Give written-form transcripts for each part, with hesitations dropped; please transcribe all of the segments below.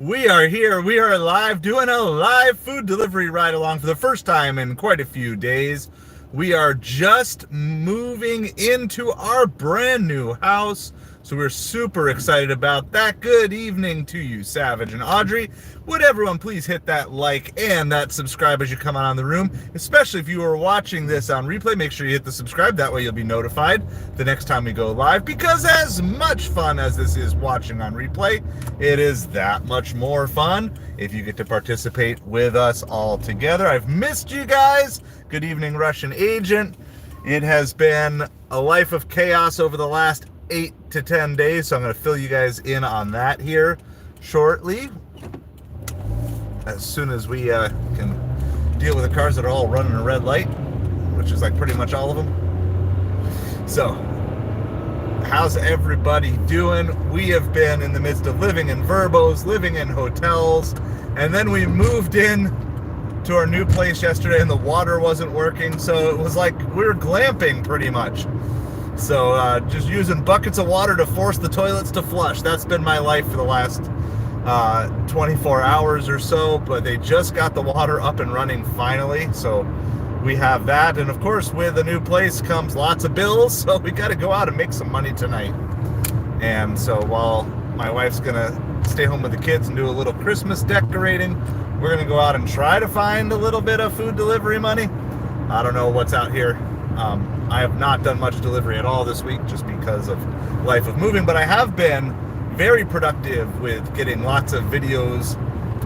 We are here. We are live doing a live food delivery ride along for the first time in quite a few days. We are just moving into our brand new house, so we're super excited about that. Good evening to you, Savage and Audrey. Would everyone please hit that like and that subscribe as you come on the room, especially if you are watching this on replay. Make sure you hit the subscribe. That way you'll be notified the next time we go live, because as much fun as this is watching on replay, it is that much more fun if you get to participate with us all together. I've missed you guys. Good evening, Russian agent. It has been a life of chaos over the last 8 to 10 days, so I'm going to fill you guys in on that here shortly, as soon as we can deal with the cars that are all running a red light, which is like pretty much all of them. So, how's everybody doing? We have been in the midst of living in Verbos, living in hotels, and then we moved in to our new place yesterday and the water wasn't working, so it was like we were glamping pretty much. So just using buckets of water to force the toilets to flush. That's been my life for the last 24 hours or so, but they just got the water up and running finally, so we have that. And of course, with a new place comes lots of bills, so we got to go out and make some money tonight. And so while my wife's gonna stay home with the kids and do a little Christmas decorating, we're gonna go out and try to find a little bit of food delivery money. I don't know what's out here. I have not done much delivery at all this week just because of life of moving, but I have been very productive with getting lots of videos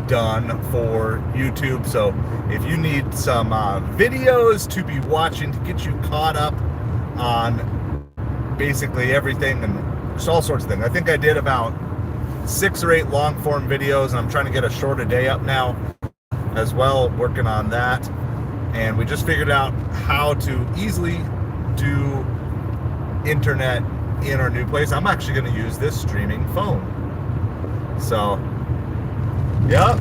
done for YouTube. So if you need some videos to be watching to get you caught up on basically everything and just all sorts of things. I think I did about 6 or 8 long form videos, and I'm trying to get a short a day up now as well, working on that. And we just figured out how to easily do internet in our new place. I'm actually going to use this streaming phone. So, yeah.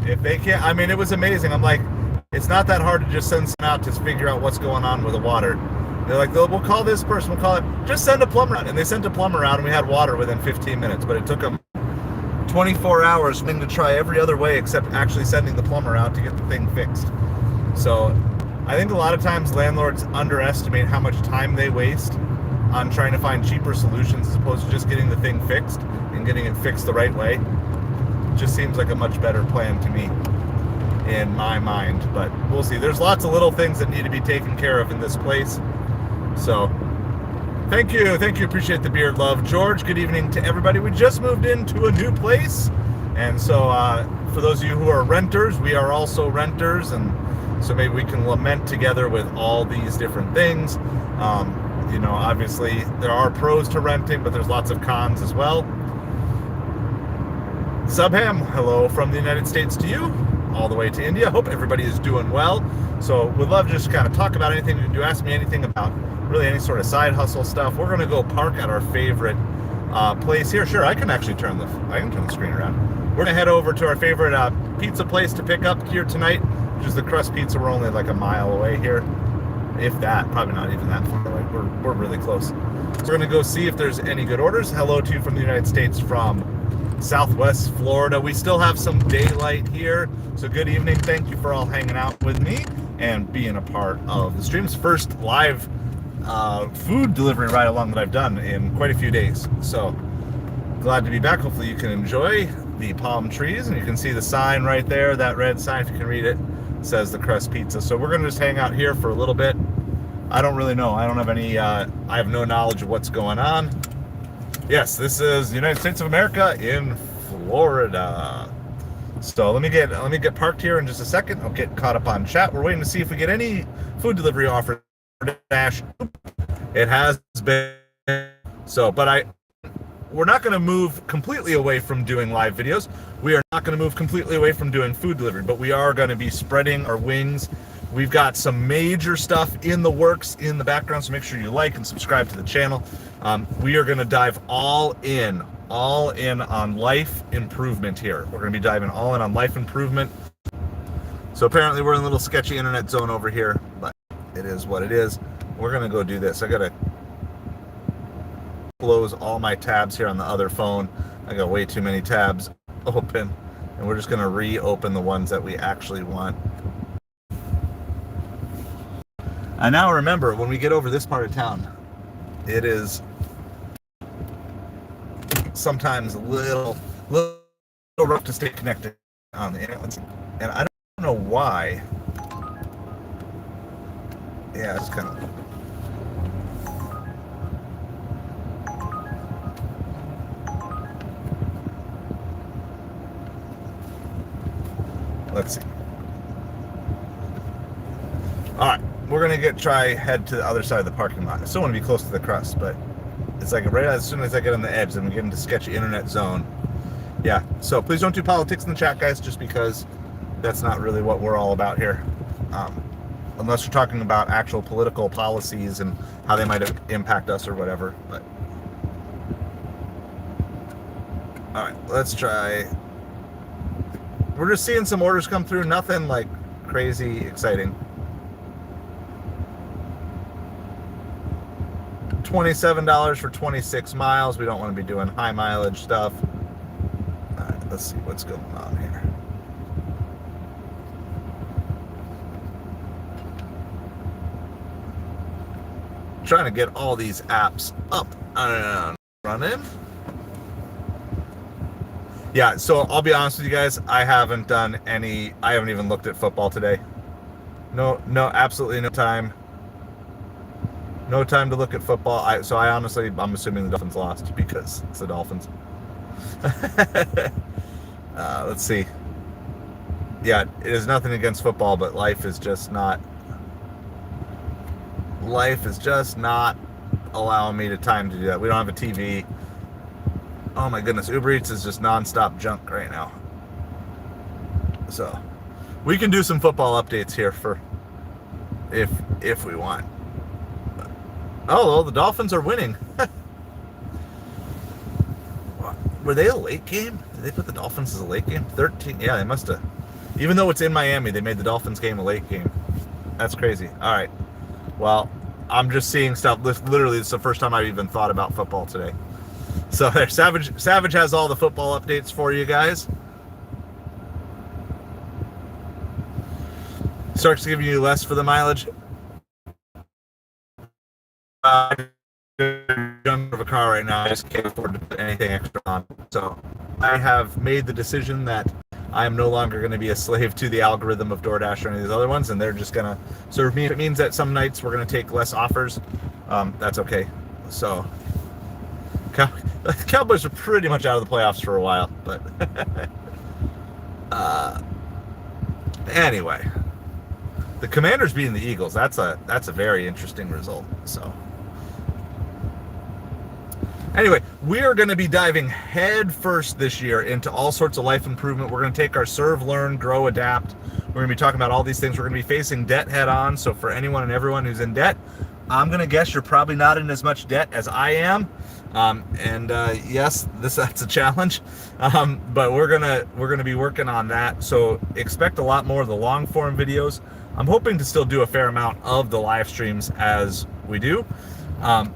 If they can't, I mean, it was amazing. I'm like, it's not that hard to just send someone out to figure out what's going on with the water. They're like, we'll call this person, we'll call it, just send a plumber out. And they sent a plumber out and we had water within 15 minutes, but it took them 24 hours to try every other way except actually sending the plumber out to get the thing fixed. So I think a lot of times landlords underestimate how much time they waste on trying to find cheaper solutions as opposed to just getting the thing fixed and getting it fixed the right way. It just seems like a much better plan to me in my mind, but we'll see. There's lots of little things that need to be taken care of in this place. So thank you, appreciate the beard love. George, good evening to everybody. We just moved into a new place, and so for those of you who are renters, we are also renters, and so maybe we can lament together with all these different things. You know, obviously there are pros to renting, but there's lots of cons as well. Subham, hello from the United States to you, all the way to India. Hope everybody is doing well. So would love to just kind of talk about anything. You can ask me anything about really any sort of side hustle stuff. We're gonna go park at our favorite place here. Sure, I can turn the screen around. We're gonna head over to our favorite pizza place to pick up here tonight, which is the Crust Pizza. We're only like a mile away here, if that, probably not even that far away. We're really close. So we're gonna go see if there's any good orders. Hello to you from the United States, from Southwest Florida. We still have some daylight here, so good evening. Thank you for all hanging out with me and being a part of the stream's first live food delivery ride along that I've done in quite a few days. So glad to be back. Hopefully you can enjoy the palm trees, and you can see the sign right there, that red sign, if you can read it, says the Crust Pizza. So we're gonna just hang out here for a little bit. I don't really know. I don't have any I have no knowledge of what's going on. Yes, this is the United States of America in Florida. So let me get parked here in just a second. I'll get caught up on chat. We're waiting to see if we get any food delivery offers. It has been so, but we're not going to move completely away from doing live videos. We are not going to move completely away from doing food delivery, but we are going to be spreading our wings. We've got some major stuff in the works in the background, so make sure you like and subscribe to the channel. We are going to dive all in on life improvement here. We're going to be diving all in on life improvement. So apparently we're in a little sketchy internet zone over here, but it is what it is. We're going to go do this. I got to close all my tabs here on the other phone I got way too many tabs open, and we're just going to reopen the ones that we actually want. I now remember when we get over this part of town, it is sometimes a little rough to stay connected on the internet, and I don't know why. Yeah, it's kind of. Let's see. All right, we're gonna head to the other side of the parking lot. I still want to be close to the crust, but it's like right as soon as I get on the edge, then we get into sketchy internet zone. Yeah, so please don't do politics in the chat, guys, just because that's not really what we're all about here. Unless you're talking about actual political policies and how they might impact us or whatever. But all right, let's try. We're just seeing some orders come through. Nothing like crazy exciting. $27 for 26 miles. We don't want to be doing high mileage stuff. All right, let's see what's going on here. Trying to get all these apps up and running. Yeah, so I'll be honest with you guys, I haven't even looked at football today. No, absolutely no time. No time to look at football. I'm assuming the Dolphins lost because it's the Dolphins. Let's see. Yeah, it is nothing against football, but life is just not allowing me the time to do that. We don't have a TV. Oh my goodness, Uber Eats is just nonstop junk right now. So we can do some football updates here if we want. Oh, well, the Dolphins are winning. Were they a late game? Did they put the Dolphins as a late game? 13. Yeah, they must have. Even though it's in Miami, they made the Dolphins game a late game. That's crazy. All right. Well, I'm just seeing stuff. Literally, it's the first time I've even thought about football today. So there, Savage has all the football updates for you guys. Starts giving you less for the mileage. Junk of a car right now. I just can't afford to put anything extra on. So I have made the decision that I am no longer going to be a slave to the algorithm of DoorDash or any of these other ones, and they're just going to serve me. If it means that some nights we're going to take less offers, that's okay. So the Cowboys are pretty much out of the playoffs for a while, but anyway, the Commanders beating the Eagles, that's a very interesting result. So anyway, we are going to be diving head first this year into all sorts of life improvement. We're going to take our serve, learn, grow, adapt. We're going to be talking about all these things. We're going to be facing debt head on. So for anyone and everyone who's in debt, I'm going to guess you're probably not in as much debt as I am. Yes, that's a challenge. But we're going to be working on that. So expect a lot more of the long form videos. I'm hoping to still do a fair amount of the live streams as we do. I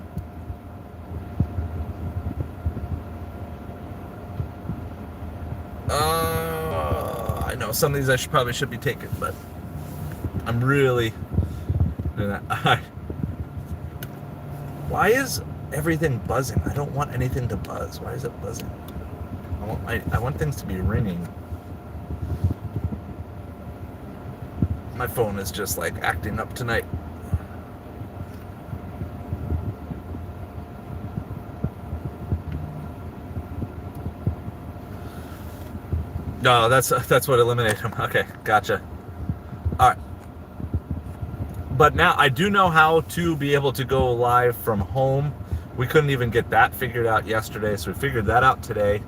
know some of these I probably should be taking, but I'm really doing that. Why is everything buzzing? I don't want anything to buzz. Why is it buzzing? I want things to be ringing. My phone is just like acting up tonight. No, that's what eliminated them. Okay, gotcha. All right. But now I do know how to be able to go live from home. We couldn't even get that figured out yesterday, so we figured that out today.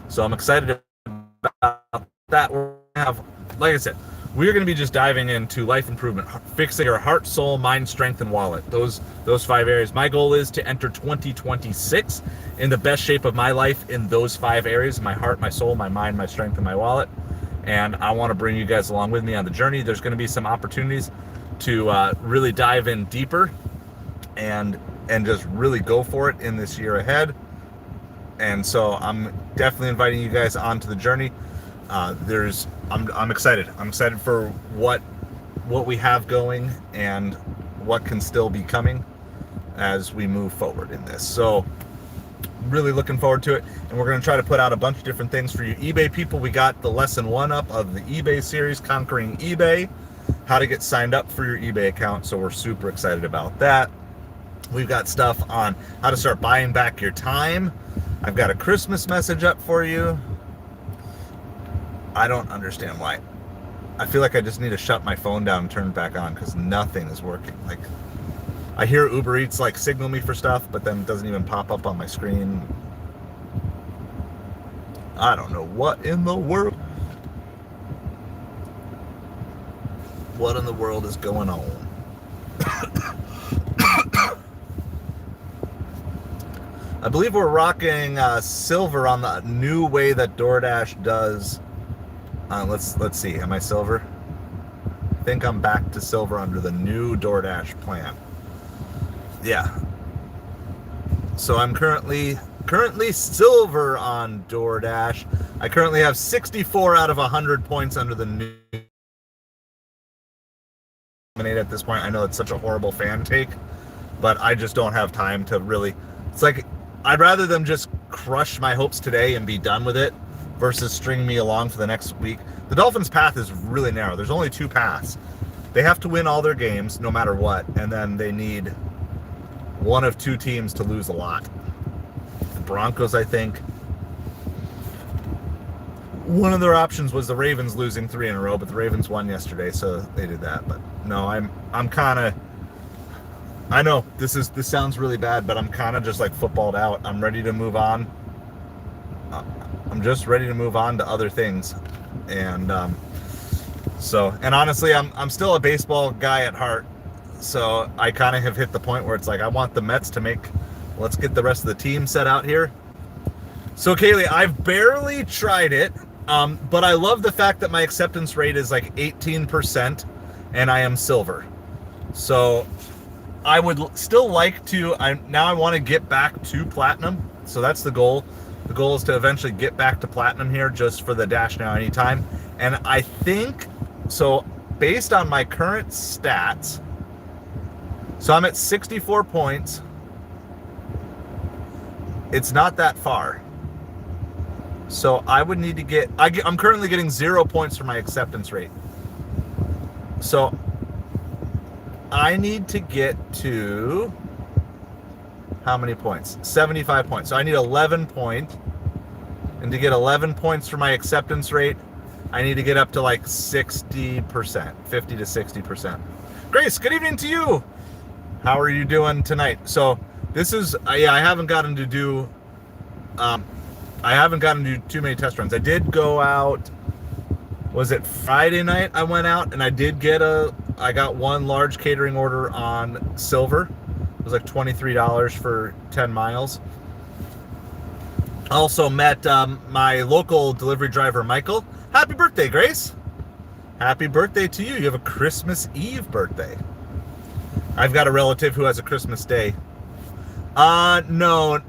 So I'm excited about that. We're gonna have, like I said, we're going to be just diving into life improvement, fixing your heart, soul, mind, strength, and wallet. Those 5 areas. My goal is to enter 2026 in the best shape of my life in those 5 areas: my heart, my soul, my mind, my strength, and my wallet. And I want to bring you guys along with me on the journey. There's going to be some opportunities to really dive in deeper and just really go for it in this year ahead. And so I'm definitely inviting you guys onto the journey. I'm excited. I'm excited for what we have going and what can still be coming as we move forward in this. So really looking forward to it, and we're going to try to put out a bunch of different things for you eBay people. We got the lesson 1 up of the eBay series, Conquering eBay, how to get signed up for your eBay account, so we're super excited about that. We've got stuff on how to start buying back your time. I've got a Christmas message up for you. I don't understand why. I feel like I just need to shut my phone down and turn it back on because nothing is working. Like, I hear Uber Eats like signal me for stuff, but then it doesn't even pop up on my screen. I don't know what in the world. What in the world is going on? I believe we're rocking silver on the new way that DoorDash does. Let's see. Am I silver? I think I'm back to silver under the new DoorDash plan. Yeah. So I'm currently silver on DoorDash. I currently have 64 out of 100 points under the new at this point. I know it's such a horrible fan take, but I just don't have time to really. It's like I'd rather them just crush my hopes today and be done with it versus string me along for the next week. The Dolphins' path is really narrow. There's only 2 paths. They have to win all their games no matter what, and then they need one of 2 teams to lose a lot. The Broncos, I think. One of their options was the Ravens losing 3 in a row, but the Ravens won yesterday, so they did that. But no, I'm kind of. I know this sounds really bad, but I'm kind of just like footballed out. I'm ready to move on. I'm just ready to move on to other things, and honestly, I'm still a baseball guy at heart. So I kind of have hit the point where it's like I want the Mets to make. Let's get the rest of the team set out here. So Kaylee, I've barely tried it, but I love the fact that my acceptance rate is like 18%, and I am silver. So I would still like to. I want to get back to platinum. So that's the goal. The goal is to eventually get back to platinum here, just for the Dash Now Anytime. And I think so. Based on my current stats. So I'm at 64 points. It's not that far. So I would need to get. I'm currently getting 0 points for my acceptance rate. So I need to get to how many points? 75 points. So I need 11 points. And to get 11 points for my acceptance rate, I need to get up to like 60%, 50 to 60%. Grace, good evening to you. How are you doing tonight? So this is, I haven't gotten to do too many test runs. I did go out, was it Friday night I went out, and I got one large catering order on silver. It was like $23 for 10 miles. Also met my local delivery driver, Michael. Happy birthday, Grace. Happy birthday to you. You have a Christmas Eve birthday. I've got a relative who has a Christmas Day. No.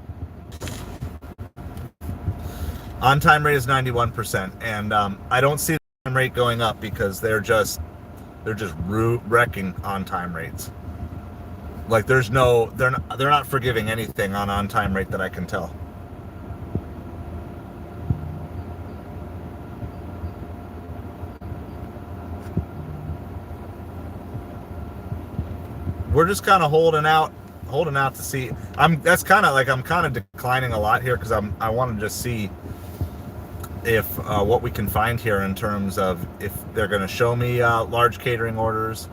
On-time rate is 91%, and I don't see the time rate going up because they're just wrecking on-time rates. Like they're not forgiving anything on-time rate that I can tell. We're just kind of holding out to see. I'm kind of declining a lot here because I want to just see if what we can find here in terms of if they're going to show me large catering orders.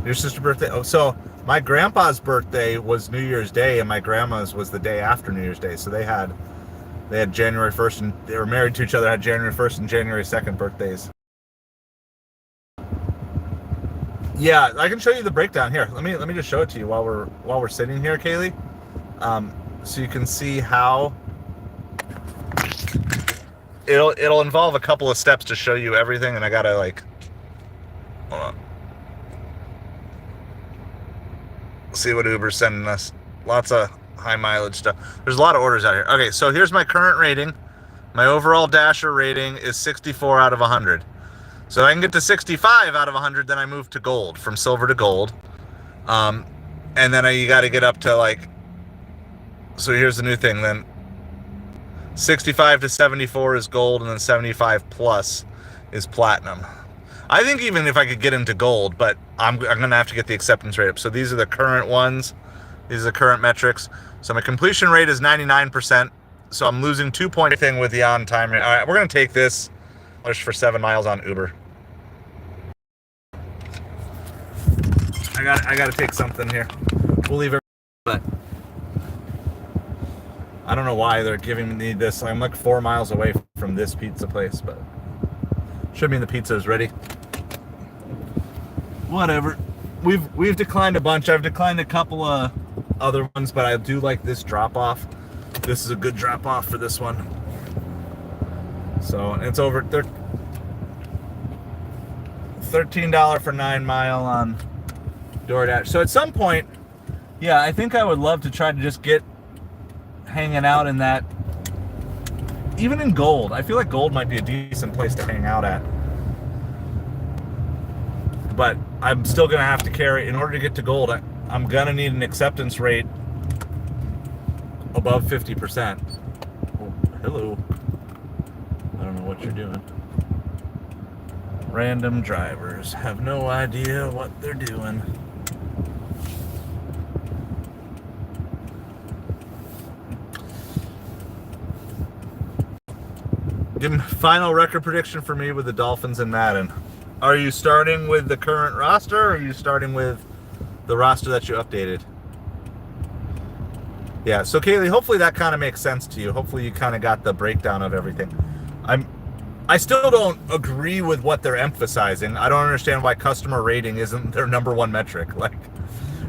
Your sister's birthday. Oh, so my grandpa's birthday was New Year's Day, and my grandma's was the day after New Year's Day. So they had January 1st, and they were married to each other. Had January 1st and January 2nd birthdays. Yeah, I can show you the breakdown here. Let me just show it to you while we're sitting here, Kaylee, so you can see how it'll involve a couple of steps to show you everything, and I gotta hold on. See what Uber's sending us. Lots of high mileage stuff. There's a lot of orders out here. Okay, so here's my current rating. My overall Dasher rating is 64 out of 100. So if I can get to 65 out of 100, then I move to gold, from silver to gold. And then you got to get up to like, so here's the new thing then. 65 to 74 is gold, and then 75 plus is platinum. I think even if I could get into gold, but I'm going to have to get the acceptance rate up. So these are the current ones. These are the current metrics. So my completion rate is 99%. So I'm losing 2 point thing with the on time rate. All right, we're going to take this for 7 miles on Uber. I got to take something here. We'll leave it, but I don't know why they're giving me this. I'm like 4 miles away from this pizza place, but should mean the pizza is ready. Whatever. We've declined a bunch. I've declined a couple of other ones, but I do like this drop off. This is a good drop off for this one. So it's over $13 for 9 mile on DoorDash. So at some point, yeah, I think I would love to try to just get hanging out in that, even in gold. I feel like gold might be a decent place to hang out at. But I'm still going to have to carry, in order to get to gold, I'm going to need an acceptance rate above 50%. Oh, hello. I don't know what you're doing. Random drivers have no idea what they're doing. Give me final record prediction for me with the Dolphins and Madden. Are you starting with the current roster, or are you starting with the roster that you updated? Yeah, so Kaylee, hopefully that kind of makes sense to you. Hopefully you kind of got the breakdown of everything. I still don't agree with what they're emphasizing. I don't understand why customer rating isn't their number one metric. Like,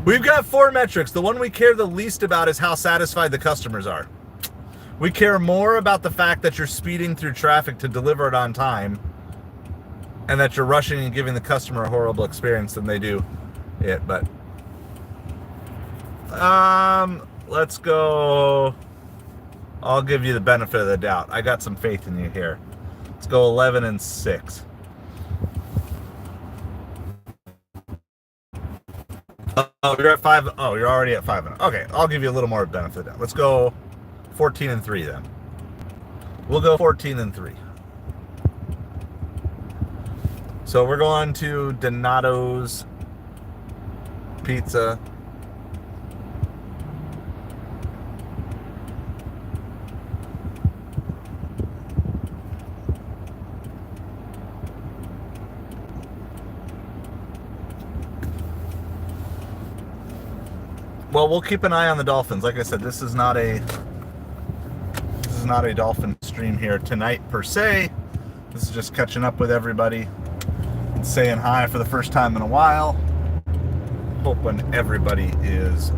we've got 4 metrics. The one we care the least about is how satisfied the customers are. We care more about the fact that you're speeding through traffic to deliver it on time, and that you're rushing and giving the customer a horrible experience than they do it. But let's go. I'll give you the benefit of the doubt. I got some faith in you here. Let's go 11 and 6. Oh, you're at 5. Oh, you're already at 5. Okay, I'll give you a little more benefit of the doubt. Let's go 14 and 3 then. We'll go 14 and 3. So we're going to Donato's Pizza. Well, we'll keep an eye on the Dolphins. Like I said, this is not a Dolphin stream here tonight per se. This is just catching up with everybody and saying hi for the first time in a while. Hoping everybody is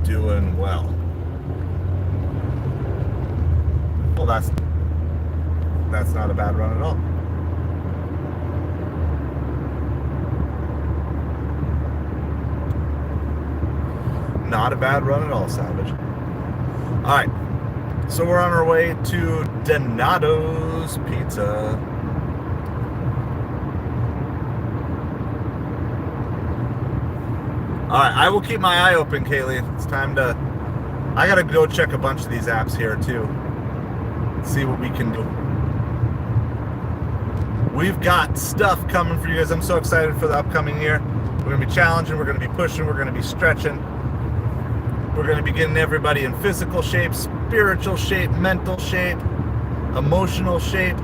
doing well. Well, that's not a bad run at all. Not a bad run at all, Savage. All right, so we're on our way to Donato's Pizza. All right, I will keep my eye open, Kaylee. It's time to... I got to go check a bunch of these apps here, too. See what we can do. We've got stuff coming for you guys. I'm so excited for the upcoming year. We're going to be challenging. We're going to be pushing. We're going to be stretching. We're going to be getting everybody in physical shape, spiritual shape, mental shape, emotional shape,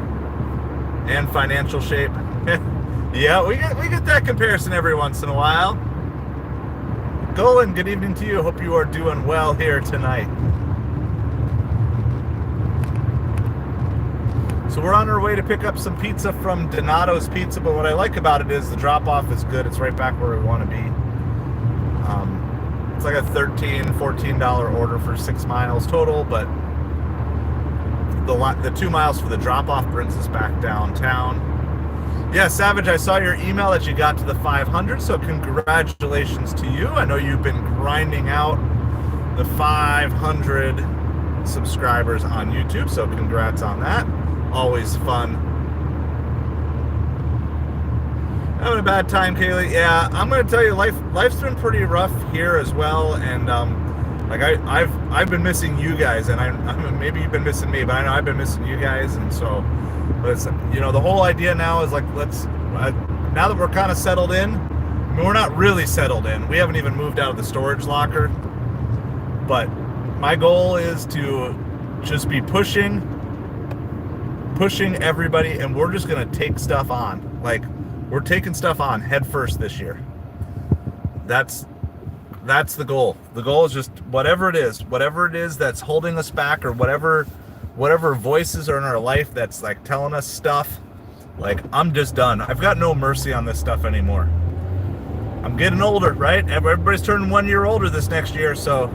and financial shape. Yeah, we get that comparison every once in a while. Golan, good evening to you. Hope you are doing well here tonight. So we're on our way to pick up some pizza from Donato's Pizza, but what I like about it is the drop-off is good. It's right back where we want to be. It's like a $13, $14 order for 6 miles total, but the 2 miles for the drop-off brings us back downtown. Yeah, Savage, I saw your email that you got to the 500, so congratulations to you. I know you've been grinding out the 500 subscribers on YouTube, so congrats on that. Always fun. Having a bad time, Kaylee. Yeah, I'm gonna tell you, life's been pretty rough here as well, and like I've been missing you guys, and I'm maybe you've been missing me, but I know I've been missing you guys, and so, but it's, you know, the whole idea now is like, let's now that we're kind of settled in. I mean, we're not really settled in. We haven't even moved out of the storage locker, but my goal is to just be pushing everybody, and we're just gonna take stuff on. Like, we're taking stuff on head first this year. That's the goal. The goal is just whatever it is that's holding us back, or whatever voices are in our life that's like telling us stuff. Like, I'm just done. I've got no mercy on this stuff anymore. I'm getting older, right? Everybody's turning 1 year older this next year, so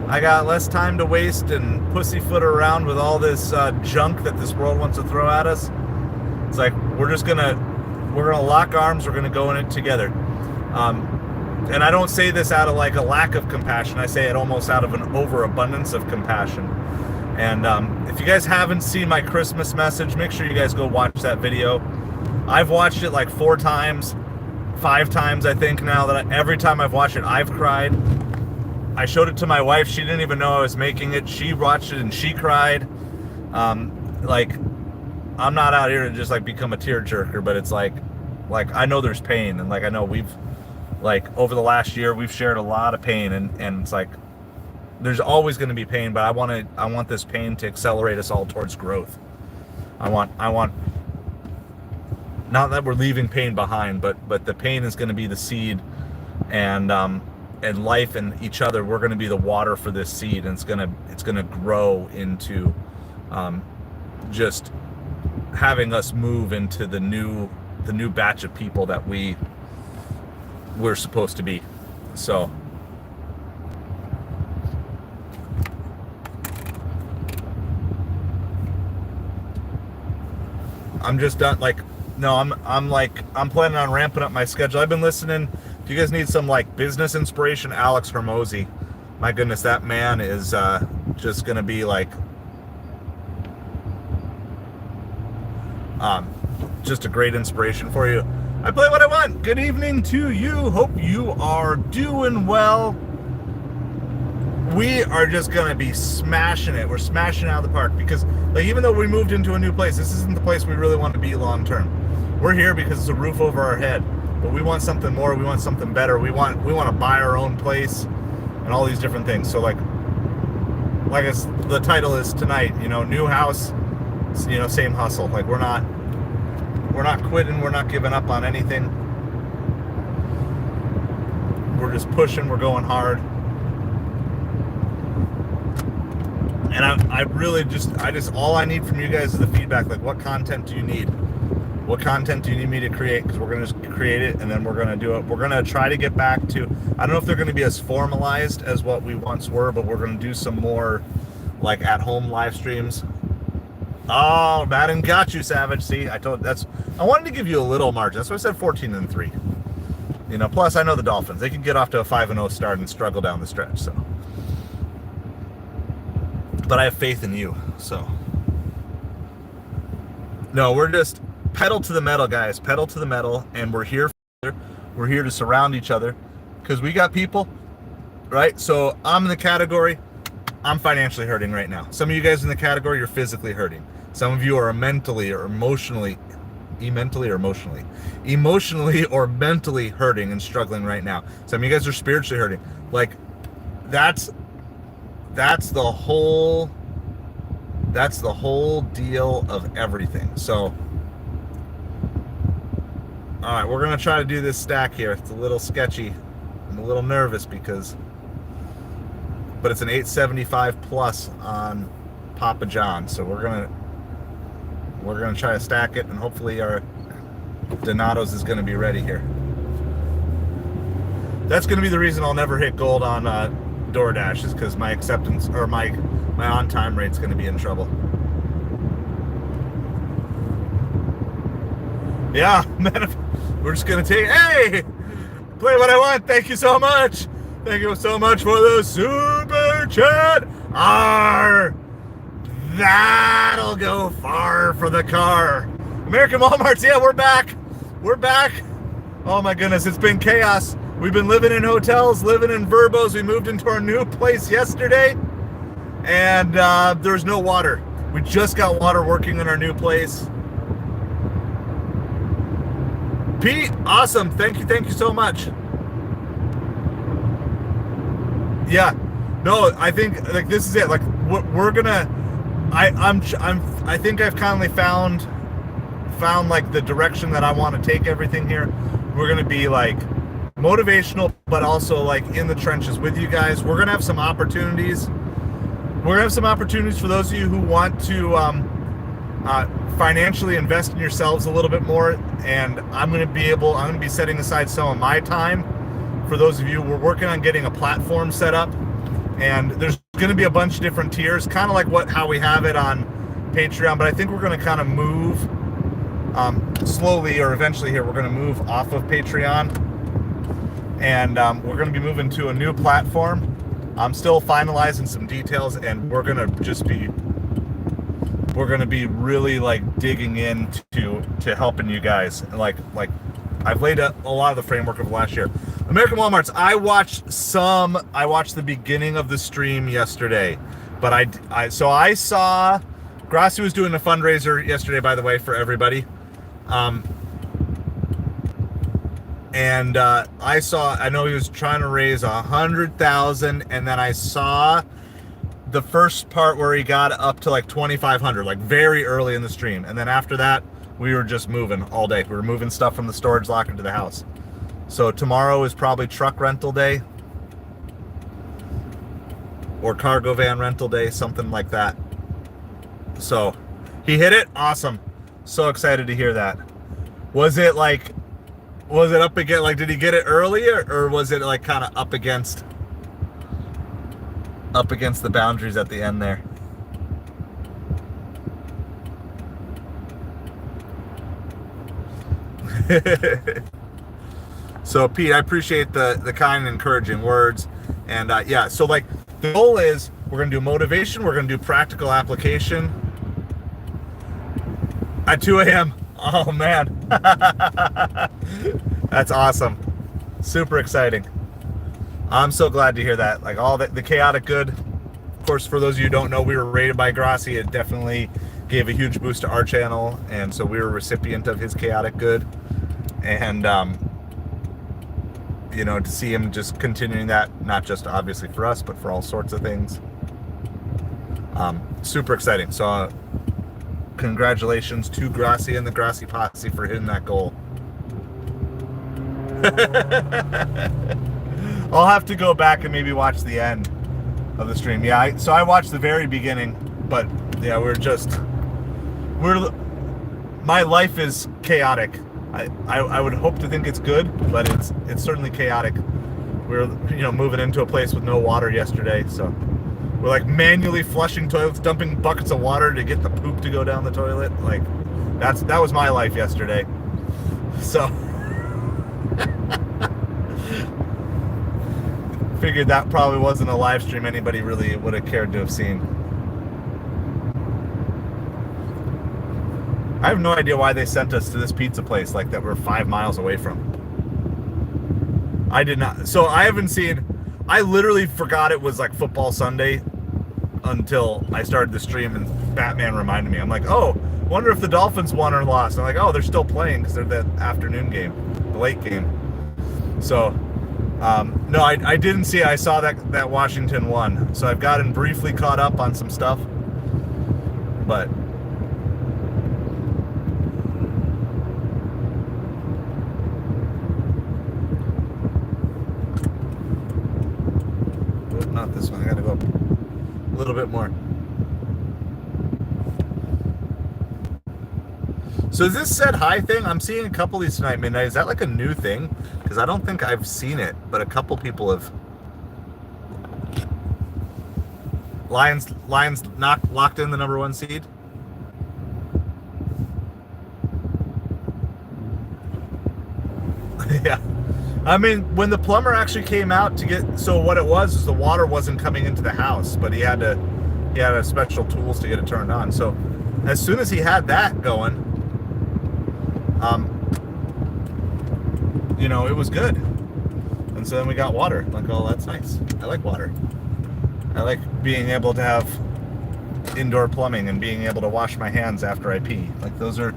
I got less time to waste and pussyfoot around with all this junk that this world wants to throw at us. It's like, we're gonna lock arms. We're gonna go in it together. And I don't say this out of like a lack of compassion. I say it almost out of an overabundance of compassion. And if you guys haven't seen my Christmas message, make sure you guys go watch that video. I've watched it like 4 times, 5 times, I think now. That every time I've watched it, I've cried. I showed it to my wife. She didn't even know I was making it. She watched it and she cried. Like, I'm not out here to just like become a tearjerker, but it's like I know there's pain, and like I know we've, like, over the last year we've shared a lot of pain, and it's like there's always going to be pain, but I want this pain to accelerate us all towards growth. I want not that we're leaving pain behind, but the pain is going to be the seed, and life and each other, we're going to be the water for this seed, and it's going to grow into just having us move into the new batch of people that we're supposed to be. So I'm just done. Like, no, I'm planning on ramping up my schedule. I've been listening. If you guys need some like business inspiration, Alex Hormozy, my goodness, that man is just gonna be like just a great inspiration for you. I play what I want. Good evening to you. Hope you are doing well. We are just gonna be smashing it. We're smashing out of the park, because like, even though we moved into a new place, this isn't the place we really want to be long term. We're here because it's a roof over our head, but we want something more. We want something better. We want to buy our own place and all these different things. So like the title is tonight, you know, new house, you know, same hustle. Like, we're not quitting. We're not giving up on anything. We're just pushing. We're going hard. And I really just all I need from you guys is the feedback. Like, what content do you need? What content do you need me to create? Because we're going to just create it, and then we're going to do it. We're going to try to get back to, I don't know if they're going to be as formalized as what we once were, but we're going to do some more like at-home live streams. Oh, Madden got you, Savage. See, I wanted to give you a little margin. That's why I said 14-3. You know, plus I know the Dolphins. They can get off to a 5-0 start and struggle down the stretch. So, but I have faith in you. So, no, we're just pedal to the metal, guys. Pedal to the metal, and we're here. We're here to surround each other, because we got people, right? So I'm in the category, I'm financially hurting right now. Some of you guys in the category, you're physically hurting. Some of you are mentally or emotionally hurting and struggling right now. Some of you guys are spiritually hurting. Like, that's the whole deal of everything. So, all right, we're gonna try to do this stack here. It's a little sketchy. I'm a little nervous but it's an 875 plus on Papa John. So we're gonna try to stack it, and hopefully our Donato's is gonna be ready here. That's gonna be the reason I'll never hit gold on DoorDash, is because my acceptance, or my on-time rate's gonna be in trouble. Yeah, man, we're just gonna hey, play what I want. Thank you so much. Thank you so much for the super chat. Arr! That'll go far for the car. American Walmarts, yeah, we're back. We're back. Oh my goodness, it's been chaos. We've been living in hotels, living in Verbos. We moved into our new place yesterday, and there's no water. We just got water working in our new place. Pete, awesome. Thank you so much. Yeah, no, I think like this is it. Like we're gonna. I think I've kindly found like the direction that I want to take everything here. We're gonna be like motivational, but also like in the trenches with you guys. We're gonna have some opportunities. We're gonna have some opportunities for those of you who want to financially invest in yourselves a little bit more. And I'm gonna be setting aside some of my time for those of you. We're working on getting a platform set up, and there's going to be a bunch of different tiers, kind of like how we have it on Patreon, but I think we're going to kind of move slowly, or eventually here, we're going to move off of Patreon, and we're going to be moving to a new platform. I'm still finalizing some details, and we're going to be really like digging into helping you guys. Like I've laid a lot of the framework of last year. American Walmarts, I watched the beginning of the stream yesterday, but I saw Grassi was doing a fundraiser yesterday, by the way, for everybody. And I know he was trying to raise 100,000, and then I saw the first part where he got up to like 2,500, like very early in the stream. And then after that, we were just moving all day. We were moving stuff from the storage locker to the house. So tomorrow is probably truck rental day or cargo van rental day, something like that. So he hit it. Awesome. So excited to hear that. Was it up against, like, did he get it earlier, or was it like kind of up against the boundaries at the end there? So Pete, I appreciate the kind and encouraging words. And yeah, so like the goal is we're going to do motivation, we're going to do practical application at 2 a.m. Oh man. That's awesome. Super exciting. I'm so glad to hear that. Like all the chaotic good. Of course, for those of you who don't know, we were rated by Grassi. It definitely gave a huge boost to our channel, and so we were a recipient of his chaotic good. And you know, to see him just continuing that, not just obviously for us, but for all sorts of things. Super exciting. So congratulations to Grassi and the Grassi Posse for hitting that goal. I'll have to go back and maybe watch the end of the stream. Yeah, so I watched the very beginning, but yeah, my life is chaotic. I would hope to think it's good, but it's certainly chaotic. We're moving into a place with no water yesterday, so we're like manually flushing toilets, dumping buckets of water to get the poop to go down the toilet. Like that was my life yesterday. So figured that probably wasn't a live stream anybody really would have cared to have seen. I have no idea why they sent us to this pizza place like that we're 5 miles away from. I did not. So I literally forgot it was like football Sunday until I started the stream and Batman reminded me. I'm like, oh, wonder if the Dolphins won or lost. And I'm like, oh, they're still playing because they're the afternoon game, the late game. So, no, I didn't see it. I saw that Washington won. So I've gotten briefly caught up on some stuff. But not this one. I gotta go up a little bit more. So is this said hi thing? I'm seeing a couple of these tonight midnight. Is that like a new thing? Because I don't think I've seen it, but a couple people have. Lions locked in the number 1 seed. Yeah. I mean, when the plumber actually came out to get, so what it was is the water wasn't coming into the house, but he had a special tools to get it turned on. So as soon as he had that going, it was good. And so then we got water. Like, oh, that's nice. I like water. I like being able to have indoor plumbing and being able to wash my hands after I pee. Like, those are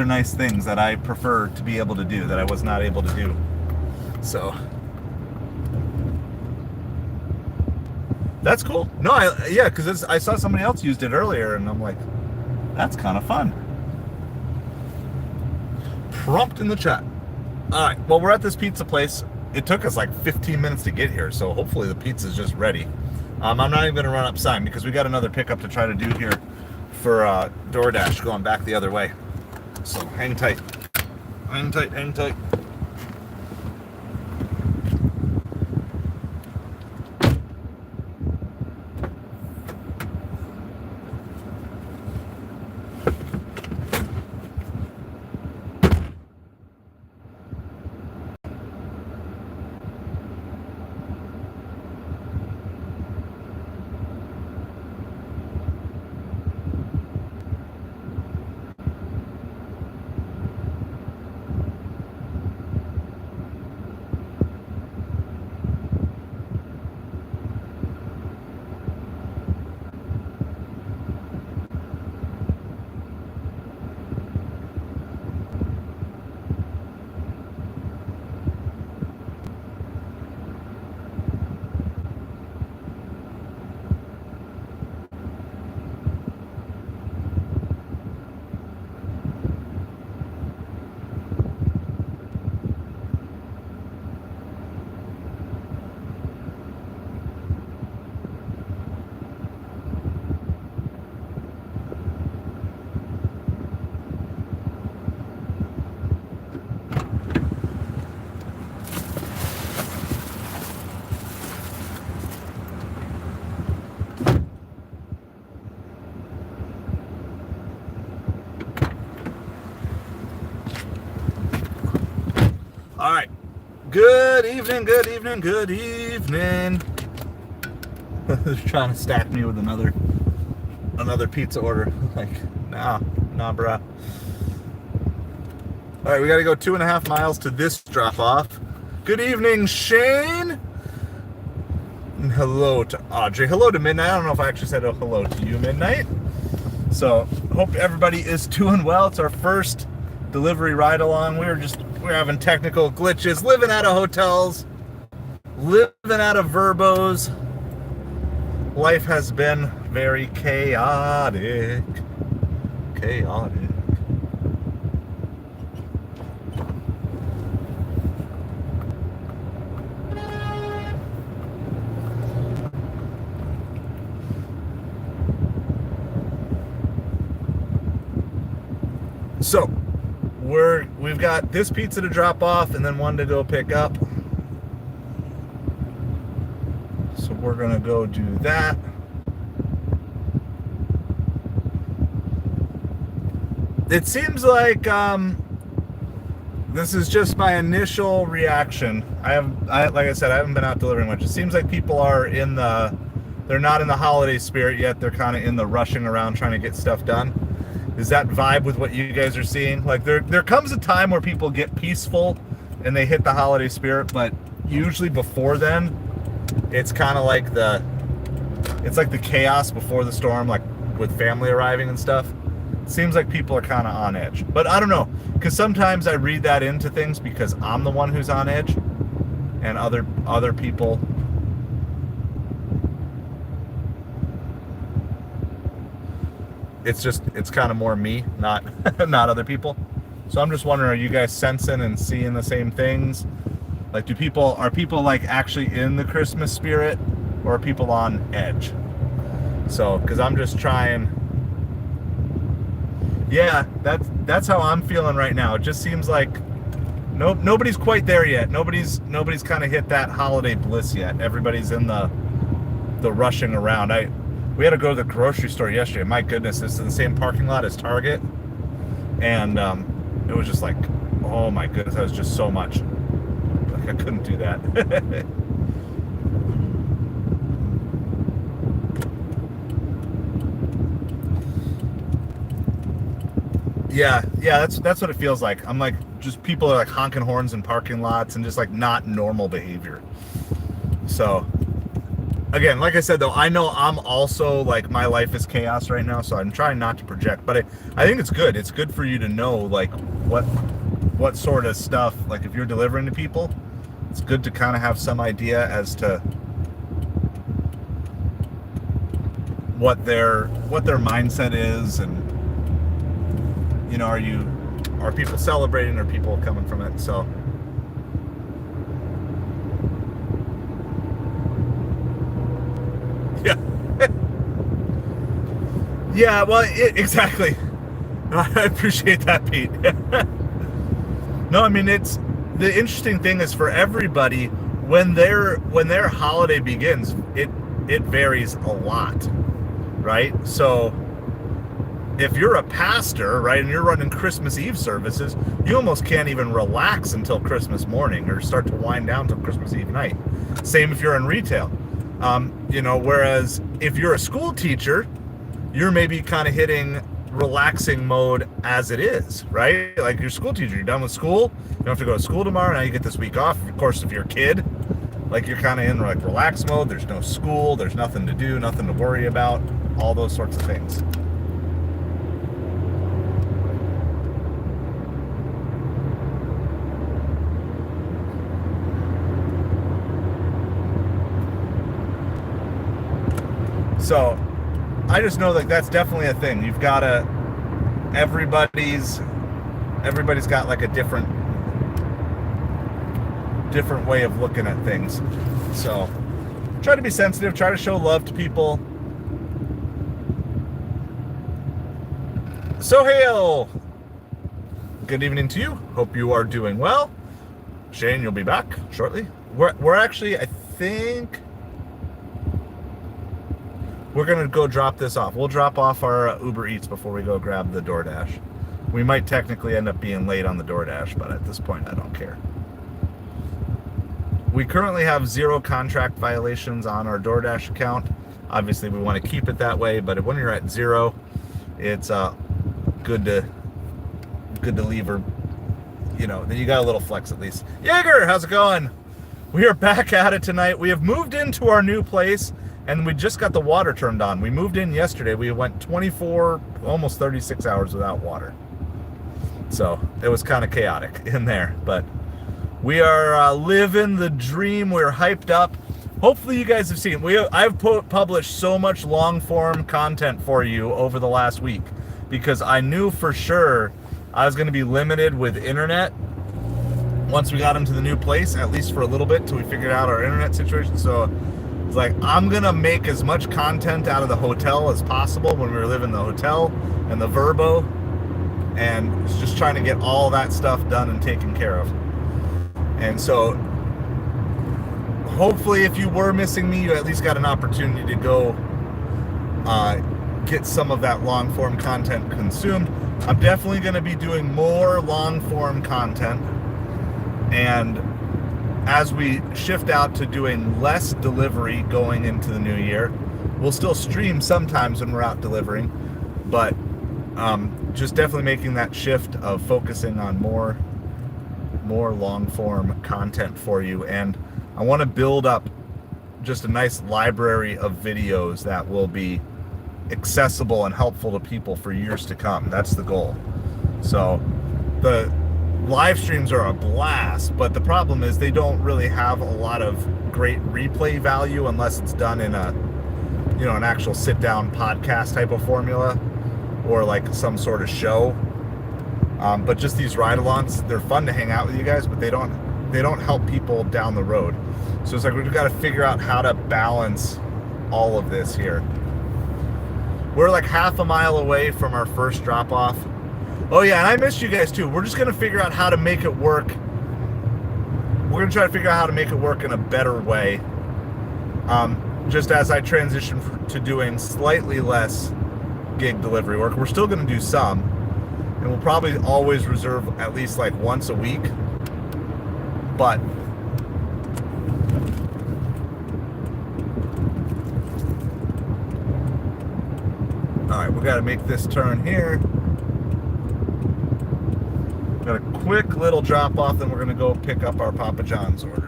nice things that I prefer to be able to do that I was not able to do. So that's cool. No, because I saw somebody else used it earlier, and I'm like, that's kind of fun. Prompt in the chat. All right, well, we're at this pizza place. It took us like 15 minutes to get here, so hopefully the pizza's just ready. I'm not even going to run up sign because we got another pickup to try to do here for DoorDash going back the other way. So hang tight. Hang tight, hang tight. All right. Good evening, good evening, good evening. They're trying to stack me with another pizza order. Like, nah, bruh. All right, we got to go 2.5 miles to this drop off. Good evening, Shane. And hello to Audrey. Hello to Midnight. I don't know if I actually said hello to you, Midnight. So, hope everybody is doing well. It's our first delivery ride along. We're having technical glitches, living out of hotels, living out of Verbos. Life has been very chaotic. So, we've got this pizza to drop off and then one to go pick up. So we're gonna go do that. It seems like this is just my initial reaction. Like I said, I haven't been out delivering much. It seems like people are they're not in the holiday spirit yet. They're kind of in the rushing around trying to get stuff done. Is that vibe with what you guys are seeing? Like there comes a time where people get peaceful and they hit the holiday spirit, but usually before then, it's kind of like the chaos before the storm, like with family arriving and stuff. It seems like people are kind of on edge, but I don't know, because sometimes I read that into things because I'm the one who's on edge, and other people. It's kind of more me, not other people. So I'm just wondering, are you guys sensing and seeing the same things? Like, are people like actually in the Christmas spirit, or are people on edge? So, because I'm just trying. Yeah, that's how I'm feeling right now. It just seems like nobody's quite there yet. Nobody's kind of hit that holiday bliss yet. Everybody's in the rushing around. We had to go to the grocery store yesterday. My goodness, this is in the same parking lot as Target. And it was just like, oh my goodness, that was just so much. Like I couldn't do that. Yeah, that's what it feels like. I'm like, just people are like honking horns in parking lots and just like not normal behavior. So again, like I said though, I know I'm also like, my life is chaos right now, so I'm trying not to project, but I think it's good. It's good for you to know like what sort of stuff, like if you're delivering to people, it's good to kind of have some idea as to what their mindset is, and you know, are people celebrating, or people coming from it? So yeah. Yeah, well, exactly. I appreciate that, Pete. No, I mean, it's the interesting thing is for everybody, when their holiday begins, it varies a lot, right? So if you're a pastor, right, and you're running Christmas Eve services, you almost can't even relax until Christmas morning, or start to wind down till Christmas Eve night. Same if you're in retail. You know, whereas if you're a school teacher, you're maybe kind of hitting relaxing mode as it is, right? Like your school teacher, you're done with school, you don't have to go to school tomorrow, now you get this week off. Of course, if you're a kid, like you're kind of in like relax mode, there's no school, there's nothing to do, nothing to worry about, all those sorts of things. So I just know like that's definitely a thing. You've got to, everybody's got like a different way of looking at things. So try to be sensitive, try to show love to people. So hail, good evening to you. Hope you are doing well. Shane, you'll be back shortly. We're actually, I think we're gonna go drop this off. We'll drop off our Uber Eats before we go grab the DoorDash. We might technically end up being late on the DoorDash, but at this point I don't care. We currently have 0 contract violations on our DoorDash account. Obviously we want to keep it that way, but when you're at 0, it's good to leave her, you know, then you got a little flex at least. Jaeger, how's it going? We are back at it tonight. We have moved into our new place, and we just got the water turned on. We moved in yesterday. We went 24, almost 36 hours without water. So it was kind of chaotic in there, but we are living the dream. We're hyped up. Hopefully you guys have seen, I've published so much long form content for you over the last week, because I knew for sure I was going to be limited with internet once we got into the new place, at least for a little bit till we figured out our internet situation. So it's like, I'm going to make as much content out of the hotel as possible when we were living in the hotel and the Verbo, and just trying to get all that stuff done and taken care of. And so hopefully if you were missing me, you at least got an opportunity to go get some of that long form content consumed. I'm definitely going to be doing more long form content, and as we shift out to doing less delivery going into the new year, we'll still stream sometimes when we're out delivering, but just definitely making that shift of focusing on more long form content for you. And I want to build up just a nice library of videos that will be accessible and helpful to people for years to come. That's the goal. So the live streams are a blast, but the problem is they don't really have a lot of great replay value unless it's done in a, you know, an actual sit down podcast type of formula, or like some sort of show. But just these ride-alongs, they're fun to hang out with you guys, but they don't help people down the road. So it's like we've got to figure out how to balance all of this here. We're like half a mile away from our first drop-off. Oh yeah, and I missed you guys too. We're just going to figure out how to make it work. We're going to try to figure out how to make it work in a better way. Just as I transition to doing slightly less gig delivery work. We're still going to do some, and we'll probably always reserve at least like once a week. But We got to make this turn here. Got a quick little drop off, then we're going to go pick up our Papa John's order.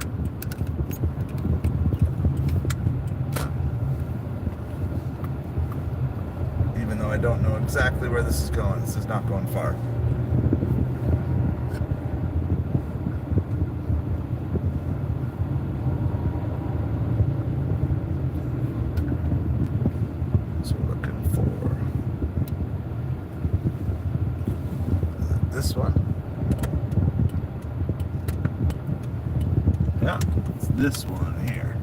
Even though I don't know exactly where this is going. This is not going far. So we're looking for this one. Yeah, it's this one here.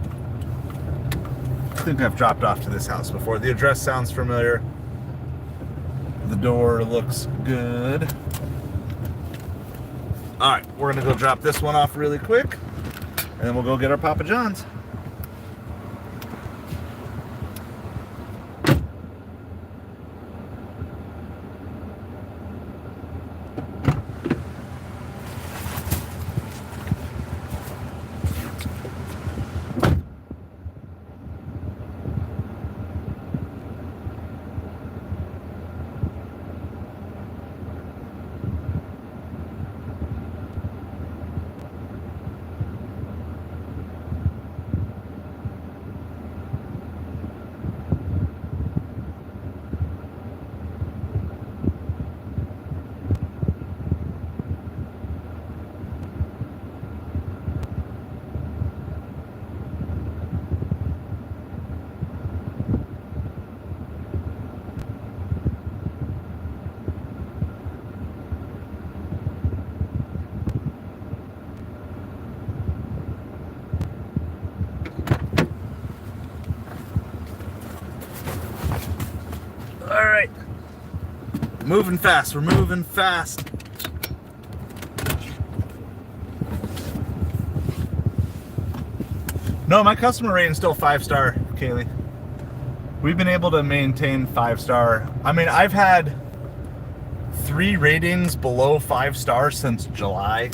I think I've dropped off to this house before. The address sounds familiar. The door looks good. All right, we're gonna go drop this one off really quick, and then we'll go get our Papa John's. All right, moving fast. We're moving fast. No, my customer rating is still 5-star, Kaylee. We've been able to maintain 5-star. I mean, I've had 3 ratings below 5 stars since July.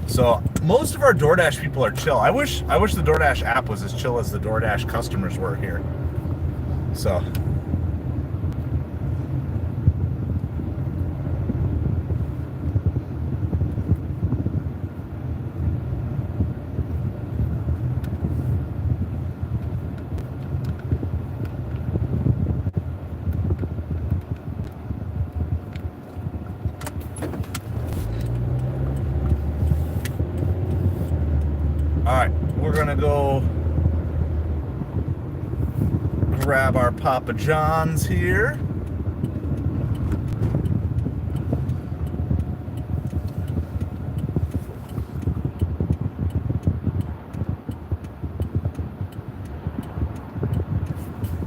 So most of our DoorDash people are chill. I wish the DoorDash app was as chill as the DoorDash customers were here. So. Alright, we're gonna go grab our Papa John's here.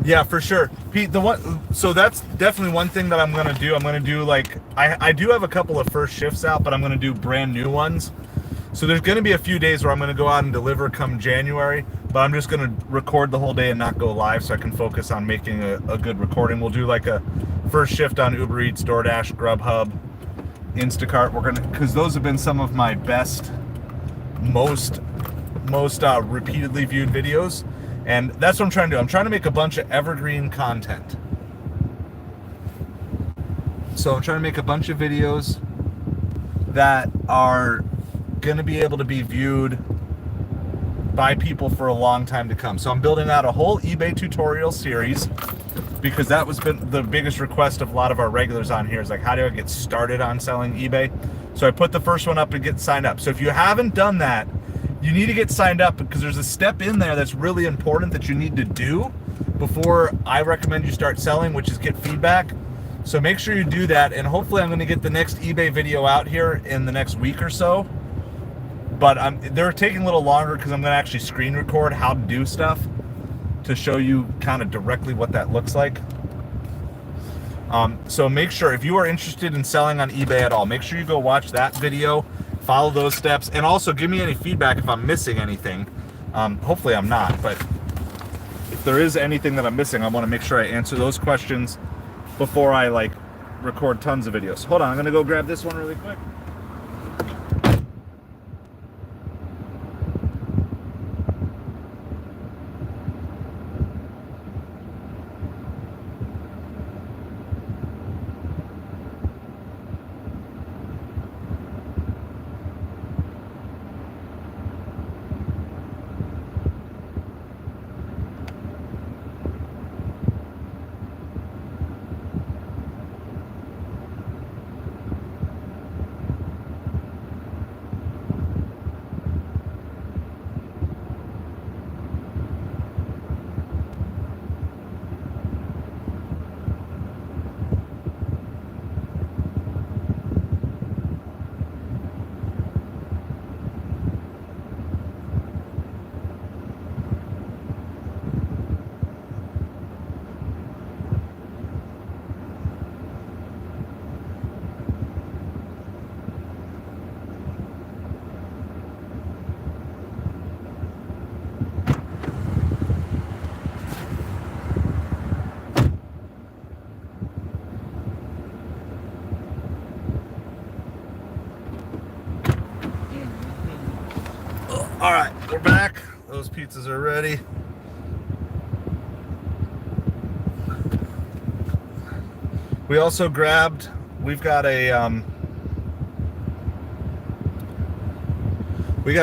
Yeah, for sure. Pete, so that's definitely one thing that I'm gonna do. I'm gonna do like, I do have a couple of first shifts out, but I'm gonna do brand new ones. So there's going to be a few days where I'm going to go out and deliver come January, but I'm just going to record the whole day and not go live so I can focus on making a good recording. We'll do like a first shift on Uber Eats, DoorDash, Grubhub, Instacart. We're going to, because those have been some of my best, most repeatedly viewed videos. And that's what I'm trying to do. I'm trying to make a bunch of evergreen content. So I'm trying to make a bunch of videos that are going to be able to be viewed by people for a long time to come. So I'm building out a whole eBay tutorial series because that was been the biggest request of a lot of our regulars on here is like, how do I get started on selling eBay? So I put the first one up and get signed up. So if you haven't done that, you need to get signed up because there's a step in there that's really important that you need to do before I recommend you start selling, which is get feedback. So make sure you do that, and hopefully I'm going to get the next eBay video out here in the next week or so. But they're taking a little longer because I'm going to actually screen record how to do stuff to show you kind of directly what that looks like. So make sure, if you are interested in selling on eBay at all, make sure you go watch that video, follow those steps, and also give me any feedback if I'm missing anything. Hopefully I'm not, but if there is anything that I'm missing, I want to make sure I answer those questions before I like record tons of videos. Hold on, I'm going to go grab this one really quick. All right, we're back. Those pizzas are ready. We also grabbed, we've got a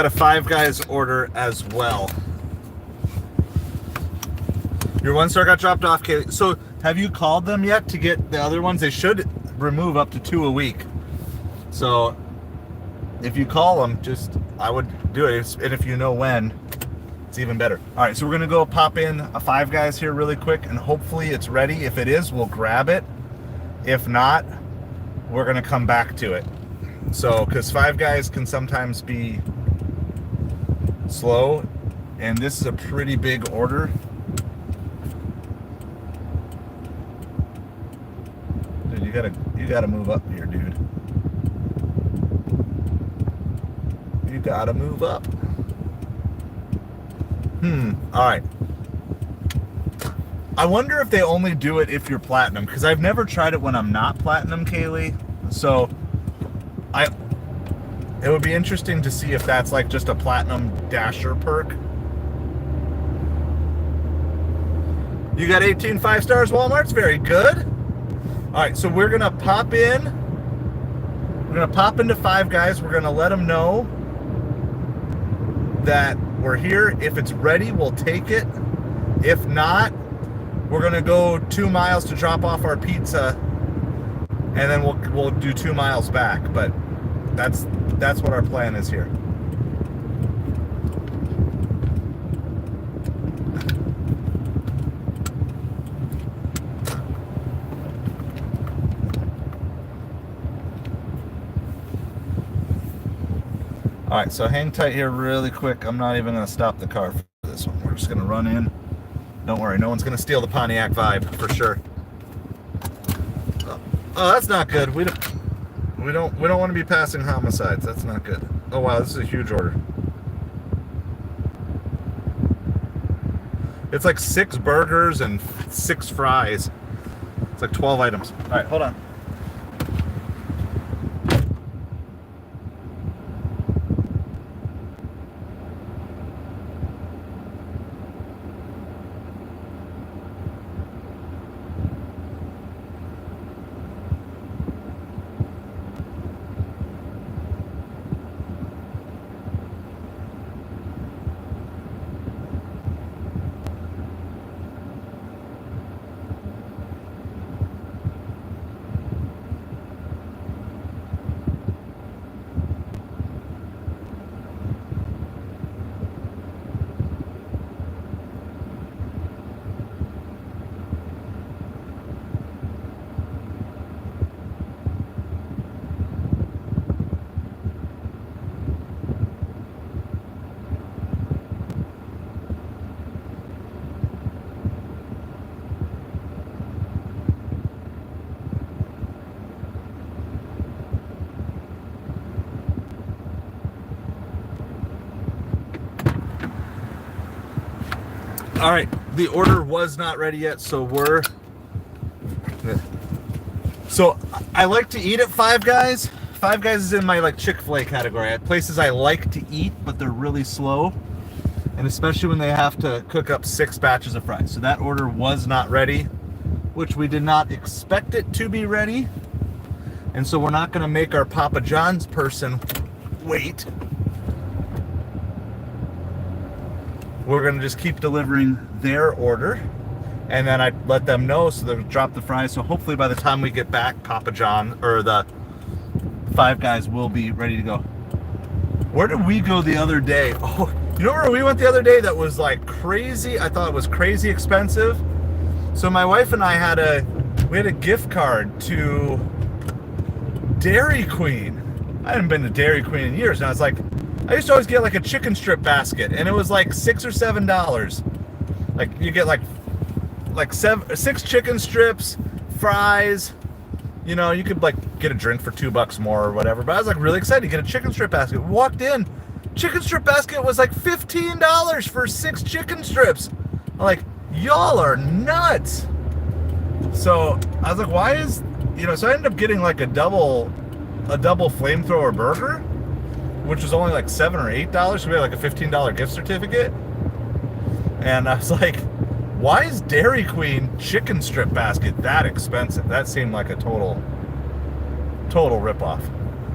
Five Guys order as well. Your one star got dropped off, Kaylee. So have you called them yet to get the other ones? They should remove up to 2 a week. So if you call them, I would do it. And if you know when, it's even better. All right, so we're gonna go pop in a Five Guys here really quick, and hopefully it's ready. If it is, we'll grab it. If not, we're gonna come back to it. So, because Five Guys can sometimes be slow, and this is a pretty big order. Dude, you gotta move up here, dude. You gotta move up. All right. I wonder if they only do it if you're platinum, because I've never tried it when I'm not platinum, Kaylee. So it would be interesting to see if that's like just a platinum dasher perk. You got 18 5 stars, Walmart's very good. All right, so we're gonna pop in. We're gonna pop into Five Guys. We're gonna let them know that we're here. If it's ready, we'll take it. If not, we're gonna go 2 miles to drop off our pizza, and then we'll do 2 miles back. But that's what our plan is here. All right, so hang tight here really quick. I'm not even gonna stop the car for this one. We're just gonna run in. Don't worry, no one's gonna steal the Pontiac vibe for sure. Oh, that's not good. We don't want to be passing homicides. That's not good. Oh wow, this is a huge order. It's like 6 burgers and 6 fries. It's like 12 items. All right, hold on. All right, the order was not ready yet, so I like to eat at Five Guys. Five Guys is in my like Chick-fil-A category. At places I like to eat, but they're really slow, and especially when they have to cook up 6 batches of fries. So that order was not ready, which we did not expect it to be ready, and so we're not going to make our Papa John's person wait. We're going to just keep delivering their order, and then I let them know so they'll drop the fries. So hopefully by the time we get back, Papa John or the Five Guys will be ready to go. Where did we go the other day? Oh, you know where we went the other day that was like crazy? I thought it was crazy expensive. So my wife and I had a gift card to Dairy Queen. I hadn't been to Dairy Queen in years. Now it's like, I used to always get like a chicken strip basket, and it was like $6 or $7. Like you get like 6 chicken strips, fries. You know, you could like get a drink for $2 more or whatever. But I was like really excited to get a chicken strip basket. Walked in, chicken strip basket was like $15 for 6 chicken strips. I'm like, y'all are nuts. So I was like, why is, so I ended up getting like a double flamethrower burger. which was only like $7 or $8. So we had like a $15 gift certificate. And I was like, why is Dairy Queen chicken strip basket that expensive? That seemed like a total ripoff.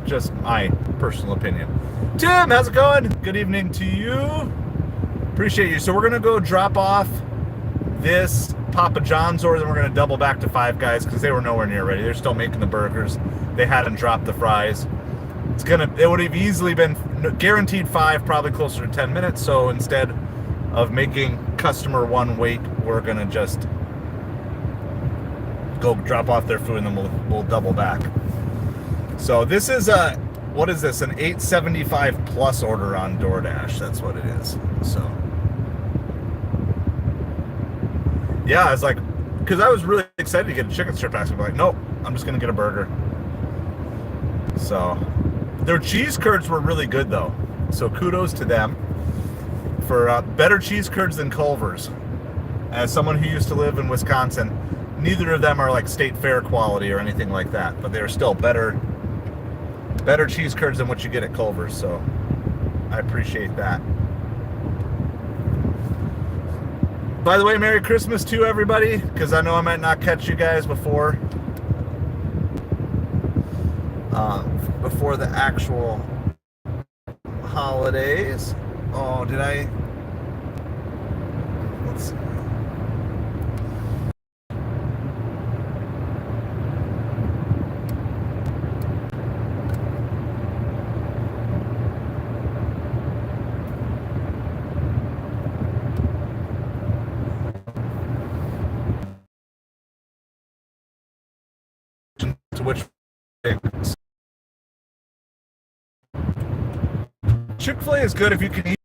Just my personal opinion. Tim, how's it going? Good evening to you. Appreciate you. So we're gonna go drop off this Papa John's order, then we're gonna double back to Five Guys because they were nowhere near ready. They're still making the burgers. They hadn't dropped the fries. It would have easily been guaranteed 5, probably closer to 10 minutes. So instead of making customer one wait, we're gonna just go drop off their food and then we'll double back. So this is what is this? An $8.75 plus order on DoorDash. That's what it is. So yeah, I was like, because I was really excited to get a chicken strip basket. I'm like, nope, I'm just gonna get a burger. So their cheese curds were really good though. So kudos to them for better cheese curds than Culver's. As someone who used to live in Wisconsin, neither of them are like state fair quality or anything like that, but they're still better cheese curds than what you get at Culver's. So I appreciate that. By the way, Merry Christmas to everybody, because I know I might not catch you guys before the actual holidays. Oh, did I? Let's see. To which Chick-fil-A is good if you can eat.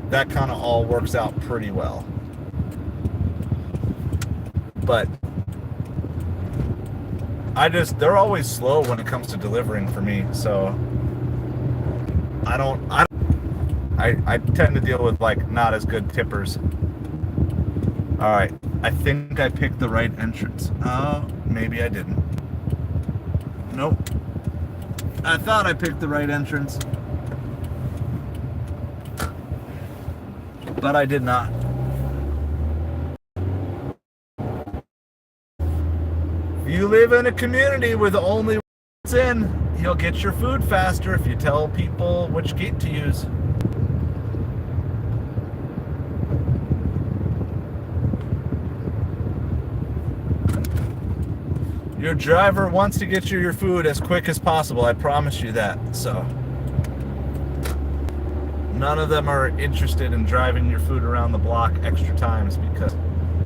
That kind of all works out pretty well. But they're always slow when it comes to delivering for me, so I tend to deal with like not as good tippers. All right, I think I picked the right entrance. Oh, maybe I didn't. Nope. I thought I picked the right entrance, but I did not. If you live in a community with only ones in, you'll get your food faster if you tell people which gate to use. Your driver wants to get you your food as quick as possible. I promise you that. So none of them are interested in driving your food around the block extra times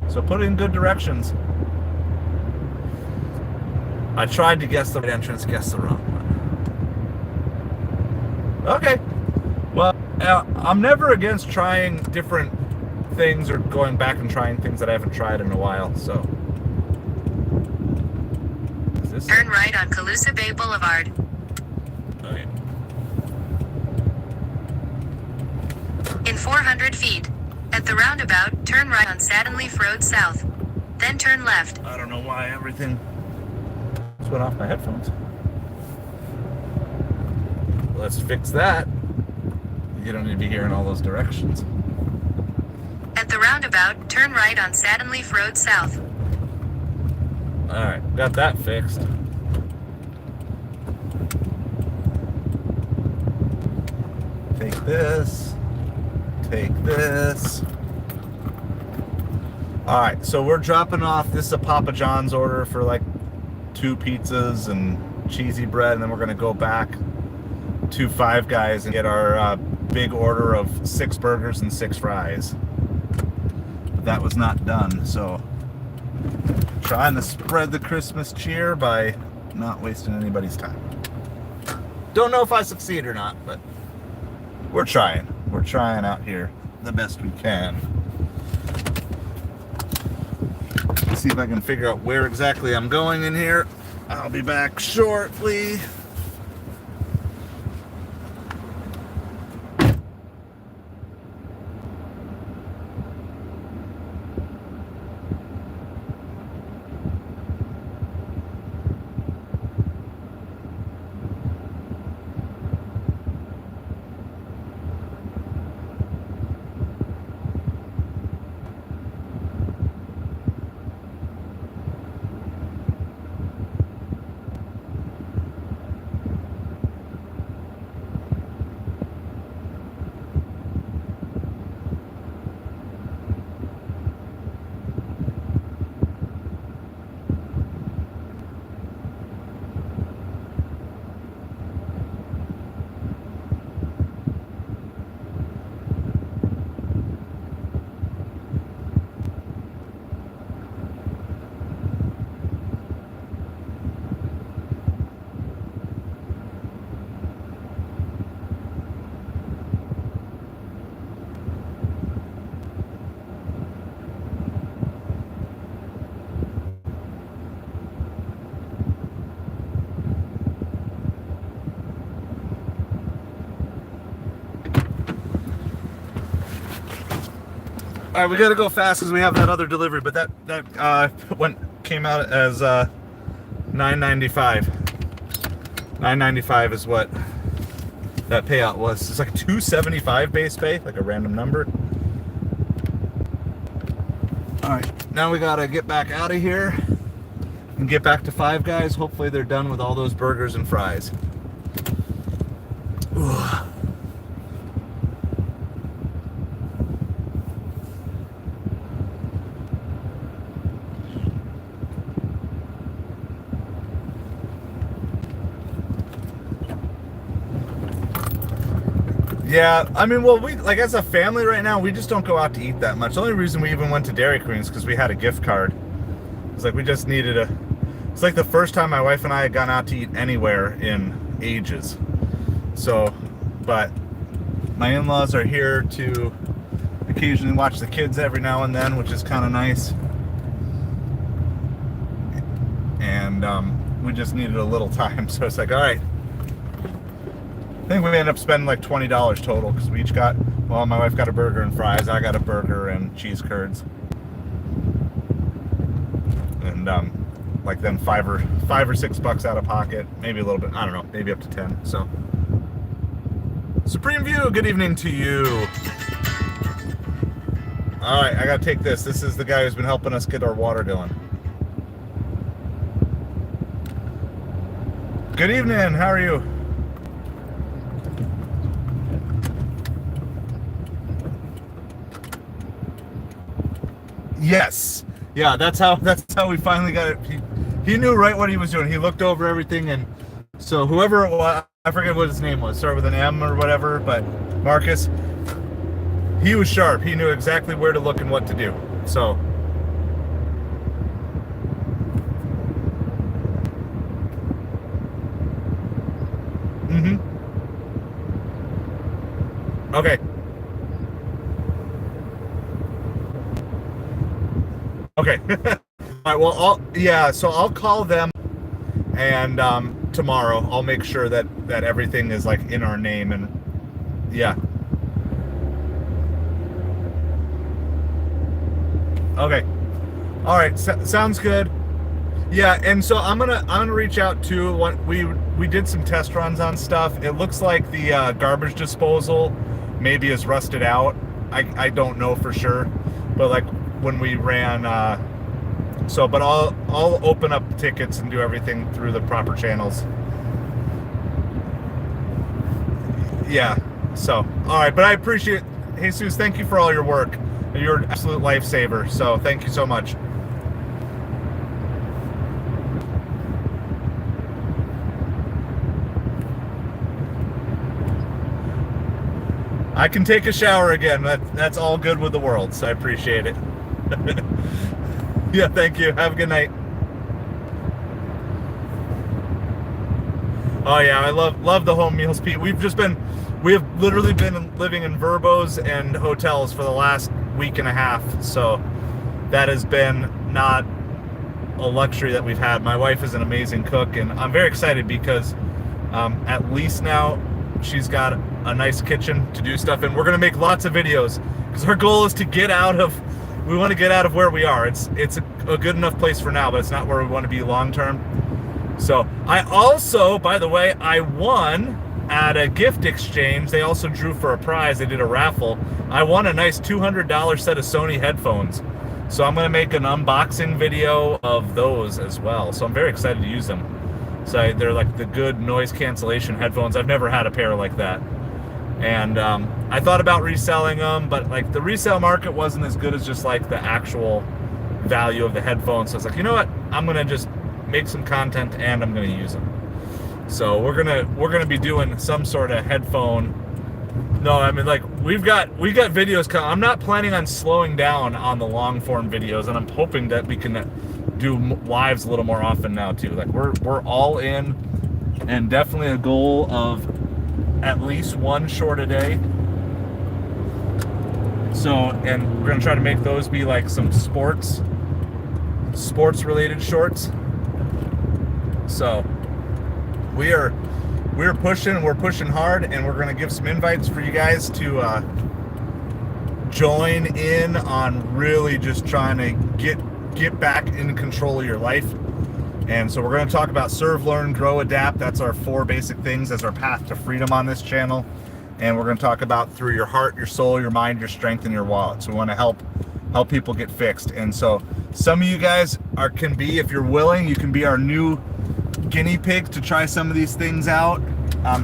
so put it in good directions. I tried to guess the right entrance, guessed the wrong one. Okay. Well, I'm never against trying different things or going back and trying things that I haven't tried in a while, so. Turn right on Calusa Bay Boulevard. Okay. In 400 feet. At the roundabout, turn right on Saddleaf Road South. Then turn left. I don't know why everything just went off my headphones. Let's fix that. You don't need to be hearing all those directions. At the roundabout, turn right on Saddleaf Road South. Alright, got that fixed. Take this. Take this. Alright, so we're dropping off. This is a Papa John's order for like 2 pizzas and cheesy bread, and then we're going to go back to Five Guys and get our big order of 6 burgers and 6 fries. But that was not done, so trying to spread the Christmas cheer by not wasting anybody's time. Don't know if I succeed or not, but we're trying. We're trying out here the best we can. Let's see if I can figure out where exactly I'm going in here. I'll be back shortly. All right, we gotta go fast because we have that other delivery, but that came out as $9.95. $9.95 is what that payout was. It's like $275 base pay, like a random number. All right, now we gotta get back out of here and get back to Five Guys. Hopefully they're done with all those burgers and fries. Ooh. Yeah, I mean, well, we, like, as a family right now, we just don't go out to eat that much. The only reason we even went to Dairy Queen's because we had a gift card. It's like we just needed a... It's like the first time my wife and I had gone out to eat anywhere in ages. So, but my in-laws are here to occasionally watch the kids every now and then, which is kind of nice. And we just needed a little time, so it's like, all right. I think we ended up spending like $20 total because we each got, well, my wife got a burger and fries, I got a burger and cheese curds, and like then $5 or $6 out of pocket, maybe a little bit, I don't know, maybe up to 10. So, Supreme View, good evening to you. All right, I gotta take this. This is the guy who's been helping us get our water going. Good evening. How are you? Yes. Yeah, that's how we finally got it. He knew right what he was doing. He looked over everything, and so whoever it was, I forget what his name was, start with an M or whatever, but Marcus, he was sharp. He knew exactly where to look and what to do. So okay. Okay. All right, well, so I'll call them, and tomorrow I'll make sure that everything is like in our name, and yeah. Okay. All right, sounds good. Yeah, and so I'm gonna reach out to what we did some test runs on stuff. It looks like the garbage disposal maybe is rusted out. I don't know for sure, but like when we ran, but I'll open up tickets and do everything through the proper channels. Yeah. So all right, but I appreciate it. Jesus, thank you for all your work. You're an absolute lifesaver. So thank you so much. I can take a shower again. That's all good with the world, so I appreciate it. Yeah, thank you. Have a good night. Oh yeah, I love the home meals, Pete. We have literally been living in Verbos and hotels for the last week and a half, so that has been not a luxury that we've had. My wife is an amazing cook, and I'm very excited because at least now she's got a nice kitchen to do stuff in. We're gonna make lots of videos because our goal is to we want to get out of where we are. It's a good enough place for now, but it's not where we want to be long term. So I also, by the way, I won at a gift exchange. They also drew for a prize. They did a raffle. I won a nice $200 set of Sony headphones. So I'm going to make an unboxing video of those as well. So I'm very excited to use them. So they're like the good noise cancellation headphones. I've never had a pair like that. And I thought about reselling them, but like the resale market wasn't as good as just like the actual value of the headphones. So I was like, you know what? I'm going to just make some content and I'm going to use them. So we're gonna be doing some sort of headphone. No, I mean, like we got videos coming. I'm not planning on slowing down on the long form videos, and I'm hoping that we can do lives a little more often now too. Like we're all in, and definitely a goal of at least one short a day. So, and we're gonna try to make those be like some sports related shorts. So we're pushing hard, and we're going to give some invites for you guys to join in on really just trying to get back in control of your life. And so we're going to talk about serve, learn, grow, adapt. That's our 4 basic things as our path to freedom on this channel. And we're going to talk about through your heart, your soul, your mind, your strength, and your wallet. So we want to help people get fixed. And so some of you guys can be, if you're willing, you can be our new guinea pig to try some of these things out.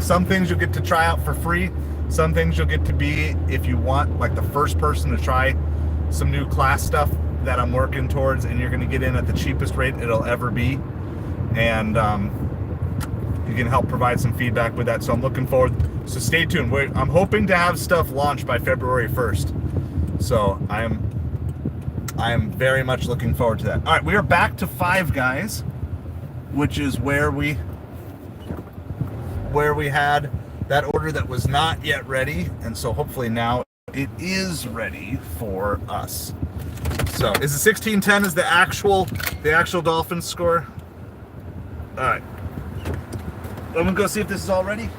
Some things you'll get to try out for free. Some things you'll get to be, if you want, like the first person to try some new class stuff that I'm working towards, and you're going to get in at the cheapest rate it'll ever be. And you can help provide some feedback with that. So I'm looking forward. So stay tuned. I'm hoping to have stuff launched by February 1st. So I am very much looking forward to that. All right, we are back to Five Guys, which is where we had that order that was not yet ready, and so hopefully now it is ready for us. So is the 1610 is the actual Dolphins score? All right, I'm gonna go see if this is all ready.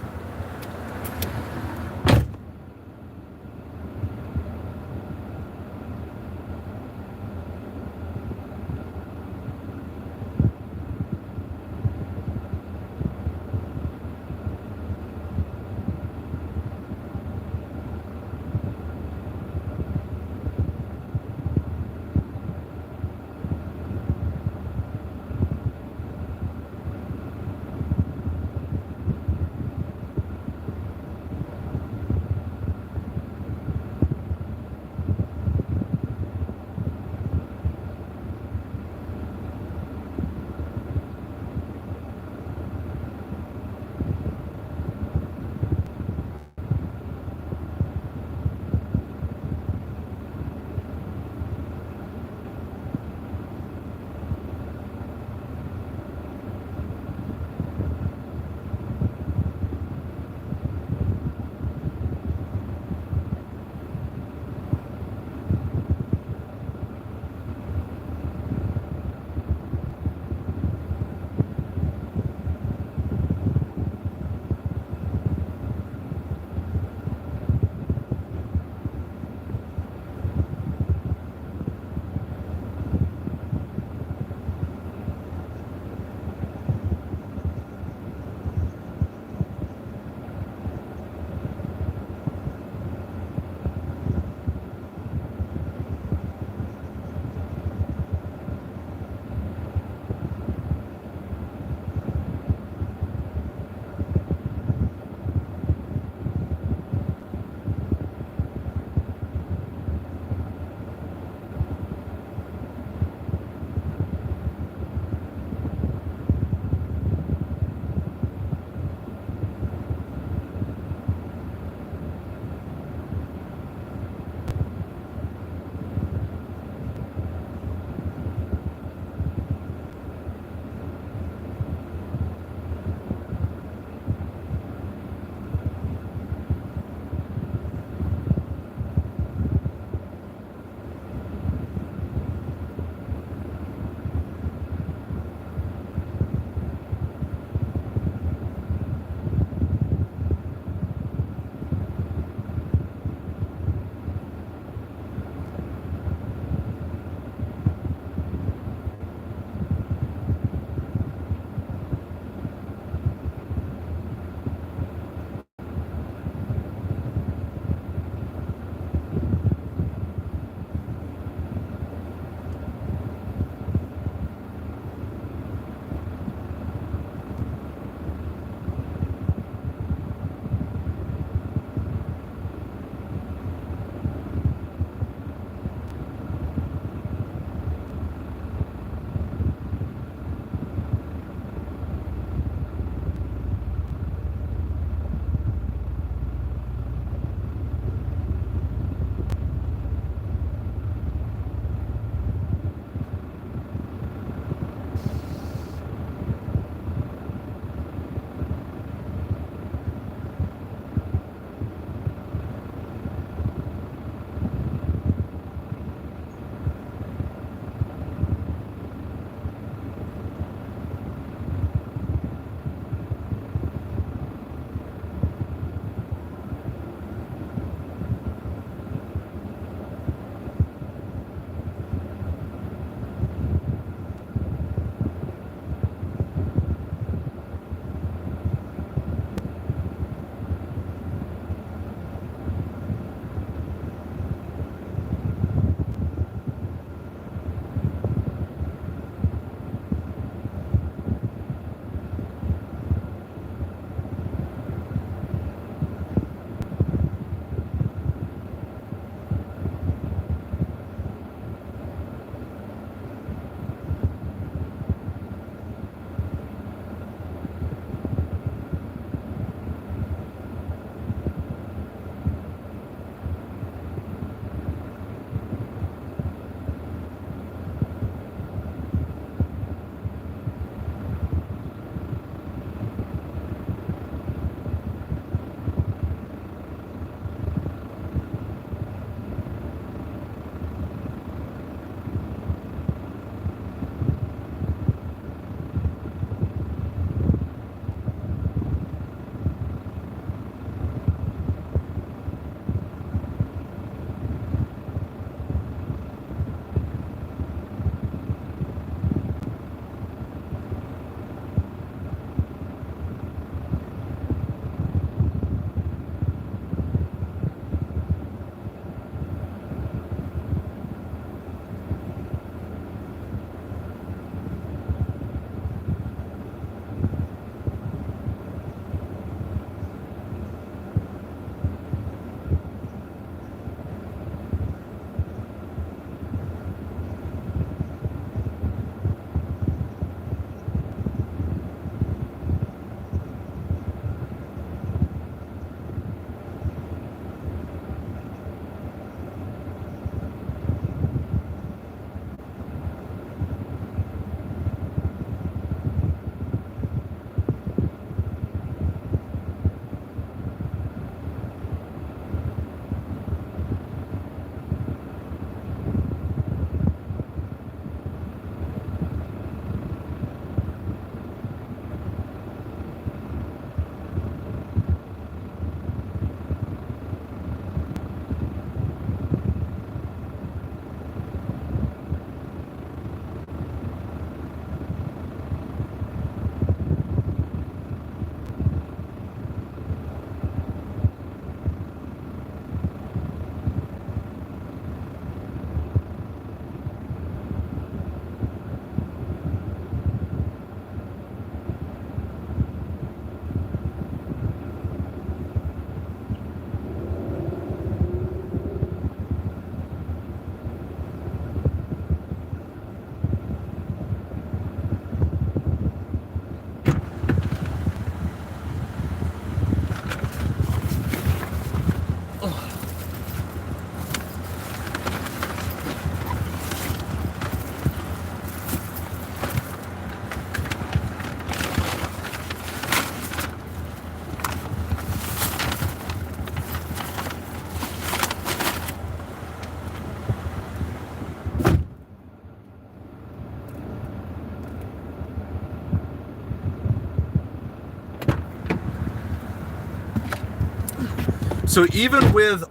So even with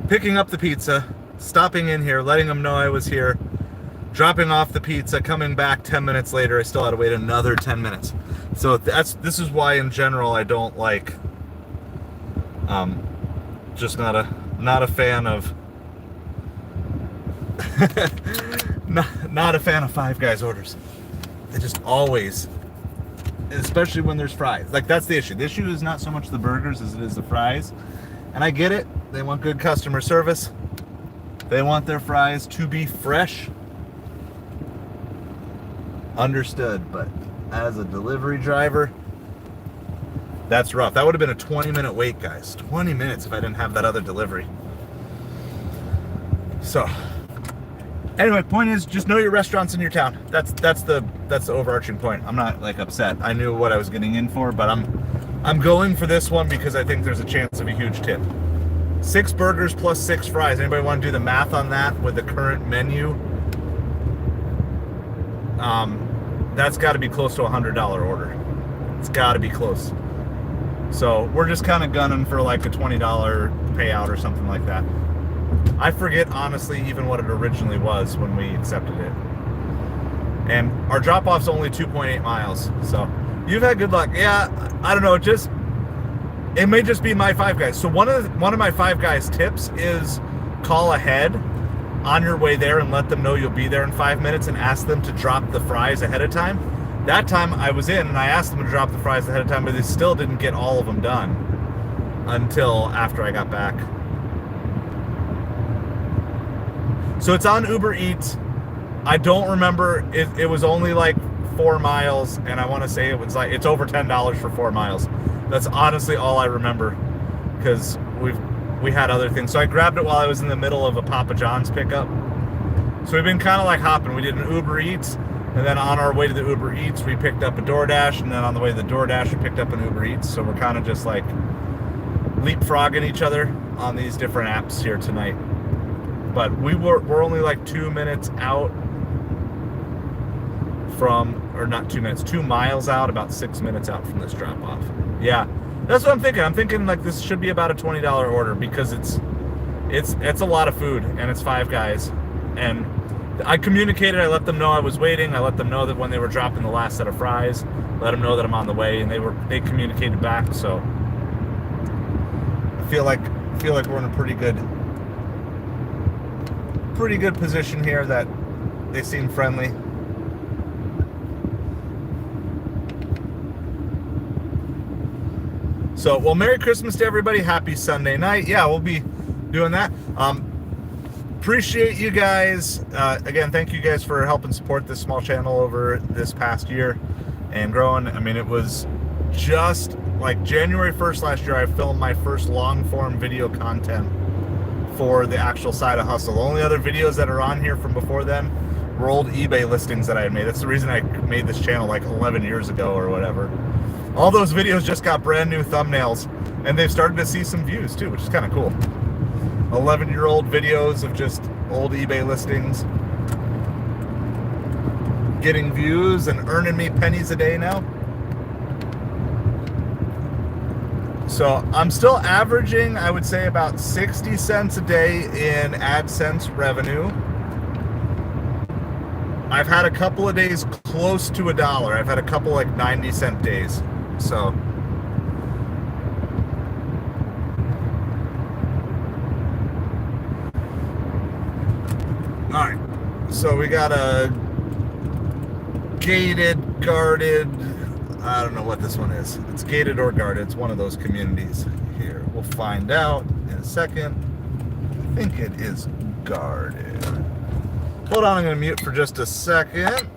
picking up the pizza, stopping in here, letting them know I was here, dropping off the pizza, coming back 10 minutes later, I still had to wait another 10 minutes. So this is why in general I don't like, just not a fan of not a fan of Five Guys orders. They just always, especially when there's fries. Like, that's the issue. The issue is not so much the burgers as it is the fries. And I get it. They want good customer service. They want their fries to be fresh. Understood. But as a delivery driver, that's rough. That would have been a 20-minute wait, guys. 20 minutes if I didn't have that other delivery. So, anyway, point is, just know your restaurants in your town. That's the overarching point. I'm not like upset. I knew what I was getting in for, but I'm going for this one because I think there's a chance of a huge tip. 6 burgers plus 6 fries. Anybody want to do the math on that with the current menu? That's got to be close to a $100 order. It's got to be close. So we're just kind of gunning for like a $20 payout or something like that. I forget, honestly, even what it originally was when we accepted it. And our drop-off's only 2.8 miles. So you've had good luck. Yeah, I don't know. It may just be my Five Guys. So one of my Five Guys tips is call ahead on your way there and let them know you'll be there in 5 minutes and ask them to drop the fries ahead of time. That time I was in and I asked them to drop the fries ahead of time, but they still didn't get all of them done until after I got back. So it's on Uber Eats. I don't remember, it was only like 4 miles, and I want to say it was like, it's over $10 for 4 miles. That's honestly all I remember, because we had other things. So I grabbed it while I was in the middle of a Papa John's pickup. So we've been kind of like hopping. We did an Uber Eats, and then on our way to the Uber Eats, we picked up a DoorDash, and then on the way to the DoorDash, we picked up an Uber Eats. So we're kind of just like leapfrogging each other on these different apps here tonight. But we're only like 2 minutes out from, or not 2 minutes, 2 miles out, about 6 minutes out from this drop off. Yeah, that's what I'm thinking. I'm thinking like this should be about a $20 order because it's a lot of food and it's Five Guys. And I communicated, I let them know I was waiting. I let them know that when they were dropping the last set of fries, let them know that I'm on the way, and they communicated back. So I feel like we're in a pretty good position here, that they seem friendly. So, well, Merry Christmas to everybody. Happy Sunday night. Yeah, we'll be doing that. Appreciate you guys. Again, thank you guys for helping support this small channel over this past year and growing. I mean, it was just like January 1st last year, I filmed my first long form video content for the actual Side of Hustle. The only other videos that are on here from before then were old eBay listings that I had made. That's the reason I made this channel like 11 years ago or whatever. All those videos just got brand new thumbnails, and they've started to see some views too, which is kind of cool. 11-year-old videos of just old eBay listings getting views and earning me pennies a day now. So I'm still averaging, I would say, about 60 cents a day in AdSense revenue. I've had a couple of days close to $1. I've had a couple like 90-cent days. So all right. So we got a gated, guarded, I don't know what this one is. It's gated or guarded. It's one of those communities here. We'll find out in a second. I think it is guarded. Hold on, I'm going to mute for just a second.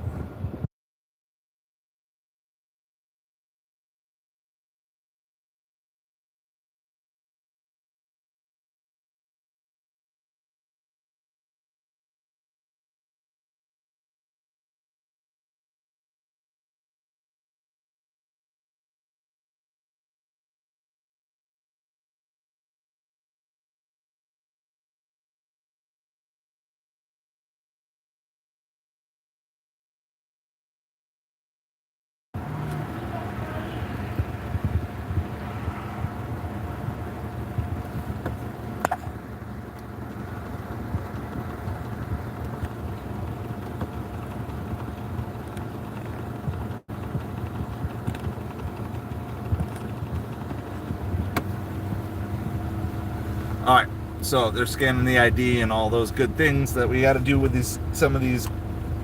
All right, so they're scanning the ID and all those good things that we got to do with some of these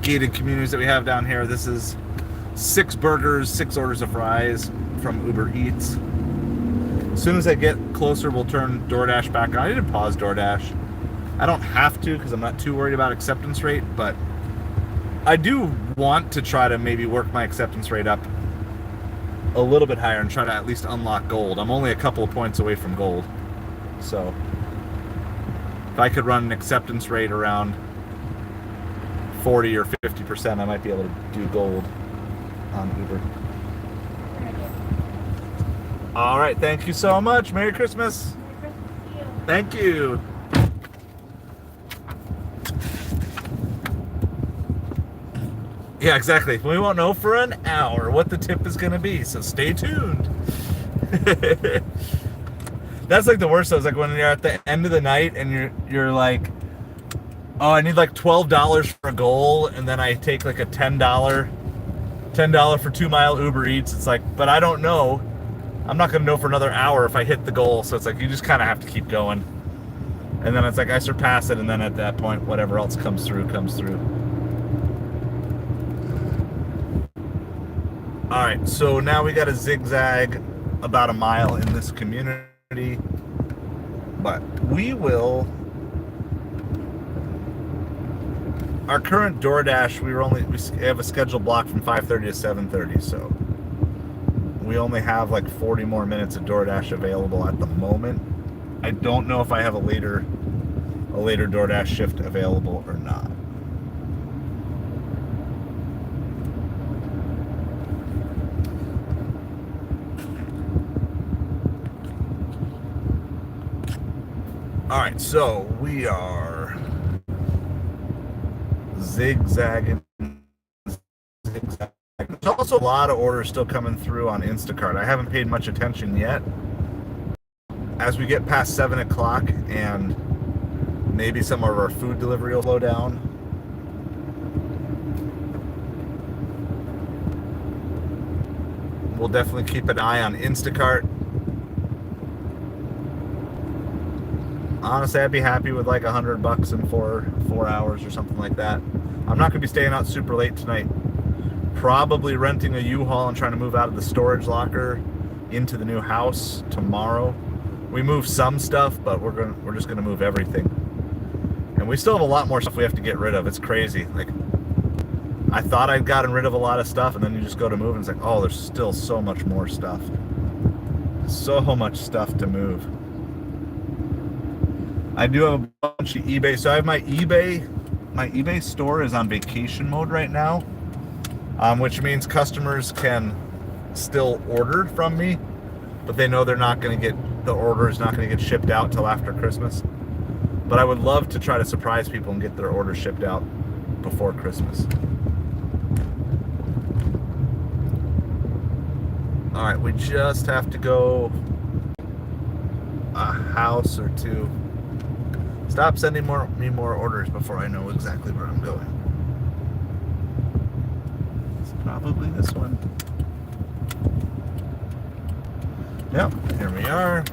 gated communities that we have down here. This is 6 burgers, 6 orders of fries from Uber Eats. As soon as I get closer, we'll turn DoorDash back on. I did pause DoorDash. I don't have to because I'm not too worried about acceptance rate, but I do want to try to maybe work my acceptance rate up a little bit higher and try to at least unlock gold. I'm only a couple of points away from gold. So if I could run an acceptance rate around 40 or 50%, I might be able to do gold on Uber. All right, thank you so much. Merry Christmas. Merry Christmas to you. Thank you. Yeah, exactly. We won't know for an hour what the tip is going to be, so stay tuned. That's like the worst. I was like when you're at the end of the night and you're like, oh, I need like $12 for a goal, and then I take like a $10 for 2 mile Uber Eats. It's like, but I don't know. I'm not going to know for another hour if I hit the goal. So it's like you just kind of have to keep going. And then it's like I surpass it, and then at that point, whatever else comes through, comes through. All right, so now we got to zigzag about a mile in this community, but we will. Our current DoorDash, we have a scheduled block from 5:30 to 7:30, so we only have like 40 more minutes of DoorDash available at the moment. I don't know if I have a later DoorDash shift available or not. All right, so we are zigzagging. There's also a lot of orders still coming through on Instacart. I haven't paid much attention yet. As we get past 7 o'clock and maybe some of our food delivery will slow down, we'll definitely keep an eye on Instacart. Honestly, I'd be happy with like $100 in four hours or something like that. I'm not going to be staying out super late tonight. Probably renting a U-Haul and trying to move out of the storage locker into the new house tomorrow. We moved some stuff, but we're just gonna move everything. And we still have a lot more stuff we have to get rid of. It's crazy. Like, I thought I'd gotten rid of a lot of stuff, and then you just go to move and it's like, oh, there's still so much more stuff. So much stuff to move. I do have a bunch of eBay. So I have my eBay store is on vacation mode right now, which means customers can still order from me, but they know they're not going to get, the order is not going to get shipped out till after Christmas. But I would love to try to surprise people and get their order shipped out before Christmas. All right, we just have to go a house or two. Stop sending me more orders before I know exactly where I'm going. It's probably this one. Yep, here we are.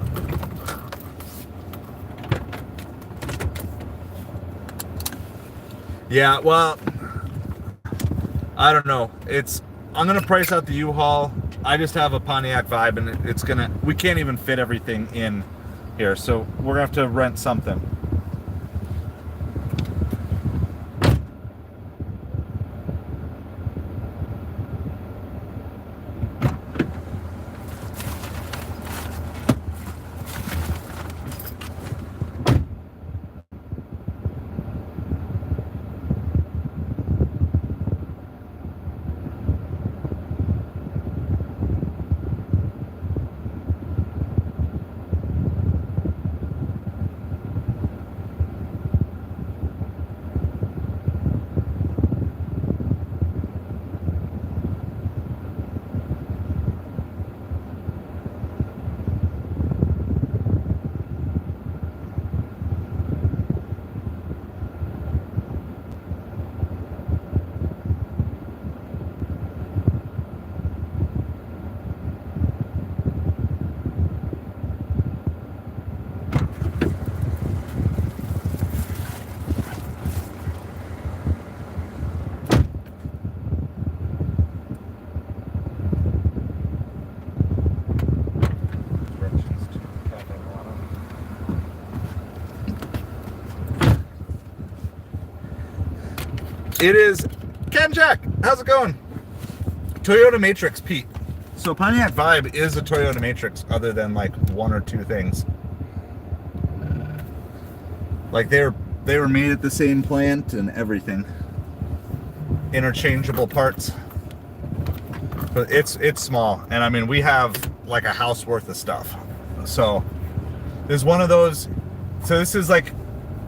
Yeah, well, I don't know. I'm gonna price out the U-Haul. I just have a Pontiac Vibe, and we can't even fit everything in here, so we're gonna have to rent something. It is Ken Jack. How's it going? Toyota Matrix Pete. So Pontiac Vibe is a Toyota Matrix, other than like one or two things. Like they were made at the same plant and everything. Interchangeable parts. But it's small, and I mean we have like a house worth of stuff. So there's one of those. So this is like,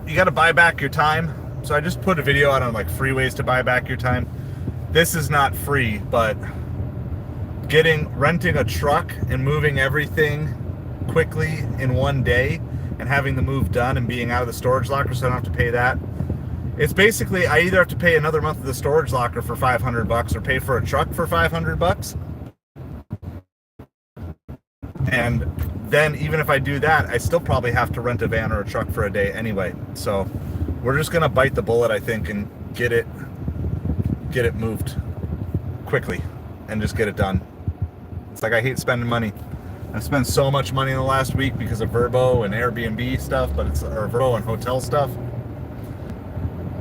you got to buy back your time. So I just put a video out on like free ways to buy back your time. This is not free, but renting a truck and moving everything quickly in one day and having the move done and being out of the storage locker so I don't have to pay that. It's basically, I either have to pay another month of the storage locker for $500 or pay for a truck for $500. And then even if I do that, I still probably have to rent a van or a truck for a day anyway. So we're just gonna bite the bullet, I think, and get it moved quickly and just get it done. It's like I hate spending money. I've spent so much money in the last week because of Vrbo and Airbnb stuff, or Vrbo and hotel stuff.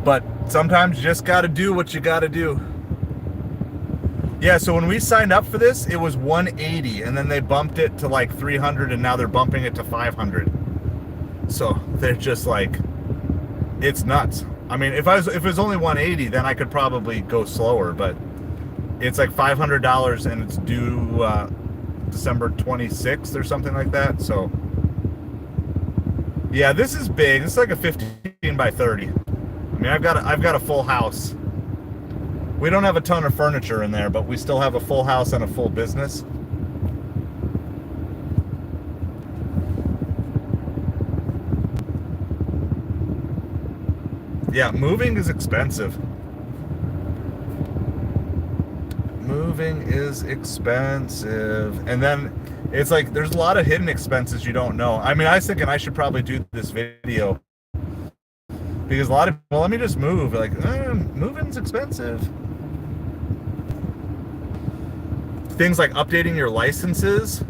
But sometimes you just gotta do what you gotta do. Yeah, so when we signed up for this, it was $180, and then they bumped it to like $300, and now they're bumping it to $500. So they're just like, it's nuts. I mean, if it was only $180, then I could probably go slower, but it's like $500 and it's due December 26th or something like that. So yeah, this is big. This is like a 15 by 30. I mean, I've got a full house. We don't have a ton of furniture in there, but we still have a full house and a full business. Yeah, moving is expensive. Moving is expensive. And then it's like there's a lot of hidden expenses you don't know. I mean, I was thinking I should probably do this video because a lot of, well, let me just move. Like, moving's expensive. Things like updating your licenses.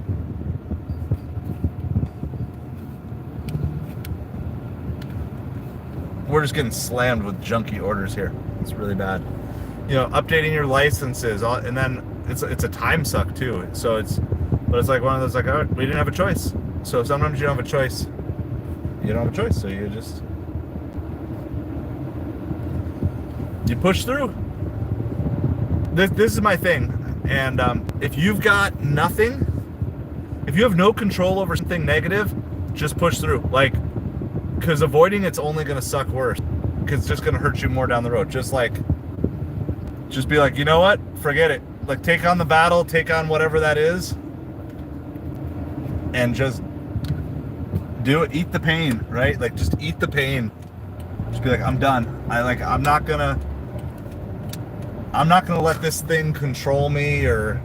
We're just getting slammed with junky orders here. It's really bad. You know, updating your licenses, and then it's a time suck too. So it's like one of those like, oh, we didn't have a choice. So sometimes you don't have a choice. You don't have a choice, so you push through. This is my thing, and if you've got nothing, if you have no control over something negative, just push through. Like, because avoiding it's only going to suck worse, because it's just going to hurt you more down the road. Just be like, you know what? Forget it. Like, take on the battle, take on whatever that is, and just do it. Eat the pain, right? Like, just eat the pain. Just be like, I'm done. I'm not gonna let this thing control me or.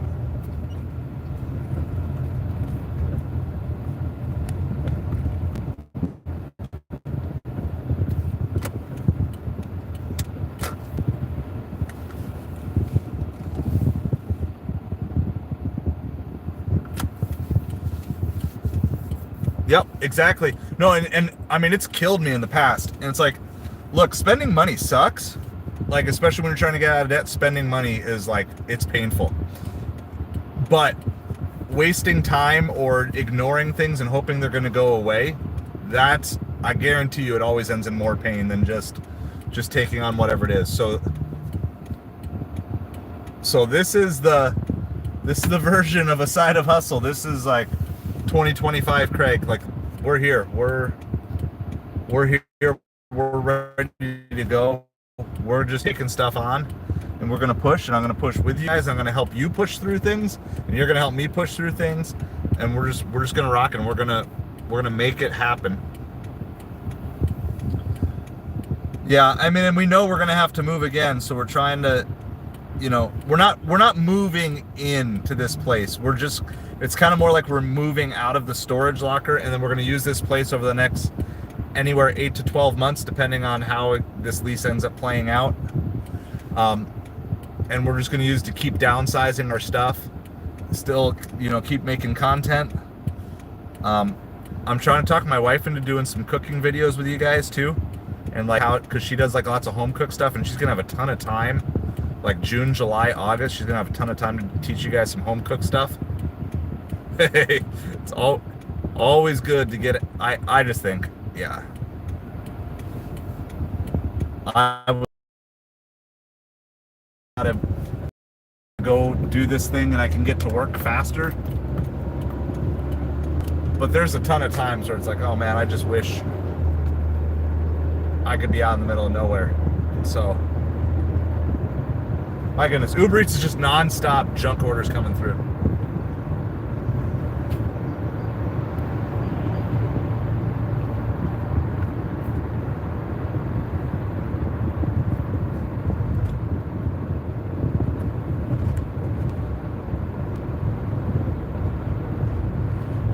Yep, exactly. No, and I mean, it's killed me in the past. And it's like, look, spending money sucks. Like, especially when you're trying to get out of debt, spending money is like, it's painful. But wasting time or ignoring things and hoping they're going to go away, I guarantee you it always ends in more pain than just taking on whatever it is. So this is the version of a side of hustle. This is like 2025 Craig. Like, we're here. We're here. We're ready to go. We're just taking stuff on, and we're gonna push, and I'm gonna push with you guys. I'm gonna help you push through things, and you're gonna help me push through things, and we're just gonna rock it, and we're gonna make it happen. Yeah, I mean, and we know we're gonna have to move again, so we're trying to, you know, we're not moving into this place. It's kind of more like we're moving out of the storage locker, and then we're going to use this place over the next anywhere 8 to 12 months, depending on how this lease ends up playing out. And we're just going to use to keep downsizing our stuff, still, you know, keep making content. I'm trying to talk my wife into doing some cooking videos with you guys too, and like how, because she does like lots of home cook stuff, and she's gonna have a ton of time, like June, July, August. She's gonna have a ton of time to teach you guys some home cook stuff. Hey, it's always good to get it. I just think, yeah, I would gotta go do this thing and I can get to work faster. But there's a ton of times where it's like, oh man, I just wish I could be out in the middle of nowhere. So, my goodness, Uber Eats is just non-stop junk orders coming through.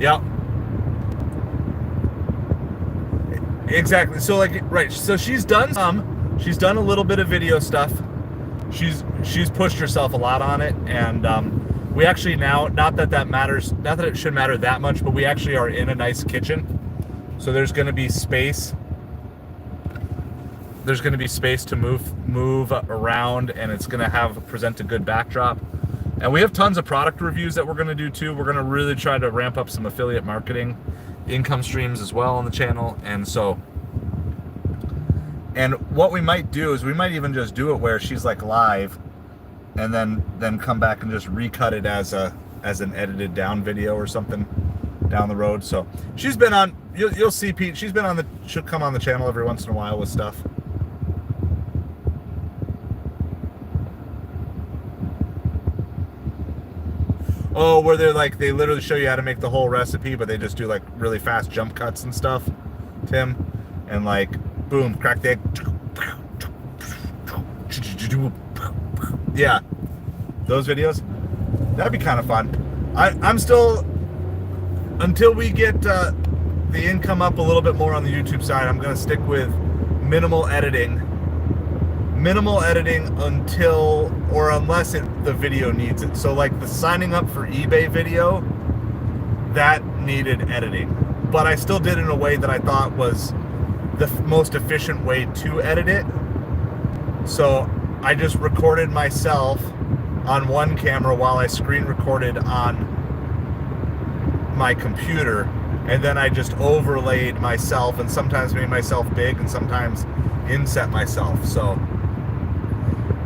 Yep. Exactly. So like, right. So she's done a little bit of video stuff. She's pushed herself a lot on it, and we actually now, not that matters, not that it should matter that much, but we actually are in a nice kitchen. So there's going to be space. There's going to be space to move around, and it's going to present a good backdrop. And we have tons of product reviews that we're going to do too. We're going to really try to ramp up some affiliate marketing income streams as well on the channel. And so, and what we might do is we might even just do it where she's like live, and then come back and just recut it as an edited down video or something down the road. So she's been on, you'll see Pete, she'll come on the channel every once in a while with stuff. Oh, where they literally show you how to make the whole recipe, but they just do like really fast jump cuts and stuff, Tim, and like, boom, crack the egg. Yeah, those videos, that'd be kind of fun. I'm still, until we get the income up a little bit more on the YouTube side, I'm gonna stick with minimal editing until, or unless the video needs it. So like the signing up for eBay video, that needed editing, but I still did it in a way that I thought was the most efficient way to edit it. So I just recorded myself on one camera while I screen recorded on my computer, and then I just overlaid myself, and sometimes made myself big and sometimes inset myself. So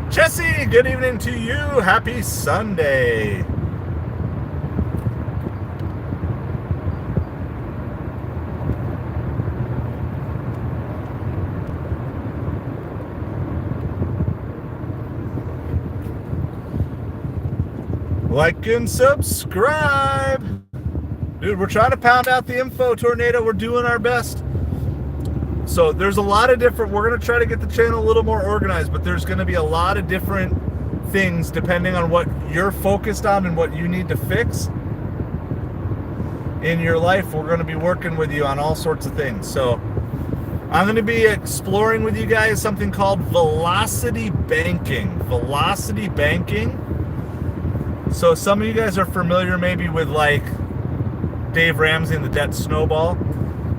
Jesse, good evening to you. Happy Sunday. Like and subscribe. Dude, we're trying to pound out the info, Tornado. We're doing our best. So there's a lot of different, we're going to try to get the channel a little more organized, but there's going to be a lot of different things depending on what you're focused on and what you need to fix in your life. We're going to be working with you on all sorts of things. So I'm going to be exploring with you guys something called velocity banking. Velocity banking. So some of you guys are familiar maybe with like Dave Ramsey and the debt snowball.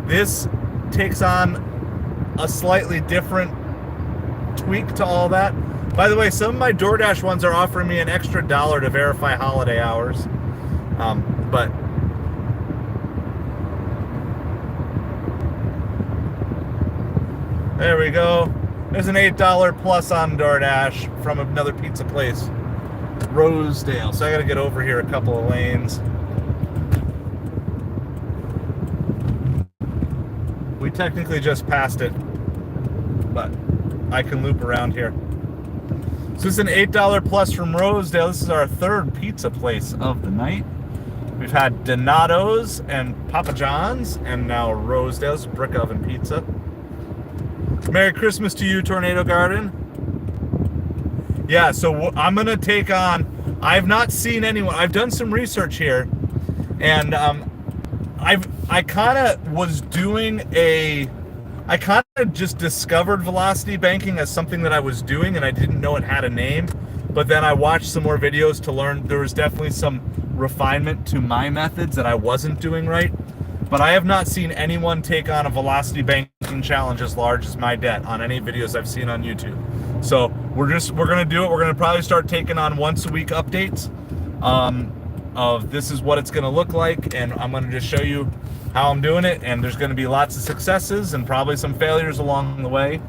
This takes on a slightly different tweak to all that. By the way, some of my DoorDash ones are offering me an extra $1 to verify holiday hours. But there we go. There's an $8 plus on DoorDash from another pizza place, Rosedale. So I got to get over here a couple of lanes. We technically just passed it, but I can loop around here. So this is an $8 plus from Rosedale. This is our third pizza place of the night. We've had Donato's and Papa John's, and now Rosedale's brick oven pizza. Merry Christmas to you, Tornado Garden. Yeah, so I'm gonna take on, I've not seen anyone, I've done some research here, and I kind of was doing I kind of just discovered velocity banking as something that I was doing, and I didn't know it had a name. But then I watched some more videos to learn there was definitely some refinement to my methods that I wasn't doing right. But I have not seen anyone take on a velocity banking challenge as large as my debt on any videos I've seen on YouTube. So we're gonna do it. We're gonna probably start taking on once a week updates of this is what it's gonna look like, and I'm gonna just show you how I'm doing it. And there's gonna be lots of successes and probably some failures along the way.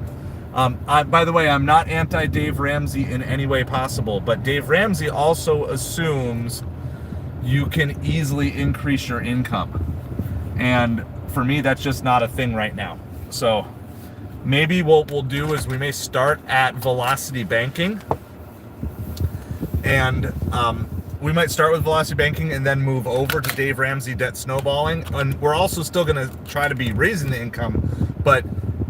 By the way, I'm not anti-Dave Ramsey in any way possible, but Dave Ramsey also assumes you can easily increase your income. And for me, that's just not a thing right now. So maybe what we'll do is we may start at velocity banking, and we might start with velocity banking and then move over to Dave Ramsey debt snowballing. And we're also still going to try to be raising the income, but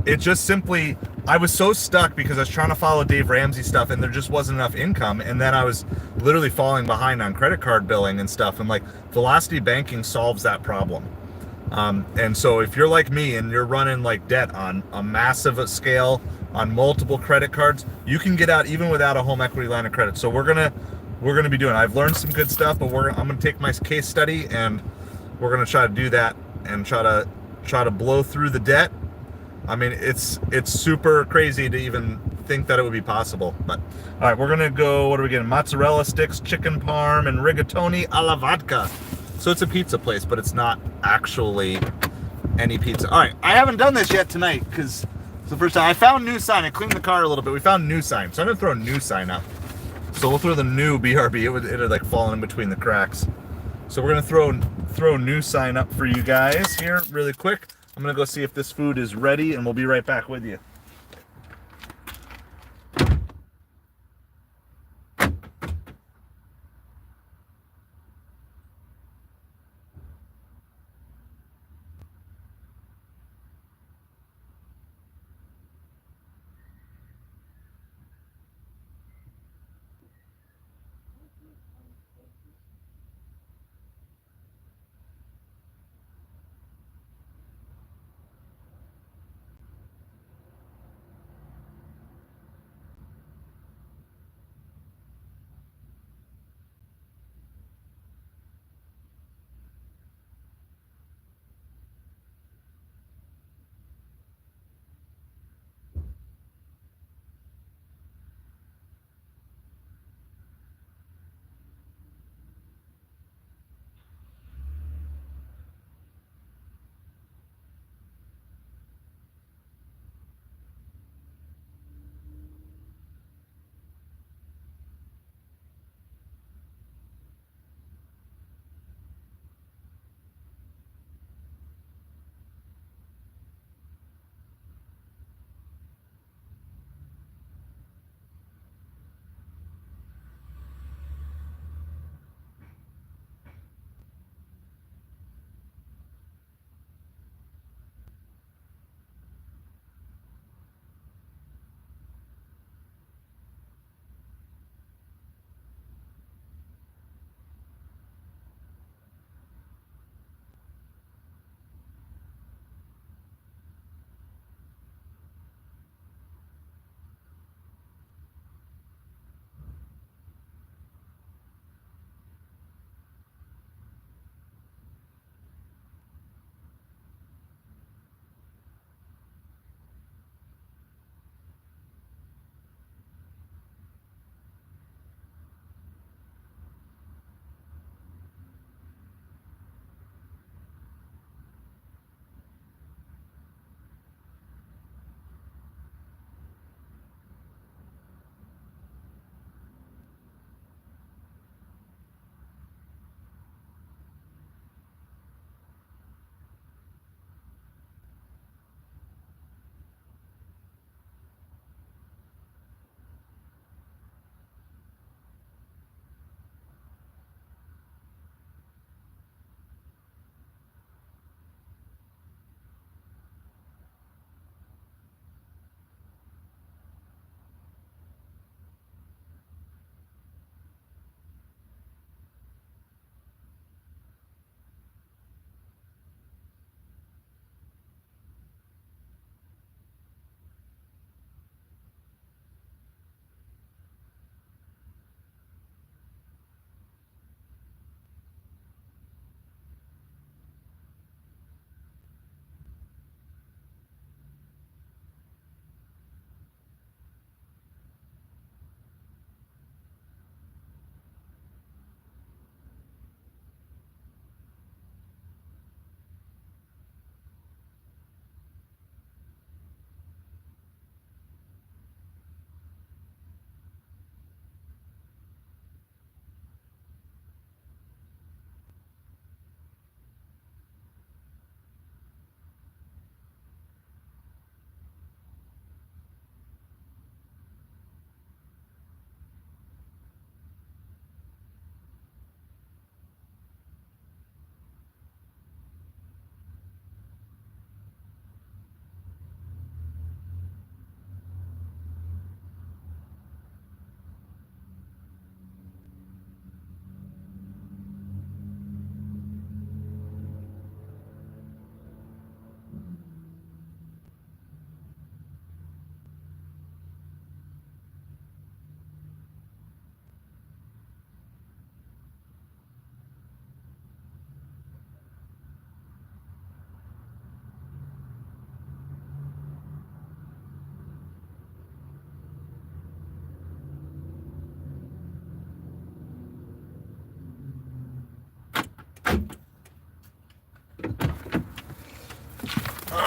it just simply, I was so stuck because I was trying to follow Dave Ramsey stuff and there just wasn't enough income. And then I was literally falling behind on credit card billing and stuff. And like velocity banking solves that problem. And so if you're like me and you're running like debt on a massive scale on multiple credit cards, you can get out even without a home equity line of credit. So we're gonna be doing. I've learned some good stuff, but I'm gonna take my case study and we're gonna try to do that and try to blow through the debt. I mean, it's super crazy to even think that it would be possible. But all right, we're gonna go. What are we getting? Mozzarella sticks, chicken parm, and rigatoni alla vodka. So it's a pizza place, but it's not actually any pizza. All right, I haven't done this yet tonight because it's the first time. I found new sign. I cleaned the car a little bit. We found new sign, so I'm gonna throw a new sign up. So we'll throw the new BRB. It had like fallen in between the cracks. So we're gonna throw a new sign up for you guys here really quick. I'm gonna go see if this food is ready, and we'll be right back with you.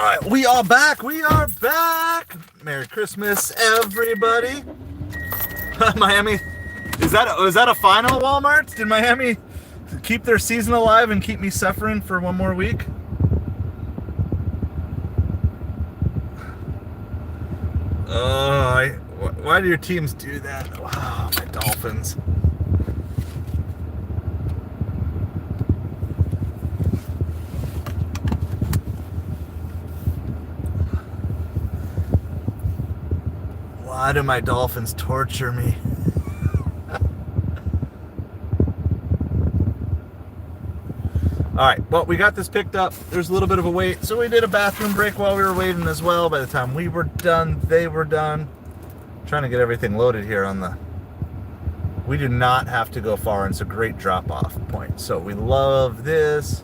right, we are back. We are back. Merry Christmas, everybody. Miami, is that a final Walmart? Did Miami keep their season alive and keep me suffering for one more week? Why do your teams do that? Wow, my Dolphins. Why do my Dolphins torture me? All right, well, we got this picked up. There's a little bit of a wait, so we did a bathroom break while we were waiting as well. By the time we were done, they were done. Trying to get everything loaded here on the... We do not have to go far, and it's a great drop-off point. So we love this.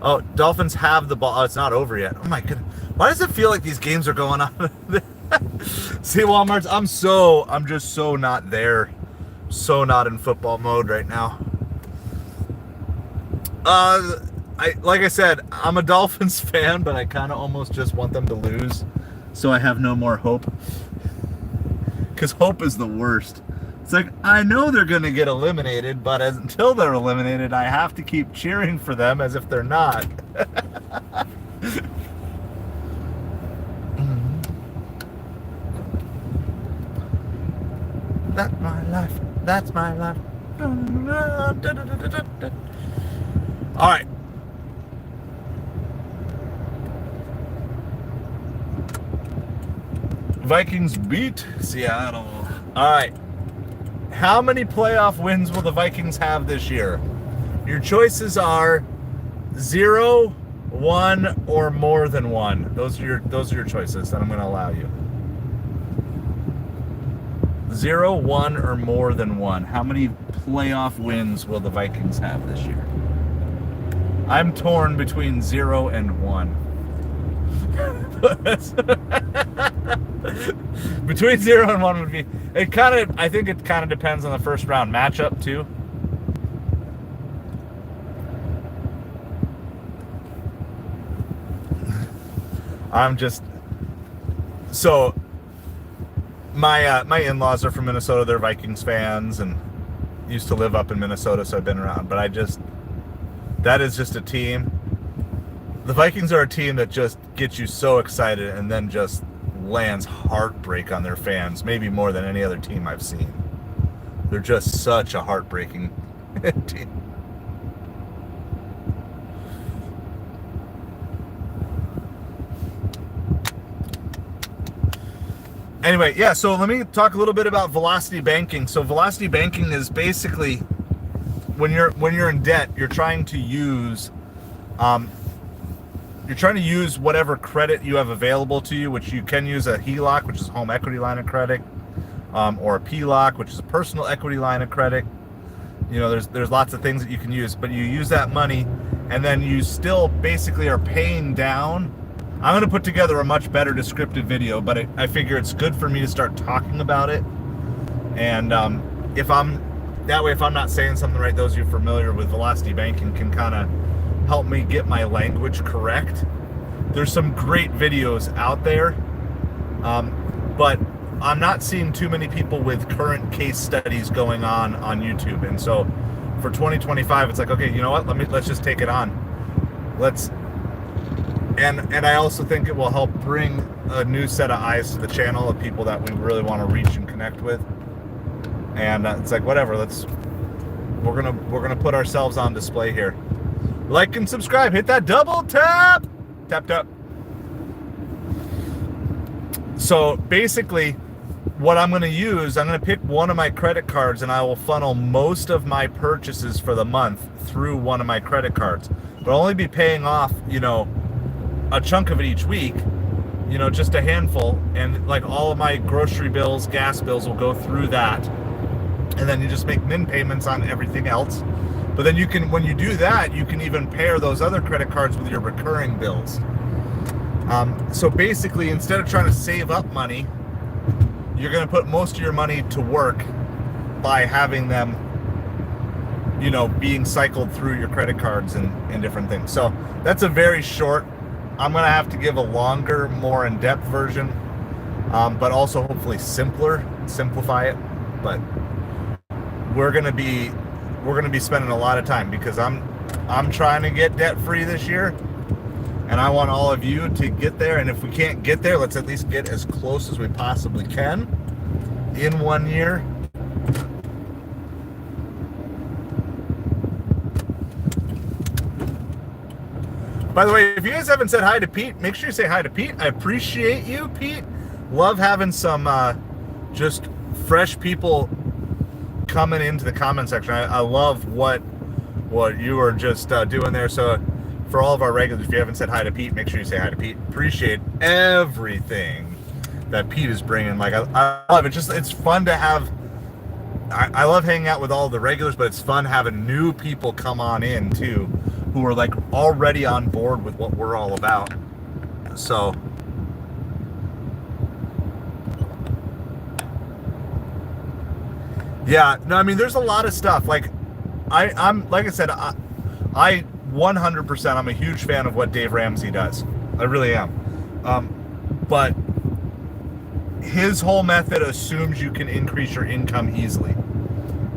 Oh, Dolphins have the ball. Oh, it's not over yet. Oh my goodness. Why does it feel like these games are going on? See, Walmart's, I'm just so not there. So not in football mode right now. Like I said, I'm a Dolphins fan, but I kind of almost just want them to lose. So I have no more hope. Because hope is the worst. It's like, I know they're going to get eliminated, but until they're eliminated, I have to keep cheering for them as if they're not. That's my life. That's my life. All right. Vikings beat Seattle. All right. How many playoff wins will the Vikings have this year? Your choices are 0, 1, or more than 1. Those are your choices that I'm going to allow you. 0, 1, or more than 1. How many playoff wins will the Vikings have this year? I'm torn between 0 and 1. Between 0 and 1 would be... I think it kind of depends on the first round matchup, too. So... My in-laws are from Minnesota. They're Vikings fans and used to live up in Minnesota, so I've been around. But that is just a team. The Vikings are a team that just gets you so excited and then just lands heartbreak on their fans, maybe more than any other team I've seen. They're just such a heartbreaking team. Anyway, yeah, so let me talk a little bit about velocity banking. So velocity banking is basically when you're in debt, you're trying to use whatever credit you have available to you, which you can use a HELOC, which is a home equity line of credit, or a PLOC, which is a personal equity line of credit. You know, there's lots of things that you can use, but you use that money and then you still basically are paying down. I'm going to put together a much better descriptive video, but I figure it's good for me to start talking about it. And if I'm not saying something right, those of you familiar with velocity banking can kind of help me get my language correct. There's some great videos out there, but I'm not seeing too many people with current case studies going on YouTube. And so for 2025, it's like, okay, you know what? Let's just take it on. And I also think it will help bring a new set of eyes to the channel of people that we really want to reach and connect with. And it's like, whatever. We're gonna put ourselves on display here. Like and subscribe. Hit that double tap. Tap. So basically, what I'm going to use, I'm going to pick one of my credit cards, and I will funnel most of my purchases for the month through one of my credit cards. But I'll only be paying off, a chunk of it each week, just a handful, and like all of my grocery bills, gas bills will go through that, and then you just make min payments on everything else. But then when you do that, you can even pair those other credit cards with your recurring bills. So basically, instead of trying to save up money, you're going to put most of your money to work by having them being cycled through your credit cards and different things. So that's a very short. I'm gonna have to give a longer, more in-depth version, but also hopefully simplify it. But we're gonna be spending a lot of time because I'm trying to get debt free this year, and I want all of you to get there. And if we can't get there, let's at least get as close as we possibly can in 1 year. By the way, if you guys haven't said hi to Pete, make sure you say hi to Pete. I appreciate you, Pete. Love having some just fresh people coming into the comment section. I love what you are just doing there. So for all of our regulars, if you haven't said hi to Pete, make sure you say hi to Pete. Appreciate everything that Pete is bringing. Like I love it. It's fun to have. I love hanging out with all the regulars, but it's fun having new people come on in too, who are like already on board with what we're all about. So yeah, no, I mean, there's a lot of stuff. Like I'm like I said, I 100%, I'm a huge fan of what Dave Ramsey does. I really am. But his whole method assumes you can increase your income easily.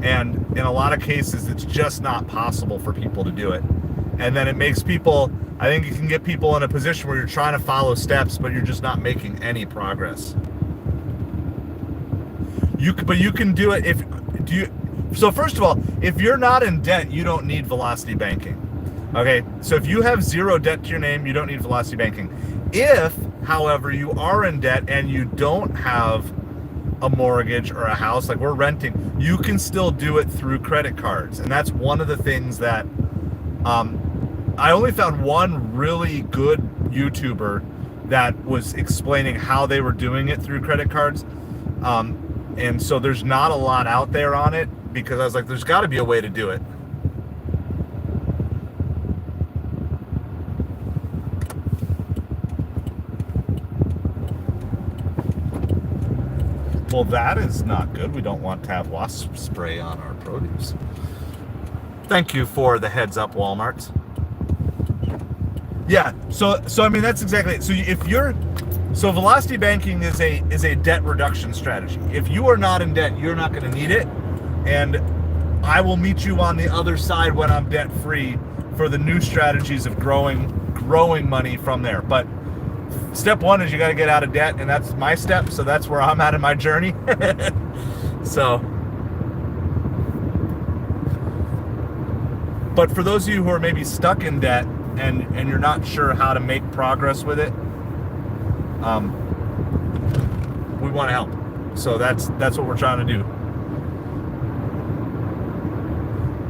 And in a lot of cases, it's just not possible for people to do it. And then it makes people, I think it can get people in a position where you're trying to follow steps, but you're just not making any progress. But you can do it so first of all, if you're not in debt, you don't need velocity banking. Okay, so if you have zero debt to your name, you don't need velocity banking. If, however, you are in debt and you don't have a mortgage or a house, like we're renting, you can still do it through credit cards. And that's one of the things that I only found one really good YouTuber that was explaining how they were doing it through credit cards. And so there's not a lot out there on it, because I was like, there's got to be a way to do it. Well, that is not good. We don't want to have wasp spray on our produce. Thank you for the heads up, Walmart. Yeah, so I mean, that's exactly it. So velocity banking is a debt reduction strategy. If you are not in debt, you're not going to need it. And I will meet you on the other side when I'm debt free for the new strategies of growing money from there. But step one is you got to get out of debt, and that's my step. So that's where I'm at in my journey. So, but for those of you who are maybe stuck in debt and you're not sure how to make progress with it, we want to help. So that's what we're trying to do.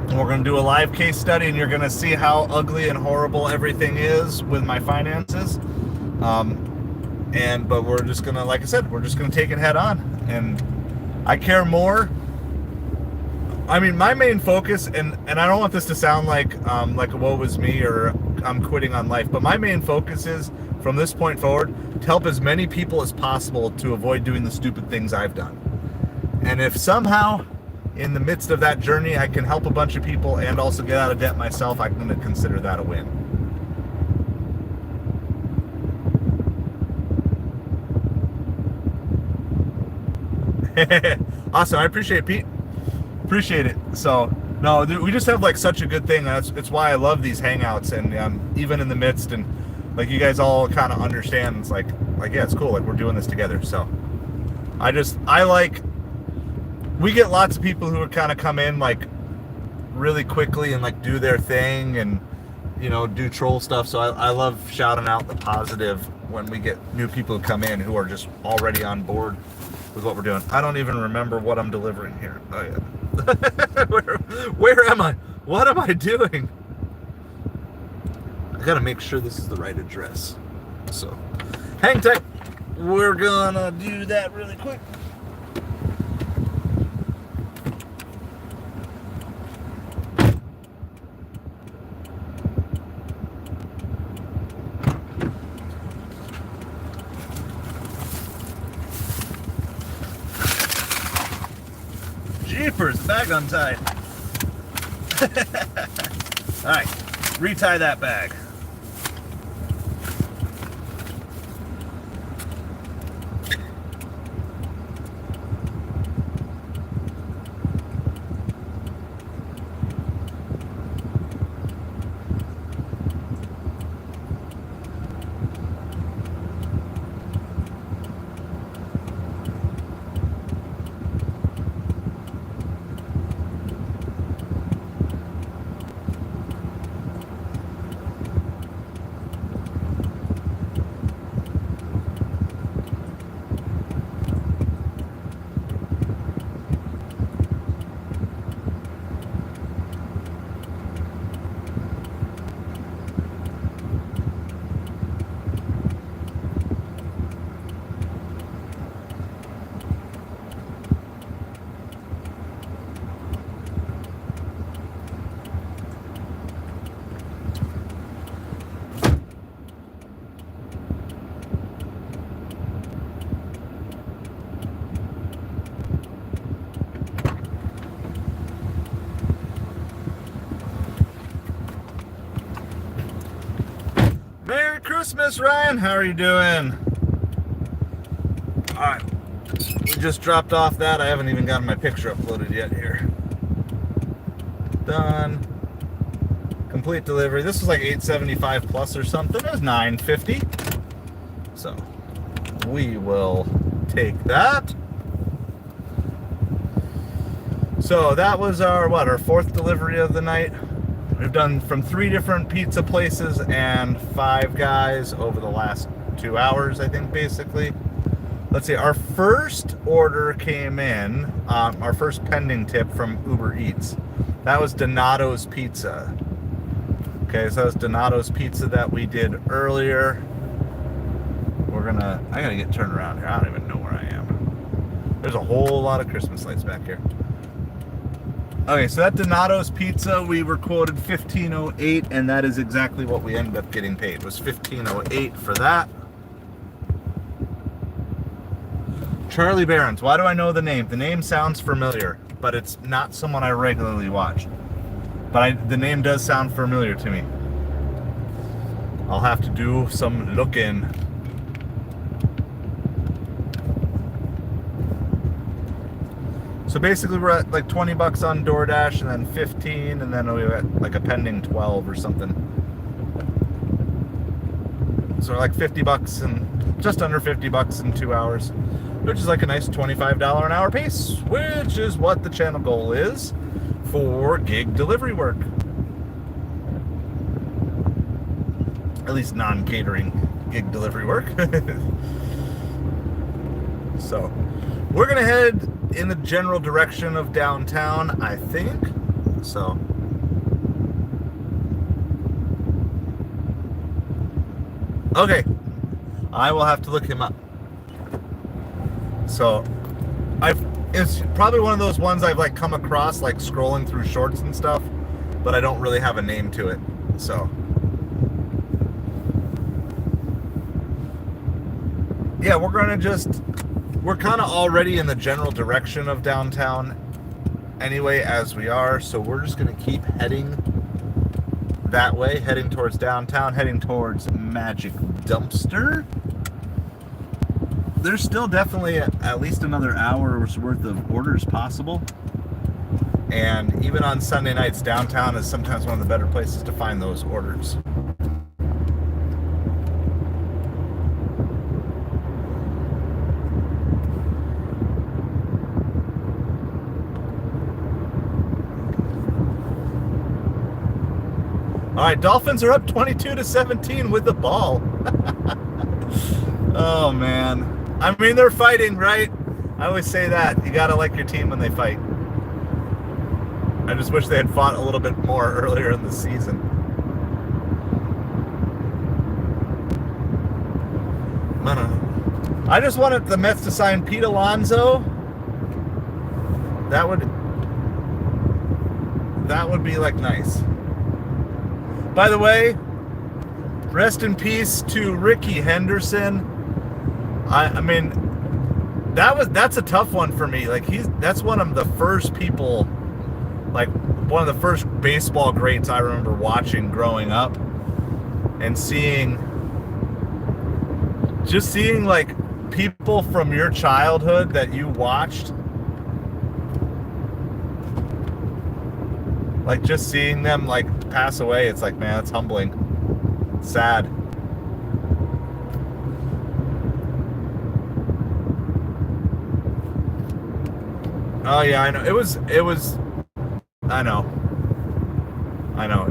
And we're going to do a live case study, and you're going to see how ugly and horrible everything is with my finances. But we're just going to, like I said, we're just going to take it head on. And I care more. I mean, my main focus, and I don't want this to sound like woe is me or I'm quitting on life, but my main focus is, from this point forward, to help as many people as possible to avoid doing the stupid things I've done. And if somehow in the midst of that journey I can help a bunch of people and also get out of debt myself, I'm going to consider that a win. Awesome. I appreciate it, Pete. Appreciate it. So no, we just have like such a good thing. It's why I love these hangouts, and even in the midst, and like you guys all kind of understand, it's like yeah, it's cool, like we're doing this together. So we get lots of people who would kind of come in like really quickly and like do their thing and do troll stuff. So I love shouting out the positive when we get new people who come in who are just already on board with what we're doing. I don't even remember what I'm delivering here. Oh yeah. Where am I? What am I doing? I gotta make sure this is the right address. So hang tight. We're gonna do that really quick. Jeepers, bag untied. All right, retie that bag. Merry Christmas, Ryan. How are you doing? All right. We just dropped off that. I haven't even gotten my picture uploaded yet here. Done. Complete delivery. This was like $875 plus or something. It was $950. So we will take that. So that was our fourth delivery of the night. We've done from 3 different pizza places and 5 guys over the last 2 hours, I think, basically. Let's see, our first order came in, our first pending tip from Uber Eats. That was Donato's Pizza. Okay, so that was Donato's Pizza that we did earlier. I gotta get turned around here. I don't even know where I am. There's a whole lot of Christmas lights back here. Okay, so that Donato's Pizza, we were quoted $15.08, and that is exactly what we ended up getting paid. It was $15.08 for that. Charlie Barons. Why do I know the name? The name sounds familiar, but it's not someone I regularly watch. But the name does sound familiar to me. I'll have to do some looking. So basically we're at like $20 on DoorDash, and then 15, and then we're at like a pending 12 or something. So like $50 and just under $50 in 2 hours, which is like a nice $25 an hour pace, which is what the channel goal is for gig delivery work. At least non-catering gig delivery work. So we're gonna head in the general direction of downtown, I think. So okay, I will have to look him up. So it's probably one of those ones I've like come across like scrolling through shorts and stuff, but I don't really have a name to it. So yeah, we're kind of already in the general direction of downtown anyway, as we are, so we're just going to keep heading that way, heading towards downtown, heading towards Magic Dumpster. There's still definitely at least another hour's worth of orders possible, and even on Sunday nights, downtown is sometimes one of the better places to find those orders. All right, Dolphins are up 22-17 with the ball. Oh, man. I mean, they're fighting, right? I always say that. You got to like your team when they fight. I just wish they had fought a little bit more earlier in the season. I don't know. I just wanted the Mets to sign Pete Alonso. That would be, like, nice. By the way, rest in peace to Ricky Henderson. I mean, that's a tough one for me. Like that's one of the first people, like one of the first baseball greats I remember watching growing up, and seeing like people from your childhood that you watched, like just seeing them like pass away. It's like, man, it's humbling. It's sad. Oh yeah, I know. It was I know.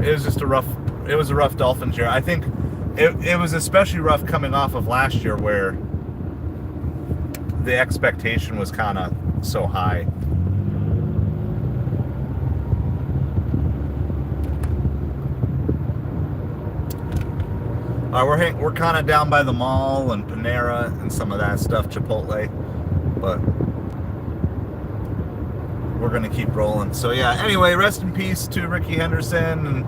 It was just a rough Dolphins year. I think it was especially rough coming off of last year where the expectation was kind of so high. We're kind of down by the mall and Panera and some of that stuff, Chipotle, but we're going to keep rolling. So yeah, anyway, rest in peace to Ricky Henderson, and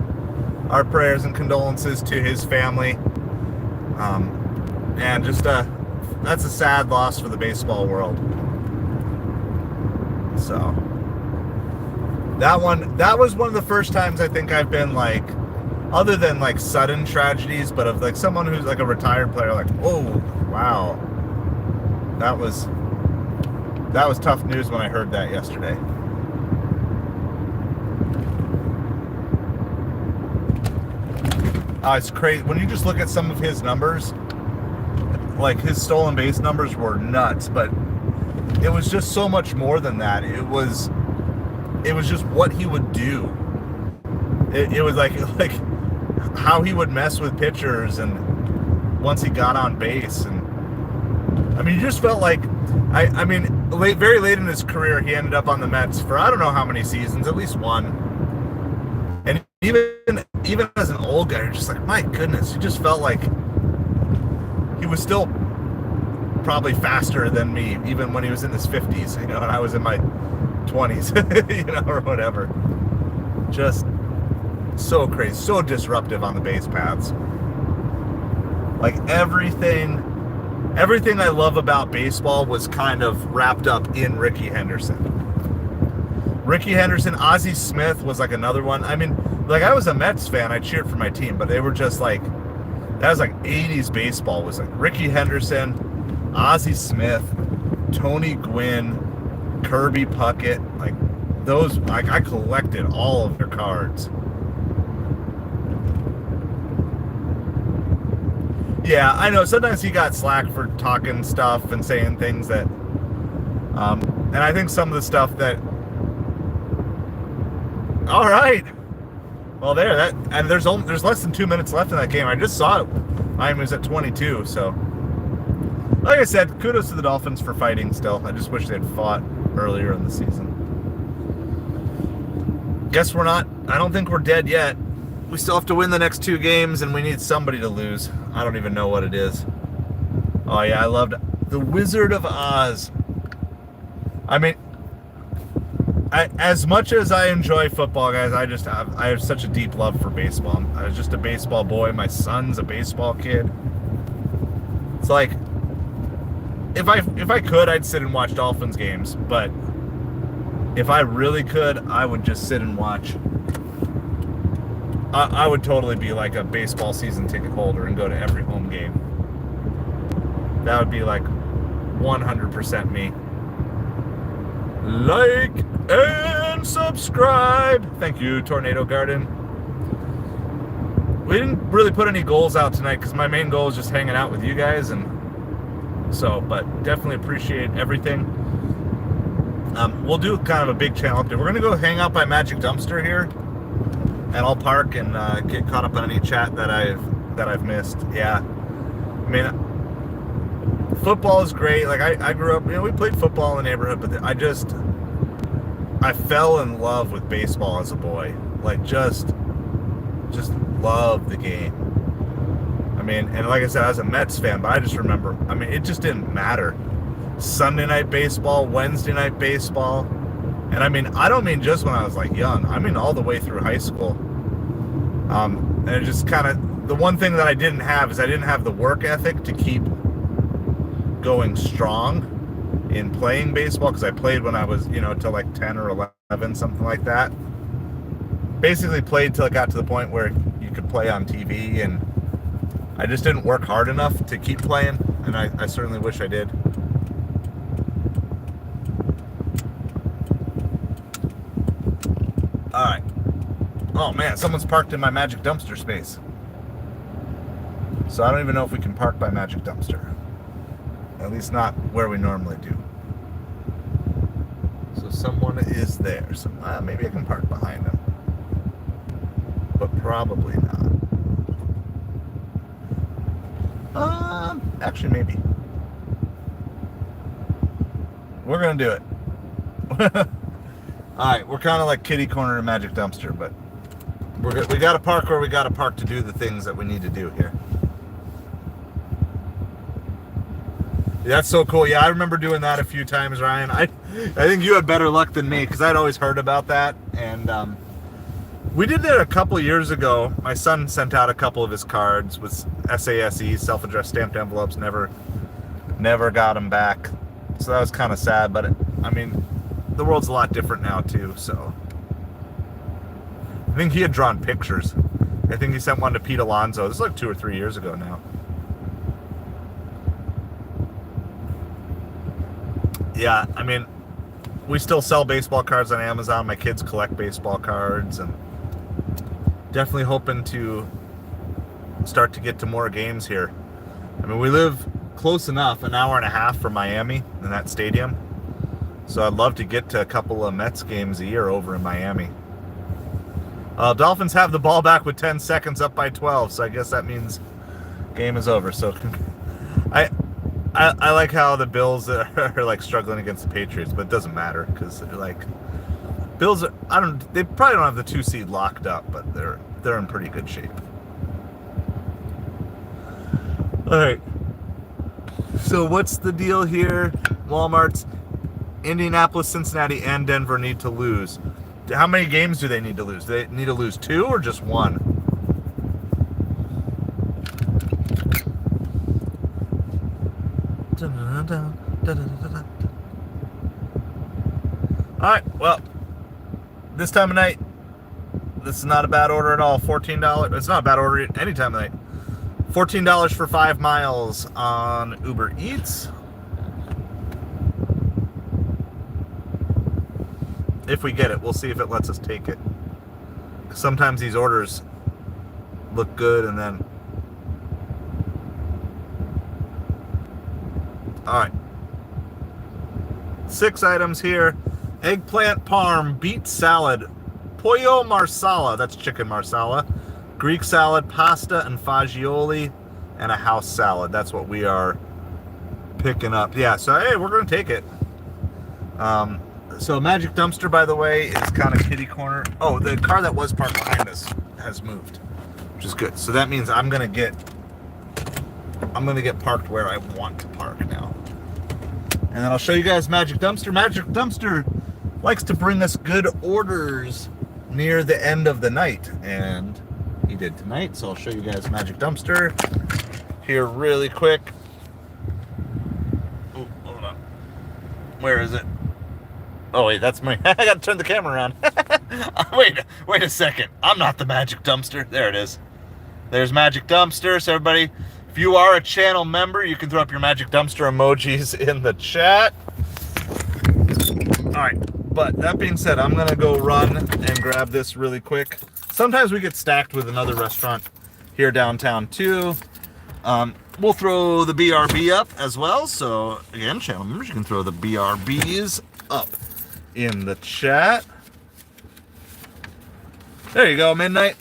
our prayers and condolences to his family. And just that's a sad loss for the baseball world. So that was one of the first times I think I've been like, other than like sudden tragedies, but of like someone who's like a retired player, like, oh wow, that was tough news when I heard that yesterday. It's crazy when you just look at some of his numbers. Like his stolen base numbers were nuts, but it was just so much more than that. It was just what he would do. It was like how he would mess with pitchers, and once he got on base, and I mean, you just felt like I mean, very late in his career, he ended up on the Mets for I don't know how many seasons, at least one. And even as an old guy, you're just like, my goodness, you just felt like he was still probably faster than me, even when he was in his 50s, you know, and I was in my 20s, you know, or whatever. Just so crazy, so disruptive on the base paths. Like everything I love about baseball was kind of wrapped up in Ricky Henderson. Ozzie Smith was like another one. I mean, like I was a Mets fan, I cheered for my team, but they were just like, that was like 80s baseball, was like Ricky Henderson, Ozzie Smith, Tony Gwynn, Kirby Puckett, like those, like I collected all of their cards. Yeah, I know. Sometimes he got slack for talking stuff and saying things that, and I think some of the stuff that. All right. Well, there's less than 2 minutes left in that game. I just saw it. Miami was at 22. So, like I said, kudos to the Dolphins for fighting. Still, I just wish they'd fought earlier in the season. Guess we're not. I don't think we're dead yet. We still have to win the next 2 games, and we need somebody to lose. I don't even know what it is. Oh yeah, I loved The Wizard of Oz. I mean, as much as I enjoy football, guys, I have such a deep love for baseball. I was just a baseball boy. My son's a baseball kid. It's like, if I could, I'd sit and watch Dolphins games. But if I really could, I would just sit and watch. I would totally be like a baseball season ticket holder and go to every home game. That would be like 100% me. Like and subscribe. Thank you, Tornado Garden. We didn't really put any goals out tonight because my main goal is just hanging out with you guys, and so, but definitely appreciate everything. We'll do kind of a big channel update. We're gonna go hang out by Magic Dumpster here, and I'll park and get caught up on any chat that I've missed. Yeah, I mean, football is great. Like I grew up, you know, we played football in the neighborhood, but I fell in love with baseball as a boy. Like just love the game. I mean, and like I said, I was a Mets fan, but I just remember, I mean, it just didn't matter. Sunday night baseball, Wednesday night baseball. And I mean, I don't mean just when I was like young. I mean all the way through high school. And it just kind of, the one thing that I didn't have is I didn't have the work ethic to keep going strong in playing baseball, because I played when I was, you know, till like 10 or 11, something like that. basically played till it got to the point where you could play on TV, and I just didn't work hard enough to keep playing, and I certainly wish I did. All right. Oh man, someone's parked in my magic dumpster space. So I don't even know if we can park by magic dumpster. At least not where we normally do. So someone is there. So maybe I can park behind them. But probably not. Actually maybe. We're gonna do it. Alright, we're kind of like kitty corner to magic dumpster, but we gotta park where we gotta park to do the things that we need to do here. That's so cool. Yeah, I remember doing that a few times, Ryan. I think you had better luck than me because I'd always heard about that. And we did it a couple years ago. My son sent out a couple of his cards with SASE, self-addressed stamped envelopes. Never got them back. So that was kind of sad. But I mean, the world's a lot different now too. So I think he had drawn pictures. I think he sent one to Pete Alonso. This is like 2 or 3 years ago now. Yeah, I mean, we still sell baseball cards on Amazon. My kids collect baseball cards, and definitely hoping to start to get to more games here. I mean, we live close enough, an hour and a half from Miami in that stadium. So I'd love to get to a couple of Mets games a year over in Miami. Dolphins have the ball back with 10 seconds, up by 12, so I guess that means game is over. So I like how the Bills are like struggling against the Patriots, but it doesn't matter because like Bills they probably don't have the 2 seed locked up, but they're in pretty good shape. All right. So what's the deal here? Walmart's Indianapolis, Cincinnati, and Denver need to lose. How many games do they need to lose? Do they need to lose 2 or just 1? Alright, well, this time of night, this is not a bad order at all. $14. It's not a bad order any time of night. $14 for 5 miles on Uber Eats. If we get it, we'll see if it lets us take it. Sometimes these orders look good and then... Alright. 6 items here. Eggplant parm, beet salad, pollo marsala, that's chicken marsala, Greek salad, pasta and fagioli, and a house salad. That's what we are picking up. Yeah, so hey, we're going to take it. So Magic Dumpster, by the way, is kind of kitty corner. Oh, the car that was parked behind us has moved, which is good. So that means I'm gonna get parked where I want to park now. And then I'll show you guys Magic Dumpster. Magic Dumpster likes to bring us good orders near the end of the night, and he did tonight. So I'll show you guys Magic Dumpster here really quick. Oh, hold on. Where is it? Oh wait, that's me. I gotta turn the camera around. Wait a second. I'm not the Magic Dumpster. There it is. There's Magic Dumpster. So everybody, if you are a channel member, you can throw up your Magic Dumpster emojis in the chat. Alright, but that being said, I'm gonna go run and grab this really quick. Sometimes we get stacked with another restaurant here downtown too. We'll throw the BRB up as well. So again, channel members, you can throw the BRBs up in the chat. There you go, midnight.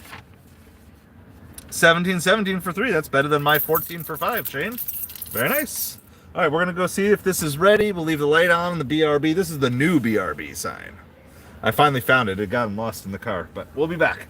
17 for 3. That's better than my 14 for 5, Shane. Very nice. All right, we're gonna go see if this is ready. We'll leave the light on the BRB. This is the new BRB sign. I finally found it. It got lost in the car, but we'll be back.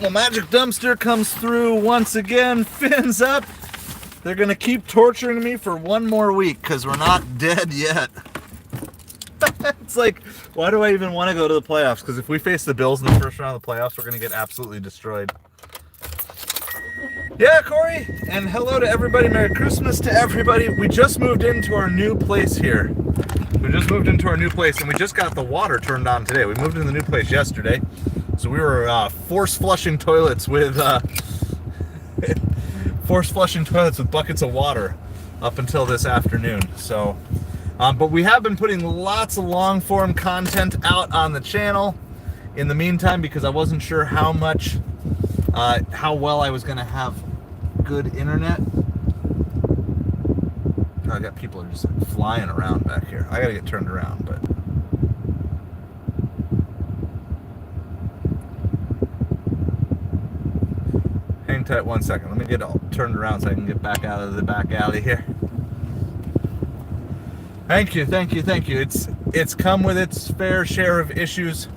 Well, Magic Dumpster comes through once again, fins up. They're going to keep torturing me for one more week because we're not dead yet. It's like, why do I even want to go to the playoffs? Because if we face the Bills in the first round of the playoffs, we're going to get absolutely destroyed. Yeah, Corey, and hello to everybody. Merry Christmas to everybody. We just moved into our new place here. We just moved into our new place, and we just got the water turned on today. We moved into the new place yesterday. So we were force flushing toilets with buckets of water up until this afternoon. So, but we have been putting lots of long form content out on the channel in the meantime because I wasn't sure how well I was going to have good internet. I got people are just flying around back here. I got to get turned around, but. Hang tight 1 second. Let me get all turned around so I can get back out of the back alley here. Thank you. It's come with its fair share of issues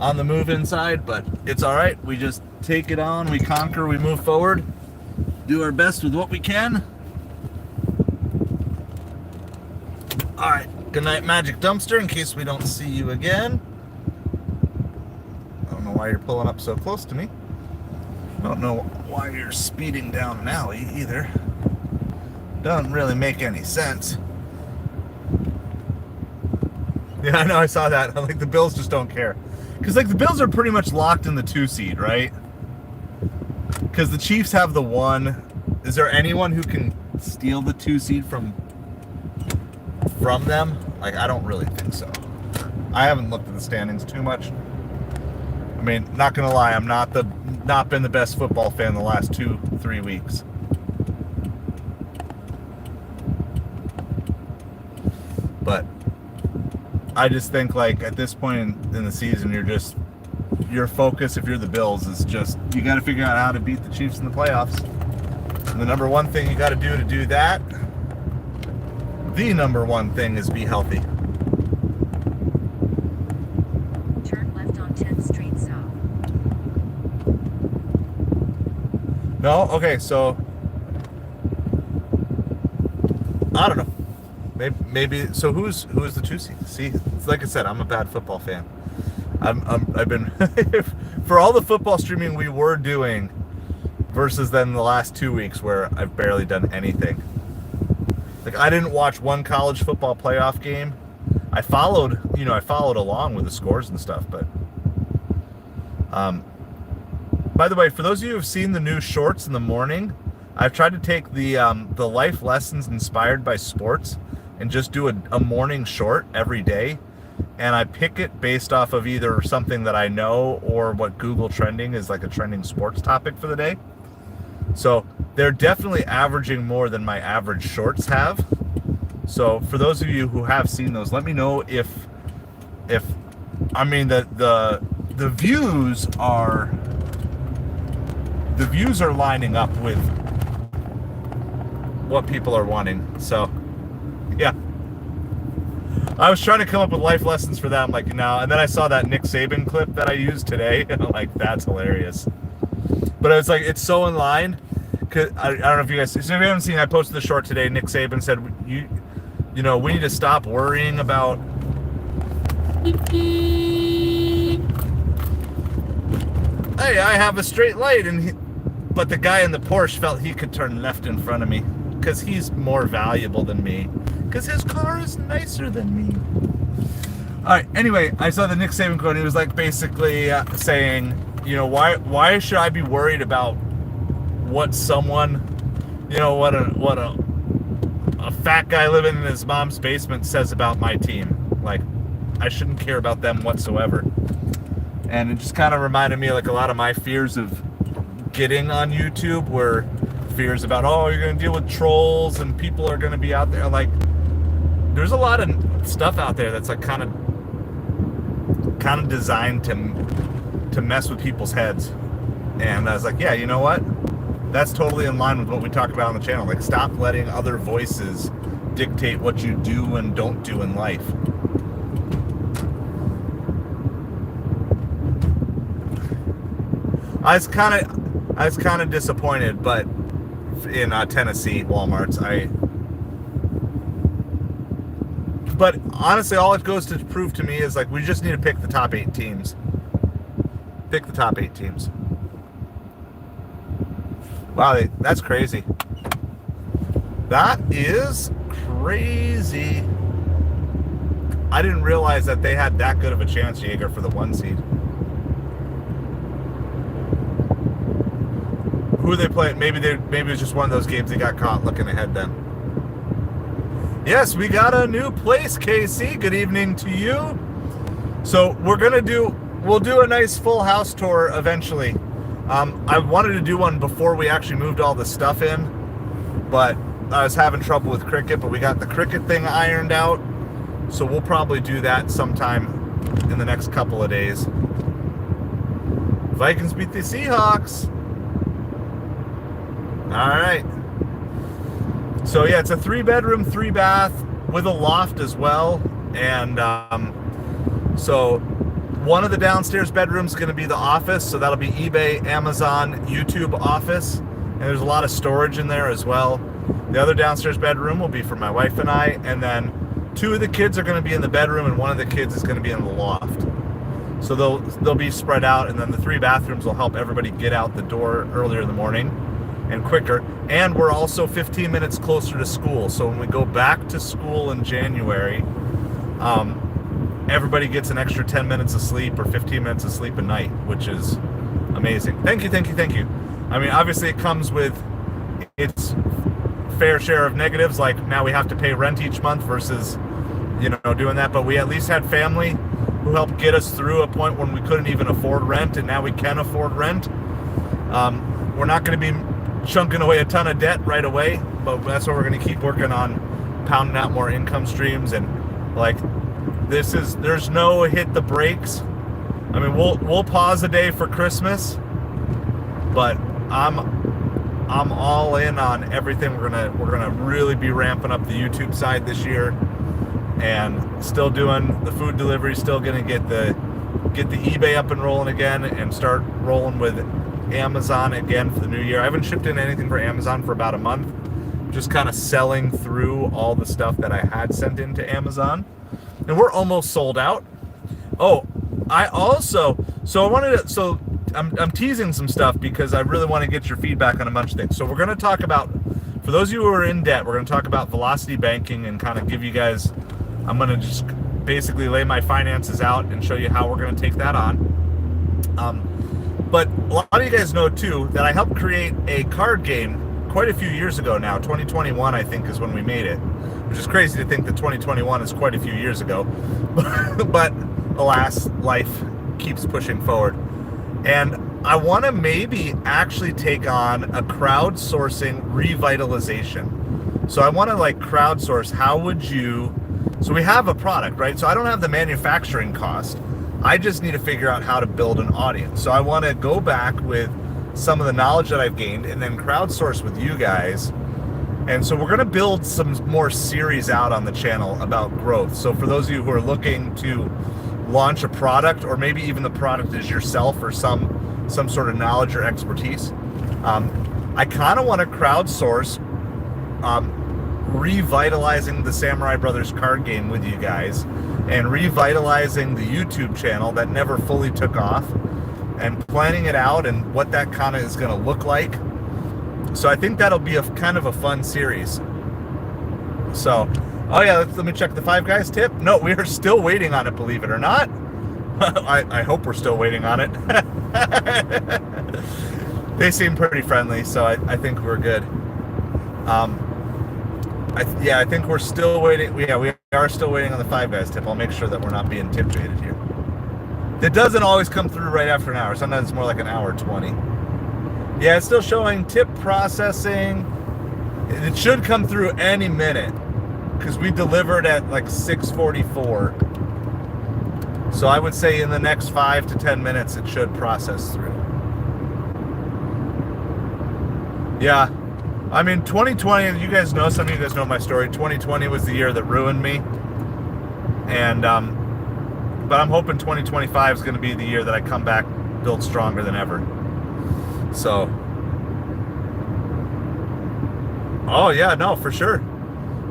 on the move-in side, but it's all right. We just take it on, we conquer, we move forward, do our best with what we can. All right. Good night, Magic Dumpster, in case we don't see you again. I don't know why you're pulling up so close to me. I don't know why you're speeding down an alley either. Doesn't really make any sense. Yeah, I know, I saw that. Like, the Bills just don't care. Because, like, the Bills are pretty much locked in the 2 seed, right? Because the Chiefs have the 1. Is there anyone who can steal the 2 seed from them? Like, I don't really think so. I haven't looked at the standings too much. I mean, not gonna lie, I'm not been the best football fan the last 2-3 weeks. But I just think, like, at this point in the season, your focus, if you're the Bills, is just, you got to figure out how to beat the Chiefs in the playoffs. And the number one thing you got to do that, the number one thing is be healthy. Turn left on 10th Street South. No? Okay, so I don't know. Maybe so who's the 2 seed? See, like I said, I'm a bad football fan. I've been for all the football streaming we were doing versus then the last 2 weeks where I've barely done anything. Like, I didn't watch one college football playoff game. I followed along with the scores and stuff, but by the way, for those of you who have seen the new shorts in the morning, I've tried to take the life lessons inspired by sports and just do a morning short every day, and I pick it based off of either something that I know or what Google trending is, like a trending sports topic for the day. So they're definitely averaging more than my average shorts have. So for those of you who have seen those, let me know if I mean the views are lining up with what people are wanting. So yeah, I was trying to come up with life lessons for that. I'm like, no. And then I saw that Nick Saban clip that I used today, and I'm like, that's hilarious. But it's like, it's so in line. Cause I don't know if you guys, so if you haven't seen, I posted the short today. Nick Saban said, you know, we need to stop worrying about hey, I have a straight light, but the guy in the Porsche felt he could turn left in front of me because he's more valuable than me, because his car is nicer than me. All right, anyway, I saw the Nick Saban quote, and he was like basically saying, you know, why should I be worried about what someone, you know, what a fat guy living in his mom's basement says about my team? Like, I shouldn't care about them whatsoever. And it just kind of reminded me, like, a lot of my fears of getting on YouTube were fears about, oh, you're going to deal with trolls and people are going to be out there. Like, there's a lot of stuff out there that's like kind of designed to mess with people's heads. And I was like, yeah, you know what? That's totally in line with what we talk about on the channel. Like, stop letting other voices dictate what you do and don't do in life. I was kind of disappointed, but in Tennessee Walmarts, but honestly, all it goes to prove to me is like we just need to pick the top 8 teams. Pick the top 8 teams. Wow, that's crazy. That is crazy. I didn't realize that they had that good of a chance, Jaeger, for the 1 seed. Who are they playing? Maybe it was just one of those games they got caught looking ahead then. Yes, we got a new place, KC. Good evening to you. So we'll do a nice full house tour eventually. I wanted to do one before we actually moved all the stuff in, but I was having trouble with Cricket, but we got the Cricket thing ironed out. So we'll probably do that sometime in the next couple of days. Vikings beat the Seahawks. All right. So yeah, it's a 3-bedroom, 3-bath with a loft as well. And so one of the downstairs bedrooms is going to be the office. So that'll be eBay, Amazon, YouTube office. And there's a lot of storage in there as well. The other downstairs bedroom will be for my wife and I. And then 2 of the kids are going to be in the bedroom and 1 of the kids is going to be in the loft. So they'll be spread out. And then the 3 bathrooms will help everybody get out the door earlier in the morning and quicker. And we're also 15 minutes closer to school. So when we go back to school in January, everybody gets an extra 10 minutes of sleep or 15 minutes of sleep a night, which is amazing. Thank you. I mean, obviously it comes with its fair share of negatives, like now we have to pay rent each month versus, doing that. But we at least had family who helped get us through a point when we couldn't even afford rent, and now we can afford rent. We're not going to be chunking away a ton of debt right away, but that's what we're going to keep working on, pounding out more income streams. And like there's no hit the brakes. I mean, we'll pause a day for Christmas, but I'm all in on everything. We're gonna really be ramping up the YouTube side this year, and still doing the food delivery. Still gonna get the eBay up and rolling again, and start rolling with Amazon again for the new year. I haven't shipped in anything for Amazon for about a month, just kind of selling through all the stuff that I had sent into Amazon, and we're almost sold out. Oh, I'm teasing some stuff because I really want to get your feedback on a bunch of things. So we're going to talk about, for those of you who are in debt, we're going to talk about velocity banking and kind of give you guys, I'm going to just basically lay my finances out and show you how we're going to take that on. But a lot of you guys know too that I helped create a card game quite a few years ago now. 2021 I think is when we made it, which is crazy to think that 2021 is quite a few years ago. But alas, life keeps pushing forward. And I want to maybe actually take on a crowdsourcing revitalization. So I want to crowdsource, so we have a product, right? So I don't have the manufacturing cost. I just need to figure out how to build an audience. So I want to go back with some of the knowledge that I've gained and then crowdsource with you guys. And so we're going to build some more series out on the channel about growth. So for those of you who are looking to launch a product, or maybe even the product is yourself or some sort of knowledge or expertise, I kind of want to crowdsource revitalizing the Samurai Brothers card game with you guys, and revitalizing the YouTube channel that never fully took off, and planning it out and what that kind of is going to look like. So I think that'll be a kind of a fun series. So, oh yeah, let me check the Five Guys tip. No, we are still waiting on it, believe it or not. I hope we're still waiting on it. They seem pretty friendly, so I think we're good. I think we're still waiting. Yeah, we are still waiting on the Five Guys tip. I'll make sure that we're not being tip baited here. It doesn't always come through right after an hour. Sometimes it's more like an hour 20. Yeah, it's still showing tip processing. It should come through any minute, because we delivered at 6:44. So I would say in the next 5 to 10 minutes it should process through. Yeah, I mean 2020, you guys know, some of you guys know my story. 2020 was the year that ruined me, and but I'm hoping 2025 is going to be the year that I come back built stronger than ever. So, oh yeah, no, for sure.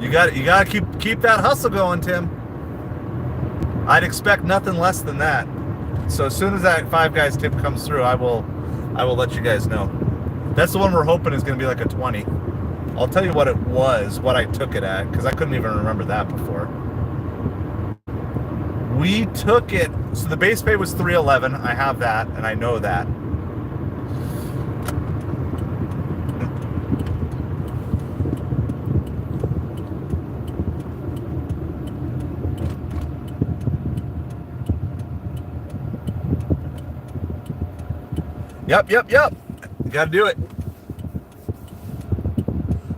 You got to keep that hustle going, Tim. I'd expect nothing less than that. So as soon as that Five Guys tip comes through, I will let you guys know. That's the one we're hoping is going to be like a 20. I'll tell you what it was, what I took it at, because I couldn't even remember that before. We took it, so the base pay was $311. I have that, and I know that. Yep. You got to do it.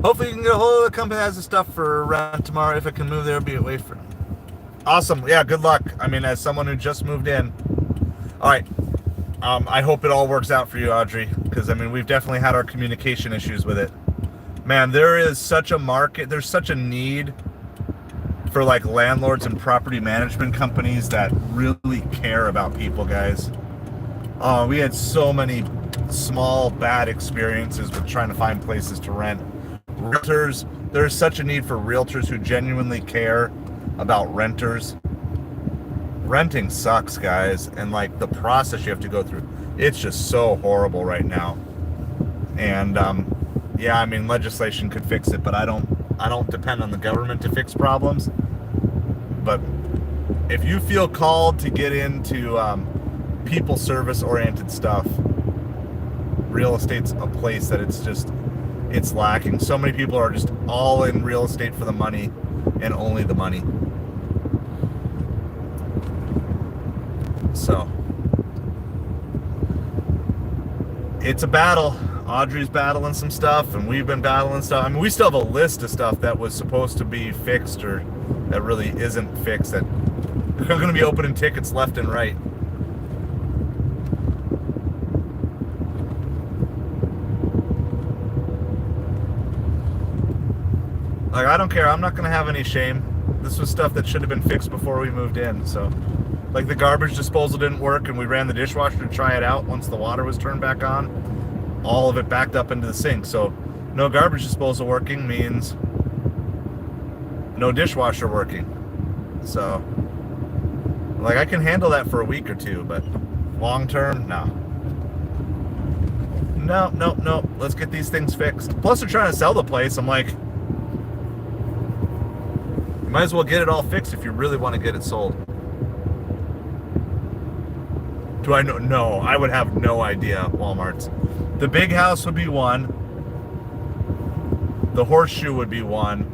Hopefully you can get a hold of the company that has the stuff for rent tomorrow. If it can move there, be away from. Awesome. Yeah, good luck. I mean, as someone who just moved in. All right. I hope it all works out for you, Audrey, because, I mean, we've definitely had our communication issues with it. Man, there is such a market. There's such a need for, like, landlords and property management companies that really care about people, guys. We had so many small, bad experiences with trying to find places to rent. Realtors, there's such a need for realtors who genuinely care about renters. Renting sucks, guys, and like the process you have to go through, it's just so horrible right now. And yeah, I mean, legislation could fix it, but I don't depend on the government to fix problems. But if you feel called to get into people service oriented stuff, real estate's a place that it's lacking. So many people are just all in real estate for the money and only the money. So it's a battle. Audrey's battling some stuff, and we've been battling stuff. I mean, we still have a list of stuff that was supposed to be fixed or that really isn't fixed, that are going to be opening tickets left and right. Like, I don't care. I'm not going to have any shame. This was stuff that should have been fixed before we moved in. So, like, the garbage disposal didn't work, and we ran the dishwasher to try it out. Once the water was turned back on, all of it backed up into the sink. So, no garbage disposal working means no dishwasher working. So, like, I can handle that for a week or two, but long term, no. No. Let's get these things fixed. Plus, they're trying to sell the place. I'm like, you might as well get it all fixed if you really want to get it sold. Do I know? No, I would have no idea. Walmart's. The Big House would be one. The Horseshoe would be one.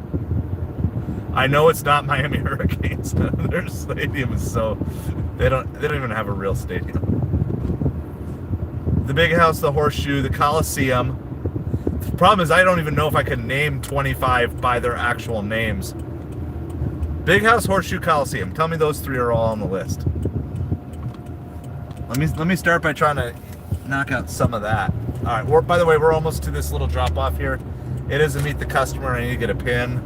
I know it's not Miami Hurricanes. Their stadium is so they don't even have a real stadium. The Big House, the Horseshoe, the Coliseum. The problem is I don't even know if I can name 25 by their actual names. Big House, Horseshoe, Coliseum. Tell me those three are all on the list. Let me start by trying to knock out some of that. All right. By the way, we're almost to this little drop off here. It is a meet the customer. I need to get a pin.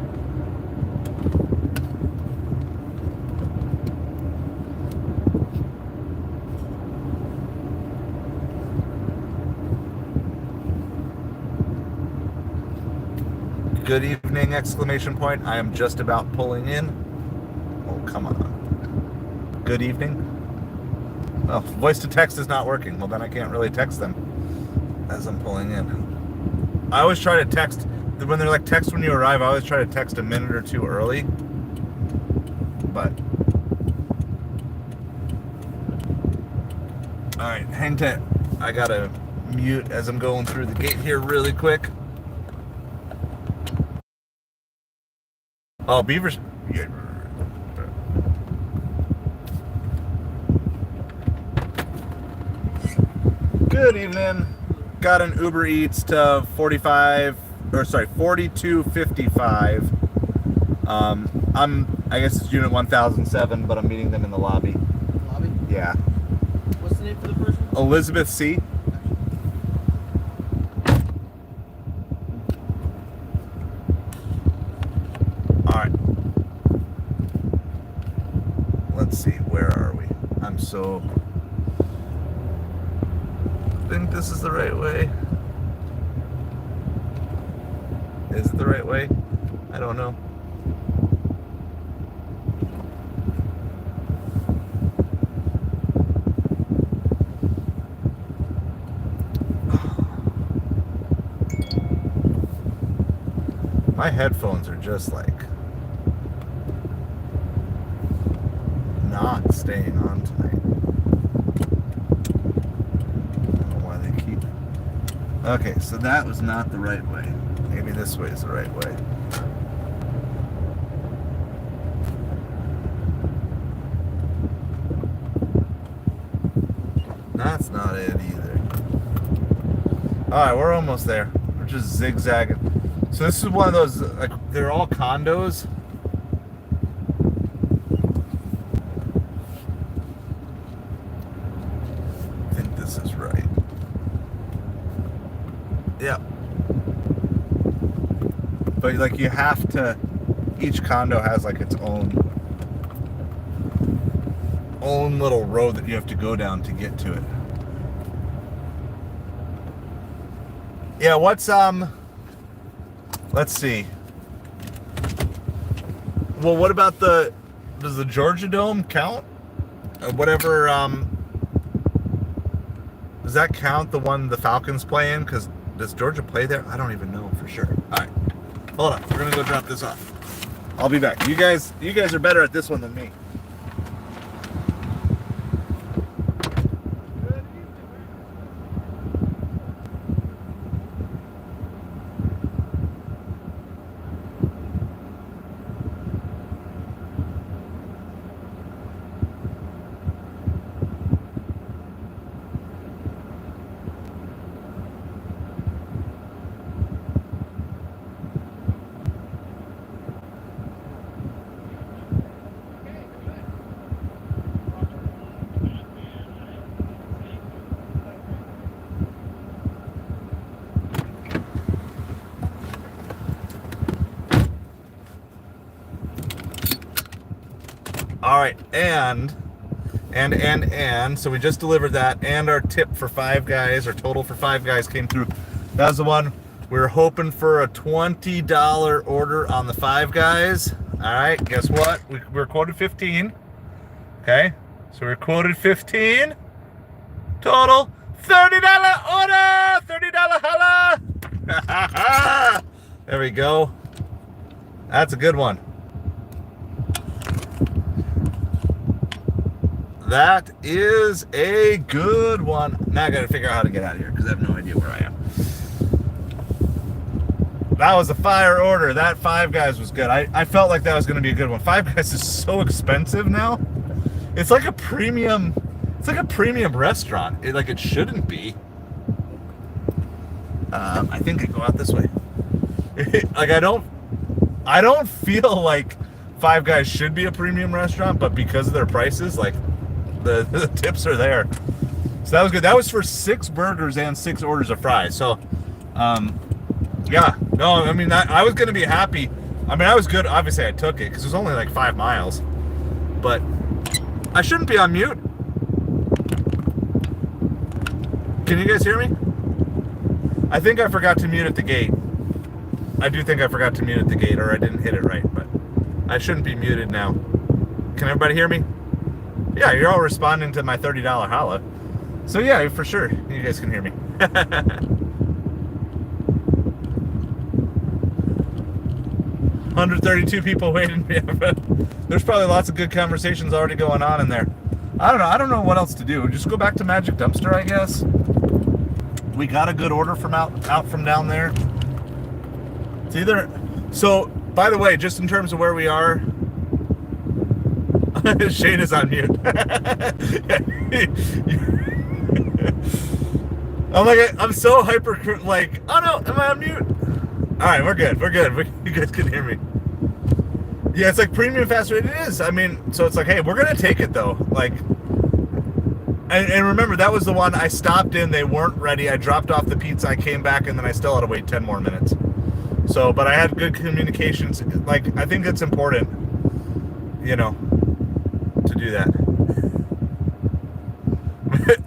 Good evening! Exclamation point. I am just about pulling in. Oh, come on. Good evening. Well, voice to text is not working. Well, then I can't really text them as I'm pulling in. I always try to text, when they're like, text when you arrive, I always try to text a minute or two early. But, all right, hang tight. I gotta mute as I'm going through the gate here really quick. Oh, Beavers. Good evening. Got an Uber Eats to 4255. I guess it's unit 1007, but I'm meeting them in the lobby. Lobby? Yeah. What's the name for the person? Elizabeth C. Alright. Let's see, where are we? I'm so... think this is the right way. Is it the right way? I don't know. My headphones are just like not staying on tonight. I don't know why they keep. Okay, so that was not the right way. Maybe this way is the right way. That's not it either. Alright, we're almost there. We're just zigzagging. So this is one of those, like, they're all condos. I think this is right. Yeah. But like you have to, each condo has like its own little road that you have to go down to get to it. Yeah, what's let's see. Well, what about does the Georgia Dome count? Whatever, does that count the one the Falcons play in? Because does Georgia play there? I don't even know for sure. All right, hold on. We're gonna go drop this off. I'll be back. You guys are better at this one than me. All right, and so we just delivered that, and our tip for 5 guys, our total for 5 guys came through. That was the one we were hoping for, a $20 order on the 5 guys. All right, guess what? We were quoted 15. Okay, so we're quoted 15 total. $30 order, $30 holla. There we go. That's a good one. That is a good one. Now I gotta figure out how to get out of here because I have no idea where I am. That was a fire order. That 5 guys was good. I felt like that was gonna be a good one. 5 guys is so expensive now. It's like a premium restaurant. It shouldn't be. I think I go out this way. Like I don't feel like 5 Guys should be a premium restaurant, but because of their prices, like the tips are there. So that was good. That was for 6 burgers and 6 orders of fries. So, yeah, no, I mean, I was going to be happy. I mean, I was good. Obviously, I took it because it was only like 5 miles. But I shouldn't be on mute. Can you guys hear me? I think I forgot to mute at the gate. I do think I forgot to mute at the gate, or I didn't hit it right, but I shouldn't be muted now. Can everybody hear me? Yeah, you're all responding to my $30 holla. So yeah, for sure, you guys can hear me. 132 people waiting. There's probably lots of good conversations already going on in there. I don't know what else to do. Just go back to Magic Dumpster, I guess. We got a good order from out from down there. It's either. So, by the way, just in terms of where we are, Shane is on mute. I'm so hyper, like, oh no, am I on mute? All right, we're good. You guys can hear me. Yeah, it's like premium fast food. It is. I mean, so it's like, hey, we're gonna take it though. Like, and remember, that was the one I stopped in. They weren't ready. I dropped off the pizza. I came back, and then I still had to wait 10 more minutes. So, but I had good communications. Like, I think it's important, to do that.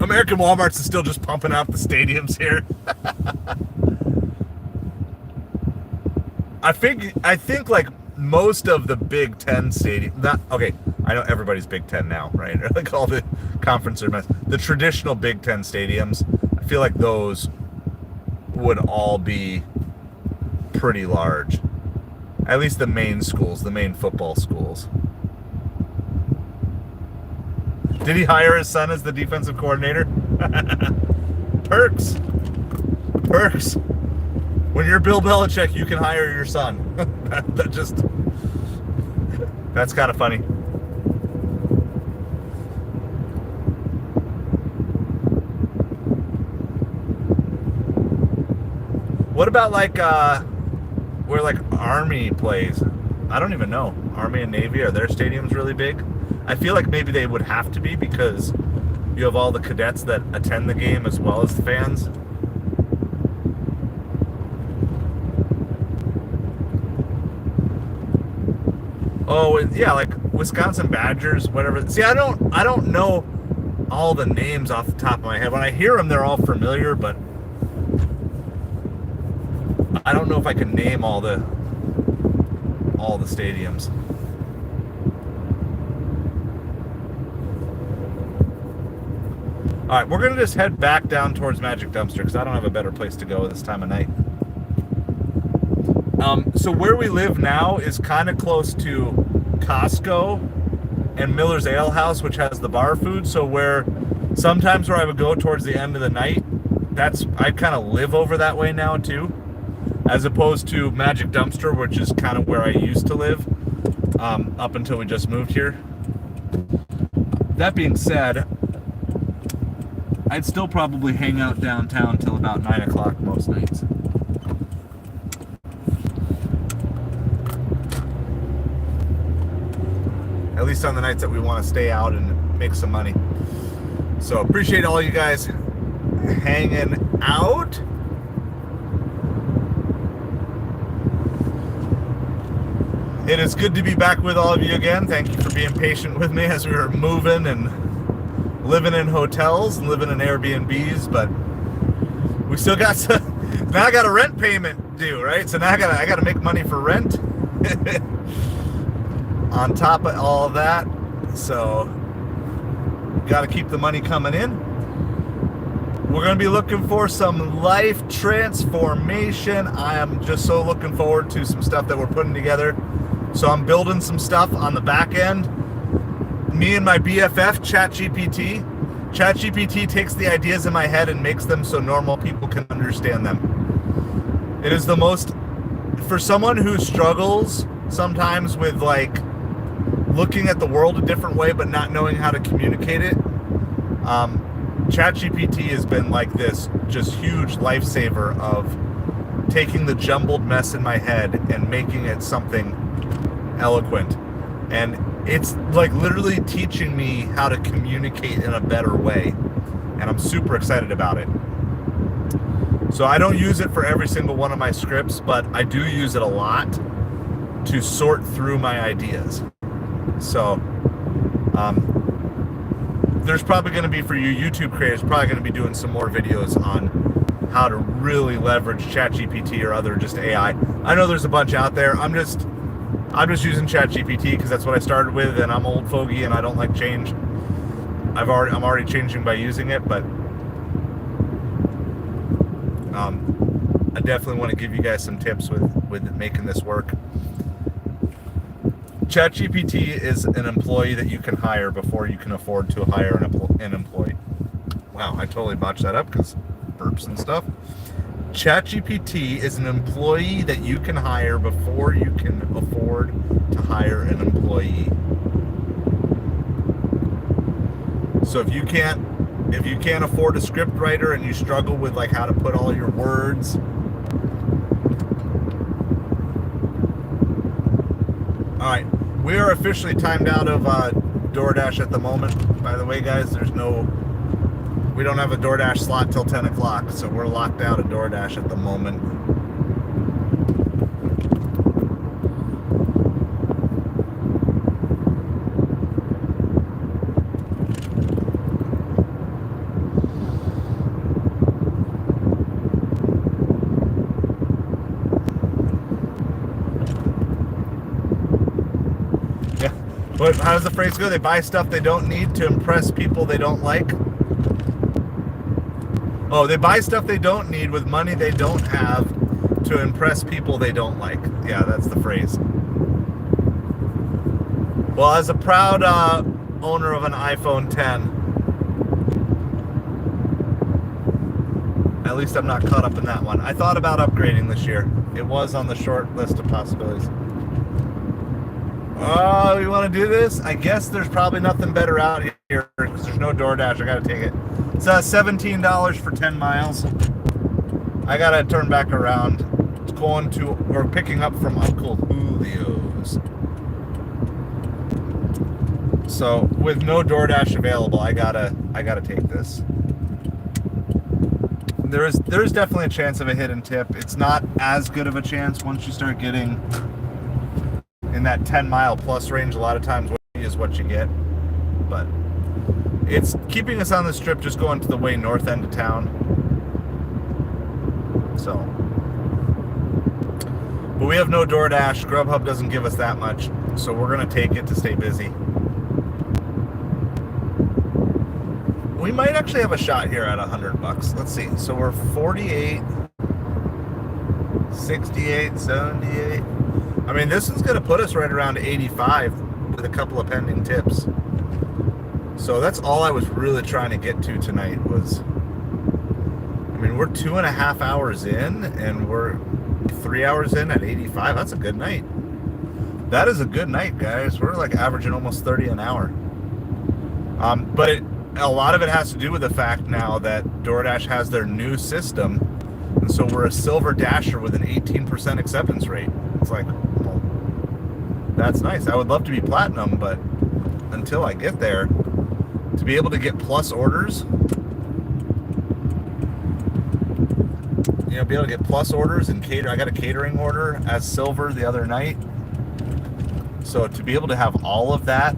American Walmarts is still just pumping out the stadiums here. I think like most of the Big Ten stadium. Okay, I know everybody's Big Ten now, right? Like all the conference are the traditional Big Ten stadiums. I feel like those would all be pretty large. At least the main schools, the main football schools. Did he hire his son as the defensive coordinator? Perks. Perks. When you're Bill Belichick, you can hire your son. That's kind of funny. What about like where like Army plays? I don't even know. Army and Navy, are their stadiums really big? I feel like maybe they would have to be because you have all the cadets that attend the game as well as the fans. Oh, yeah, like Wisconsin Badgers, whatever. See, I don't know all the names off the top of my head. When I hear them, they're all familiar, but I don't know if I can name all the stadiums. All right, we're gonna just head back down towards Magic Dumpster because I don't have a better place to go this time of night. So where we live now is kind of close to Costco and Miller's Ale House, which has the bar food. So sometimes where I would go towards the end of the night, I kind of live over that way now too, as opposed to Magic Dumpster, which is kind of where I used to live up until we just moved here. That being said, I'd still probably hang out downtown till about 9 o'clock most nights. At least on the nights that we want to stay out and make some money. So appreciate all you guys hanging out. It is good to be back with all of you again. Thank you for being patient with me as we were moving and living in hotels and living in Airbnbs, but we still got some. Now I got a rent payment due, right? So now I gotta make money for rent on top of all of that. So got to keep the money coming in. We're going to be looking for some life transformation. I am just so looking forward to some stuff that we're putting together. So I'm building some stuff on the back end. Me and my BFF, ChatGPT. ChatGPT takes the ideas in my head and makes them so normal people can understand them. It is the most, for someone who struggles sometimes with like looking at the world a different way but not knowing how to communicate it, ChatGPT has been like this just huge lifesaver of taking the jumbled mess in my head and making it something eloquent. And it's like literally teaching me how to communicate in a better way. And I'm super excited about it. So I don't use it for every single one of my scripts, but I do use it a lot to sort through my ideas. So there's probably going to be, for you YouTube creators, probably going to be doing some more videos on how to really leverage ChatGPT or other just AI. I know there's a bunch out there. I'm just using ChatGPT because that's what I started with, and I'm old fogey and I don't like change. I'm already changing by using it, but I definitely want to give you guys some tips with making this work. ChatGPT is an employee that you can hire before you can afford to hire an employee. Wow, I totally botched that up because burps and stuff. ChatGPT is an employee that you can hire before you can afford to hire an employee. So if you can't afford a script writer and you struggle with like how to put all your words, all right, we are officially timed out of DoorDash at the moment. By the way, guys, we don't have a DoorDash slot till 10 o'clock, so we're locked out of DoorDash at the moment. But how does the phrase go? They buy stuff they don't need to impress people they don't like. Oh, they buy stuff they don't need with money they don't have to impress people they don't like. Yeah, that's the phrase. Well, as a proud owner of an iPhone 10, at least I'm not caught up in that one. I thought about upgrading this year. It was on the short list of possibilities. Oh, you want to do this? I guess there's probably nothing better out here because there's no DoorDash. I got to take it. It's $17 for 10 miles. I got to turn back around. It's going to, or picking up from Uncle Julio's. So with no DoorDash available, I gotta take this. There is definitely a chance of a hidden tip. It's not as good of a chance once you start getting in that 10-mile plus range. A lot of times what is what you get, but it's keeping us on the strip, just going to the way north end of town. So, but we have no DoorDash. Grubhub doesn't give us that much, so we're gonna take it to stay busy. We might actually have a shot here at $100. Let's see. So we're 48, 68, 78. I mean, this is going to put us right around 85 with a couple of pending tips. So that's all I was really trying to get to tonight was, I mean, we're 2.5 hours in and we're 3 hours in at 85. That's a good night. That is a good night, guys. We're like averaging almost 30 an hour. But a lot of it has to do with the fact now that DoorDash has their new system, and so we're a silver dasher with an 18% acceptance rate. It's like, well, that's nice. I would love to be platinum, but until I get there, to be able to get plus orders, be able to get plus orders and cater. I got a catering order as silver the other night, so to be able to have all of that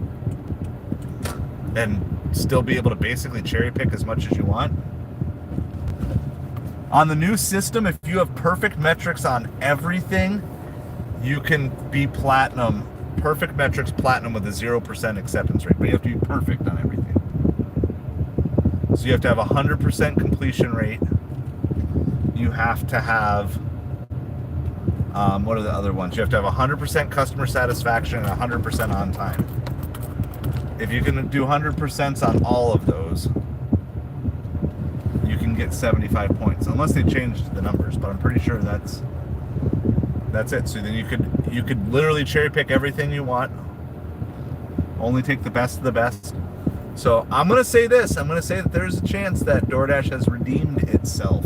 and still be able to basically cherry pick as much as you want. On the new system, if you have perfect metrics on everything, you can be platinum. Perfect metrics platinum with a 0% acceptance rate, but you have to be perfect on everything. So you have to have 100% completion rate. You have to have, what are the other ones? You have to have 100% customer satisfaction and 100% on time. If you can do 100% on all of those, you can get 75 points, unless they changed the numbers. But I'm pretty sure that's it. So then you could literally cherry pick everything you want. Only take the best of the best. So I'm gonna say this. I'm gonna say that there's a chance that DoorDash has redeemed itself.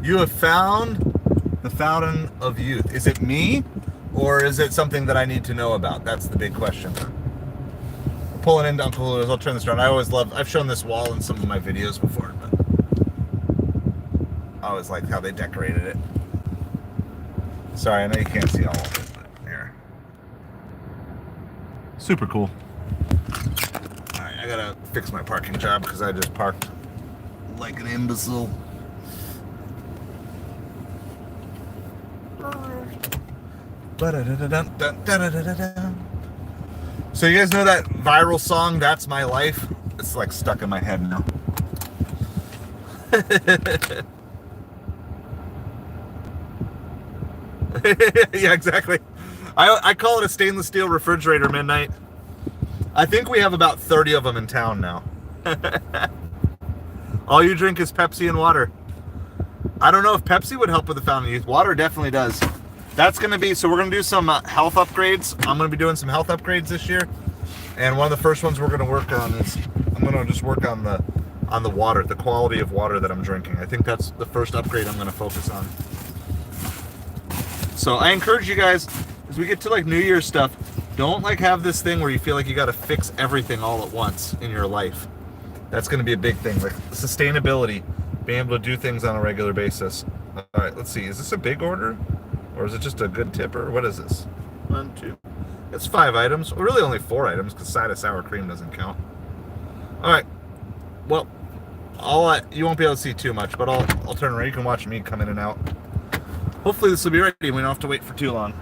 You have found the fountain of youth. Is it me, or is it something that I need to know about? That's the big question. Pulling into Uncle Julio's. I'll turn this around. I've shown this wall in some of my videos before, but I always like how they decorated it. Sorry, I know you can't see all of it, but here. Super cool. All right, I gotta fix my parking job because I just parked like an imbecile. So you guys know that viral song, That's My Life? It's like stuck in my head now. Yeah, exactly. I call it a stainless steel refrigerator midnight. I think we have about 30 of them in town now. All you drink is Pepsi and water. I don't know if Pepsi would help with the fountain of youth. Water definitely does. That's going to be, so we're going to do some health upgrades. I'm going to be doing some health upgrades this year. And one of the first ones we're going to work on is, I'm going to just work on the water, the quality of water that I'm drinking. I think that's the first upgrade I'm going to focus on. So I encourage you guys, as we get to like New Year's stuff, don't like have this thing where you feel like you got to fix everything all at once in your life. That's going to be a big thing. Like sustainability, being able to do things on a regular basis. All right, let's see. Is this a big order? Or is it just a good tipper? What is this? 1, 2. It's 5 items. Well, really only 4 items because side of sour cream doesn't count. All right. Well, you won't be able to see too much, but I'll turn around. You can watch me come in and out. Hopefully this will be ready. We don't have to wait for too long.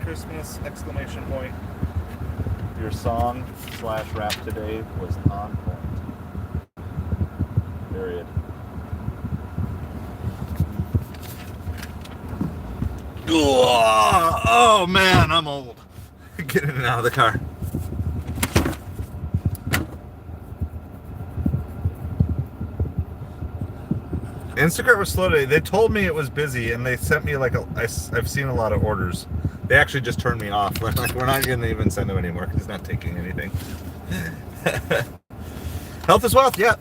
Christmas! Exclamation point. Your song / rap today was on point. Period. Oh man, I'm old. Get in and out of the car. Instacart was slow today. They told me it was busy, and they sent me like I've seen a lot of orders. They actually just turned me off. Like, we're not going to even send them anymore because he's not taking anything. Health is wealth. Yeah,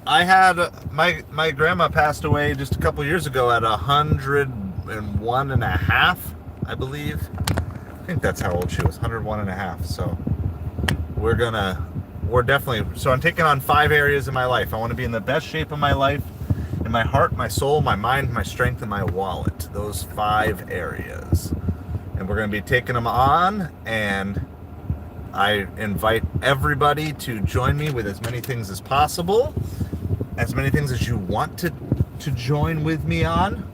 I had my grandma passed away just a couple years ago at 101.5, I believe. I think that's how old she was. 101.5. So we're definitely. So I'm taking on 5 areas in my life. I want to be in the best shape of my life. In my heart, my soul, my mind, my strength, and my wallet. Those 5 areas. And we're going to be taking them on, and I invite everybody to join me with as many things as possible, as many things as you want to join with me on.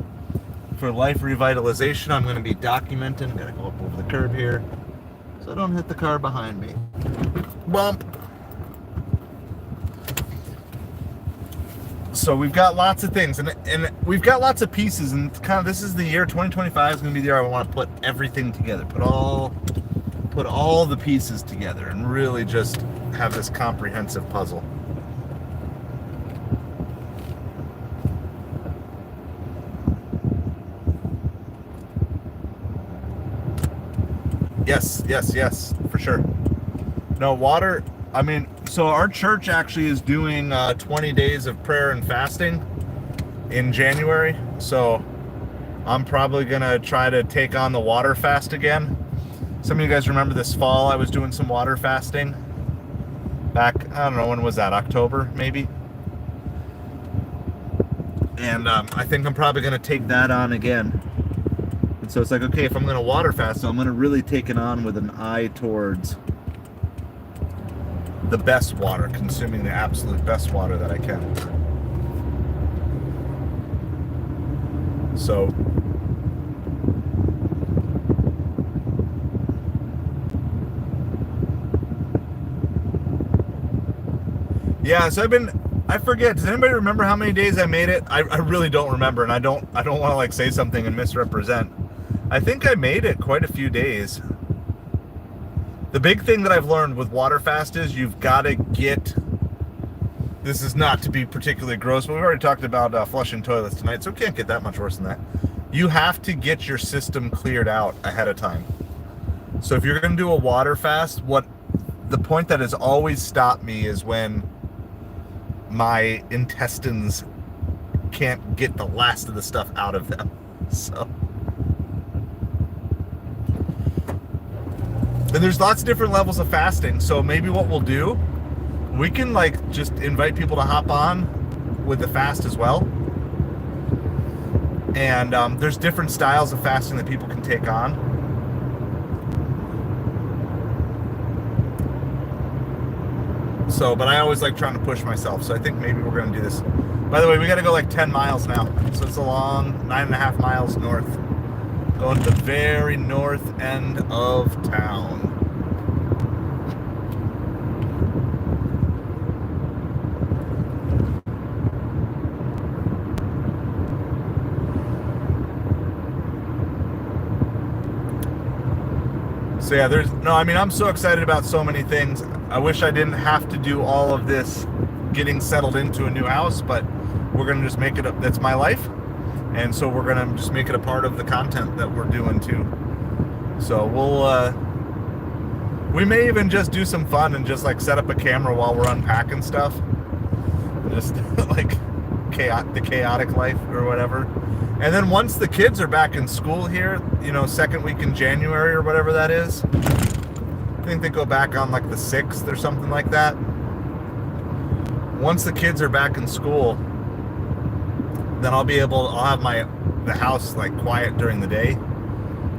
For life revitalization, I'm going to be documenting. I'm going to go up over the curb here so I don't hit the car behind me. Bump. So we've got lots of things, and we've got lots of pieces, and kind of this is the year 2025 is going to be the year I want to put everything together, put all the pieces together, and really just have this comprehensive puzzle. Yes, for sure. No, water. I mean, so our church actually is doing 20 days of prayer and fasting in January. So I'm probably going to try to take on the water fast again. Some of you guys remember this fall I was doing some water fasting. Back, I don't know, when was that? October, maybe? And I think I'm probably going to take that on again. And so it's like, okay, if I'm going to water fast, so I'm going to really take it on with an eye towards the best water, consuming the absolute best water that I can. So yeah, so I forget, does anybody remember how many days I made it? I really don't remember, and I don't want to like say something and misrepresent. I think I made it quite a few days. The big thing that I've learned with water fast is you've got to get, this is not to be particularly gross, but we've already talked about flushing toilets tonight, so it can't get that much worse than that. You have to get your system cleared out ahead of time. So if you're going to do a water fast, what the point that has always stopped me is when my intestines can't get the last of the stuff out of them. So, and there's lots of different levels of fasting. So maybe what we'll do, we can like just invite people to hop on with the fast as well. And there's different styles of fasting that people can take on. So, but I always like trying to push myself. So I think maybe we're going to do this. By the way, we got to go like 10 miles now. So it's a long 9.5 miles north. Going to the very north end of town. So yeah, I'm so excited about so many things. I wish I didn't have to do all of this getting settled into a new house, but we're going to just make it up. That's my life. And so we're going to just make it a part of the content that we're doing too. So we may even just do some fun and just like set up a camera while we're unpacking stuff. Just like the chaotic life or whatever. And then once the kids are back in school here, second week in January or whatever that is, I think they go back on like the 6th or something like that. Once the kids are back in school, then I'll have the house like quiet during the day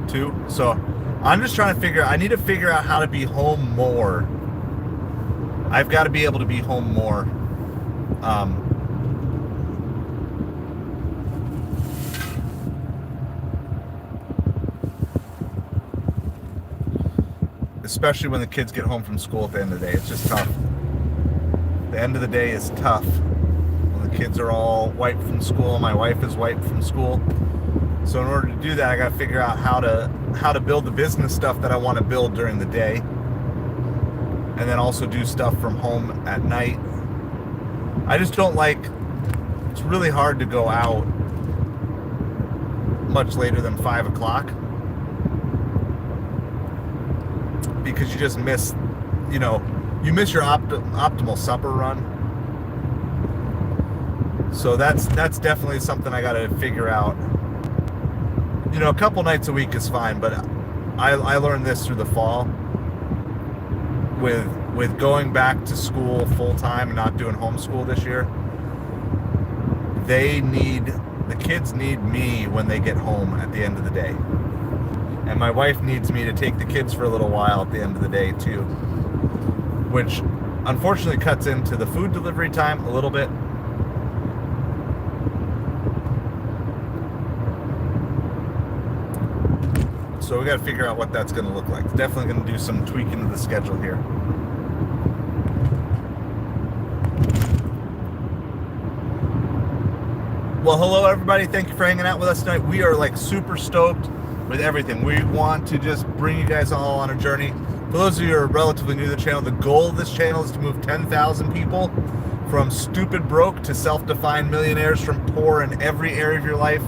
too. So I'm just trying to I need to figure out how to be home more. I've got to be able to be home more. Especially when the kids get home from school at the end of the day. It's just tough. The end of the day is tough. When the kids are all wiped from school, my wife is wiped from school. So in order to do that, I got to figure out how to build the business stuff that I want to build during the day. And then also do stuff from home at night. I just don't it's really hard to go out much later than 5 o'clock. Because you just miss, you miss your optimal supper run. So that's definitely something I got to figure out. A couple nights a week is fine, but I learned this through the fall with going back to school full time and not doing homeschool this year. The kids need me when they get home at the end of the day. And my wife needs me to take the kids for a little while at the end of the day too, which unfortunately cuts into the food delivery time a little bit. So we got to figure out what that's going to look like. Definitely going to do some tweaking of the schedule here. Well, hello everybody. Thank you for hanging out with us tonight. We are like super stoked with everything. We want to just bring you guys all on a journey. For those of you who are relatively new to the channel, the goal of this channel is to move 10,000 people from stupid broke to self-defined millionaires, from poor in every area of your life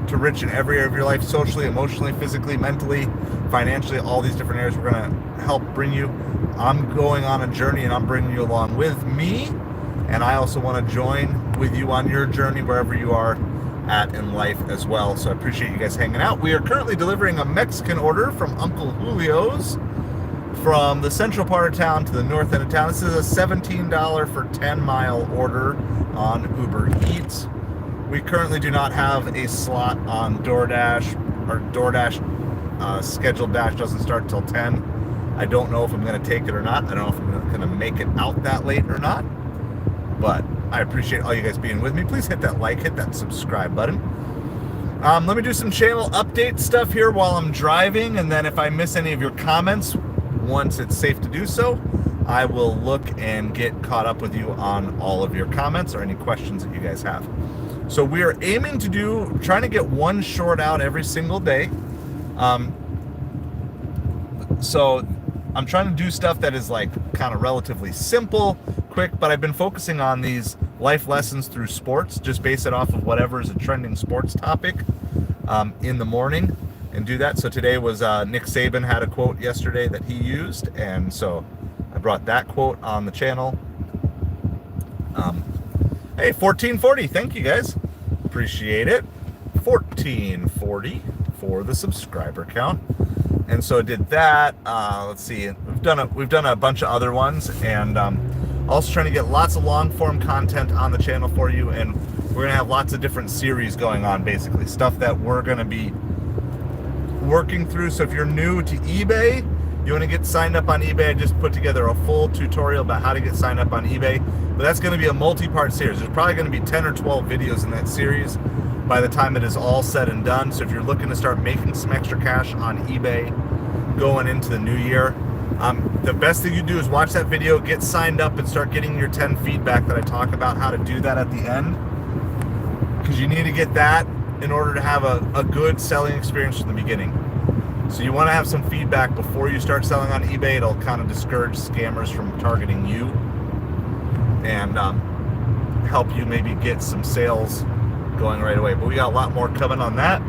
to rich in every area of your life, socially, emotionally, physically, mentally, financially, all these different areas we're going to help bring you. I'm going on a journey and I'm bringing you along with me. And I also want to join with you on your journey wherever you are at in life as well. So I appreciate you guys hanging out. We are currently delivering a Mexican order from Uncle Julio's from the central part of town to the north end of town. This is a $17 for 10-mile order on Uber Eats. We currently do not have a slot on DoorDash. Our DoorDash scheduled dash doesn't start till 10. I don't know if I'm going to take it or not. I don't know if I'm going to make it out that late or not. But I appreciate all you guys being with me. Please hit that like, hit that subscribe button. Let me do some channel update stuff here while I'm driving, and then if I miss any of your comments, once it's safe to do so, I will look and get caught up with you on all of your comments or any questions that you guys have. So we are aiming to trying to get one short out every single day. So I'm trying to do stuff that is like kind of relatively simple, quick, but I've been focusing on these life lessons through sports, just base it off of whatever is a trending sports topic in the morning and do that. So today was Nick Saban had a quote yesterday that he used, and so I've brought that quote on the channel. Hey, 1440, thank you guys. Appreciate it. 1440 for the subscriber count. And so I did that. Let's see, we've done a bunch of other ones, and also trying to get lots of long form content on the channel for you, and we're gonna have lots of different series going on, basically stuff that we're gonna be working through. So if you're new to eBay, you want to get signed up on eBay, I just put together a full tutorial about how to get signed up on eBay. But that's going to be a multi-part series. There's probably going to be 10 or 12 videos in that series by the time it is all said and done. So if you're looking to start making some extra cash on eBay going into the new year, the best thing you do is watch that video, get signed up, and start getting your 10 feedback that I talk about how to do that at the end, because you need to get that in order to have a good selling experience from the beginning. So you want to have some feedback before you start selling on eBay. It'll kind of discourage scammers from targeting you and help you maybe get some sales going right away. But we got a lot more coming on that.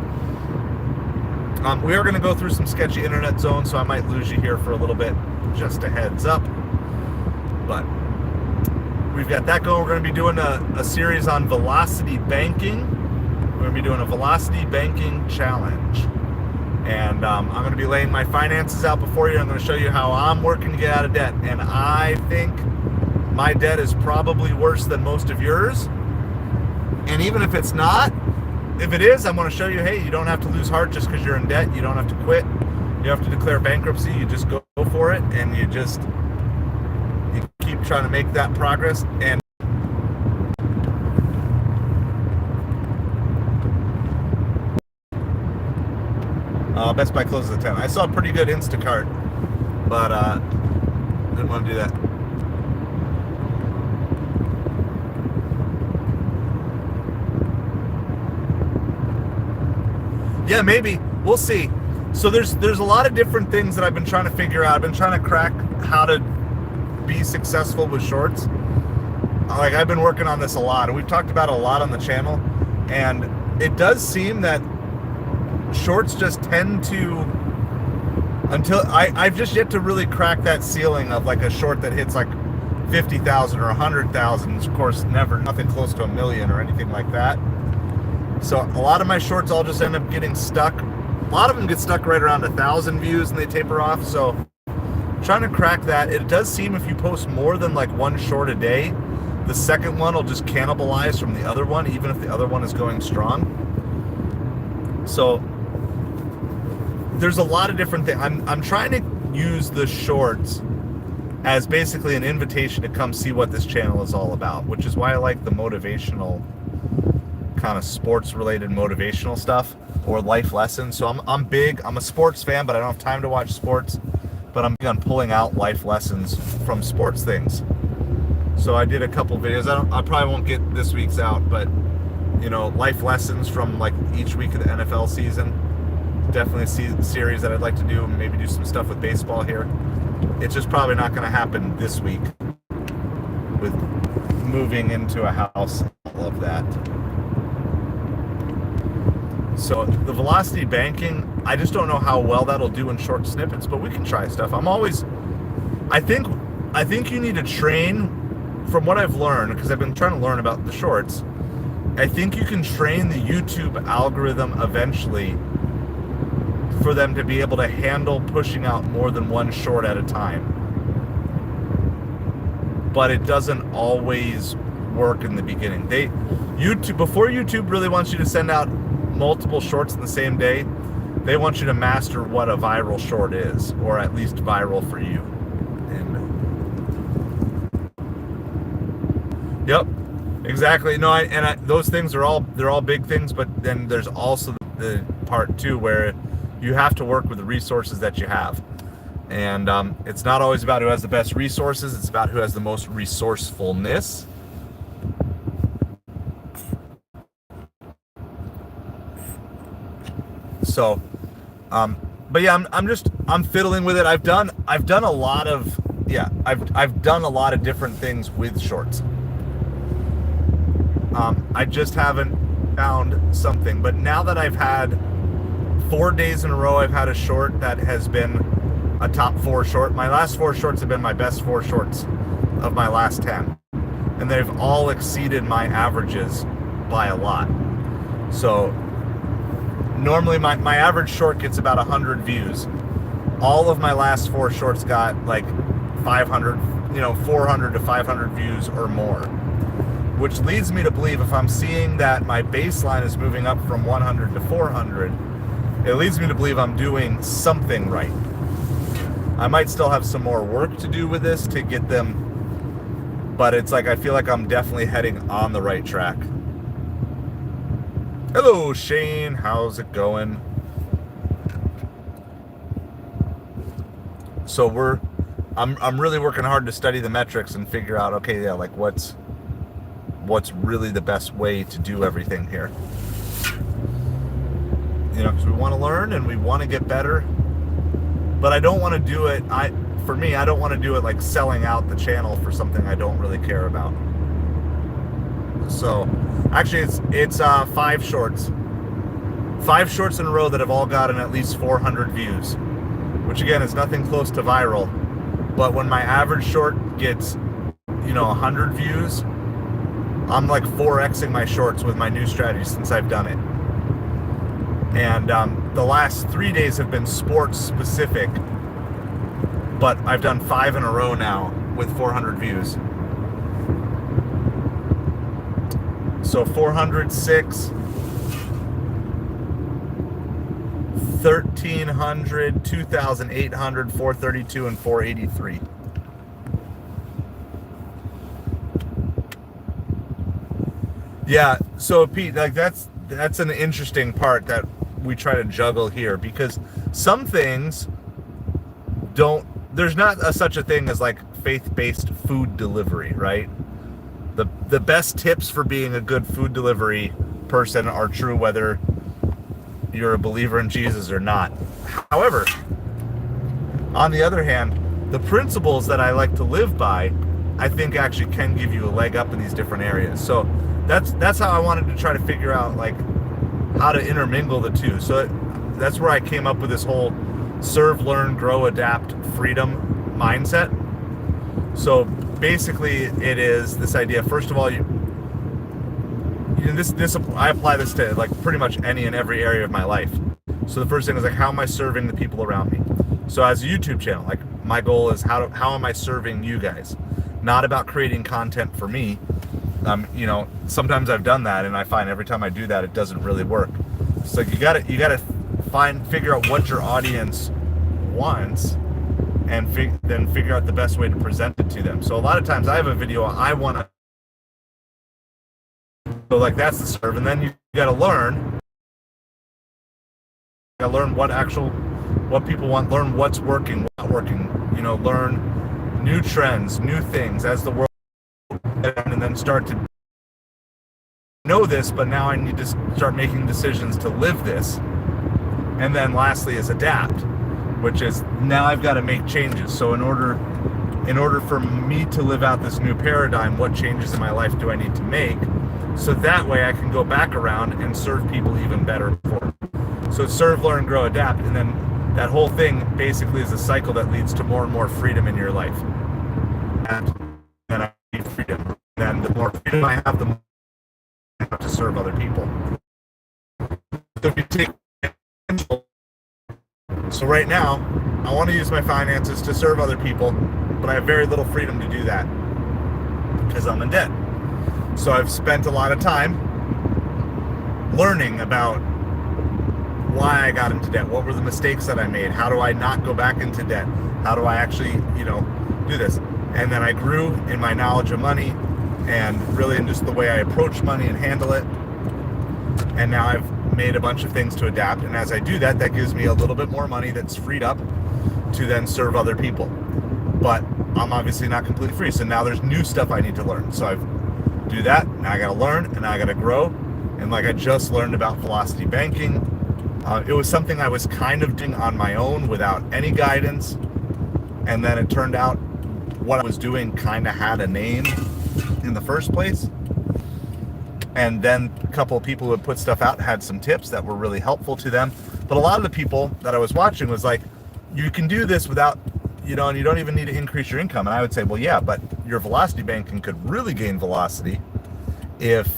We are going to go through some sketchy internet zones, so I might lose you here for a little bit, just a heads up. But we've got that going. We're going to be doing a series on velocity banking. We're going to be doing a velocity banking challenge. And I'm going to be laying my finances out before you. I'm going to show you how I'm working to get out of debt. And I think my debt is probably worse than most of yours. And even if it's not, if it is, I'm going to show you, hey, you don't have to lose heart just because you're in debt. You don't have to quit. You have to declare bankruptcy. You just go for it, and you keep trying to make that progress. And Best Buy closes at 10. I saw a pretty good Instacart, but didn't want to do that. Yeah, maybe. We'll see. So there's a lot of different things that I've been trying to figure out. I've been trying to crack how to be successful with shorts. Like, I've been working on this a lot, and we've talked about it a lot on the channel, and it does seem that shorts just tend to, until I've just yet to really crack that ceiling of like a short that hits like 50,000 or 100,000. Of course, nothing close to 1 million or anything like that. So a lot of my shorts all just end up getting stuck. A lot of them get stuck right around 1,000 views and they taper off. So trying to crack that. It does seem if you post more than like one short a day, the second one will just cannibalize from the other one, even if the other one is going strong. So there's a lot of different things. I'm trying to use the shorts as basically an invitation to come see what this channel is all about, which is why I like the motivational, kind of sports related motivational stuff or life lessons. So I'm a sports fan, but I don't have time to watch sports, but I'm big on pulling out life lessons from sports things. So I did a couple videos. I probably won't get this week's out, but you know, life lessons from like each week of the NFL season. Definitely a series that I'd like to do, maybe do some stuff with baseball here. It's just probably not going to happen this week with moving into a house. I love that. So the velocity banking, I just don't know how well that'll do in short snippets, but we can try stuff. I think you need to train, from what I've learned, because I've been trying to learn about the shorts. I think you can train the YouTube algorithm eventually for them to be able to handle pushing out more than one short at a time. But it doesn't always work in the beginning. Before YouTube really wants you to send out multiple shorts in the same day, they want you to master what a viral short is, or at least viral for you. And yep, exactly. No, those things they're all big things, but then there's also the part too where you have to work with the resources that you have. And it's not always about who has the best resources, it's about who has the most resourcefulness. So, but yeah, I'm fiddling with it. I've done a lot of different things with shorts. I just haven't found something. But now that I've had 4 days in a row, I've had a short that has been a top 4 short. My last 4 shorts have been my best 4 shorts of my last 10. And they've all exceeded my averages by a lot. So normally my average short gets about 100 views. All of my last 4 shorts got like 500, 400 to 500 views or more, which leads me to believe if I'm seeing that my baseline is moving up from 100 to 400, it leads me to believe I'm doing something right. I might still have some more work to do with this to get them, but it's like I feel like I'm definitely heading on the right track. Hello, Shane. How's it going? So I'm really working hard to study the metrics and figure out, okay, yeah, like what's really the best way to do everything here. Because we want to learn and we want to get better, but I don't want to do it. For me, I don't want to do it like selling out the channel for something I don't really care about. So actually it's 5 shorts in a row that have all gotten at least 400 views, which again is nothing close to viral. But when my average short gets 100 views, I'm like 4xing my shorts with my new strategy since I've done it. And the last 3 days have been sports specific, but I've done 5 in a row now with 400 views. So 406, 1,300, 2,800, 432, and 483. Yeah, so Pete, like that's an interesting part that we try to juggle here, because some things there's not such a thing as like faith-based food delivery, right? The best tips for being a good food delivery person are true whether you're a believer in Jesus or not. However, on the other hand, the principles that I like to live by, I think actually can give you a leg up in these different areas. So that's how I wanted to try to figure out like how to intermingle the two. So that's where I came up with this whole serve, learn, grow, adapt, freedom mindset. So basically it is this idea, first of all, this I apply this to like pretty much any and every area of my life. So the first thing is like, how am I serving the people around me? So as a YouTube channel, like my goal is how am I serving you guys? Not about creating content for me. Sometimes I've done that and I find every time I do that, it doesn't really work. So you gotta figure out what your audience wants and then figure out the best way to present it to them. So a lot of times I have a video I want to, so like that's the serve, and then you got to learn what people want, learn what's working, what's not working, learn new trends, new things as the world, and then start to know this, but now I need to start making decisions to live this. And then lastly is adapt, which is now I've got to make changes. So in order for me to live out this new paradigm, what changes in my life do I need to make? So that way I can go back around and serve people even better. So it's serve, learn, grow, adapt. And then that whole thing basically is a cycle that leads to more and more freedom in your life. And then I need freedom. And the more freedom I have, the more I have to serve other people. So if you take, so right now, I want to use my finances to serve other people, but I have very little freedom to do that because I'm in debt. So I've spent a lot of time learning about why I got into debt. What were the mistakes that I made? How do I not go back into debt? How do I actually, do this? And then I grew in my knowledge of money and really in just the way I approach money and handle it. And now I've made a bunch of things to adapt. And as I do that, that gives me a little bit more money that's freed up to then serve other people. But I'm obviously not completely free. So now there's new stuff I need to learn. So I've do that. Now I got to learn and now I got to grow. And like I just learned about velocity banking. It was something I was kind of doing on my own without any guidance. And then it turned out what I was doing kind of had a name in the first place. And then a couple of people who had put stuff out had some tips that were really helpful to them. But a lot of the people that I was watching was like, you can do this without, and you don't even need to increase your income. And I would say, well, yeah, but your velocity banking could really gain velocity if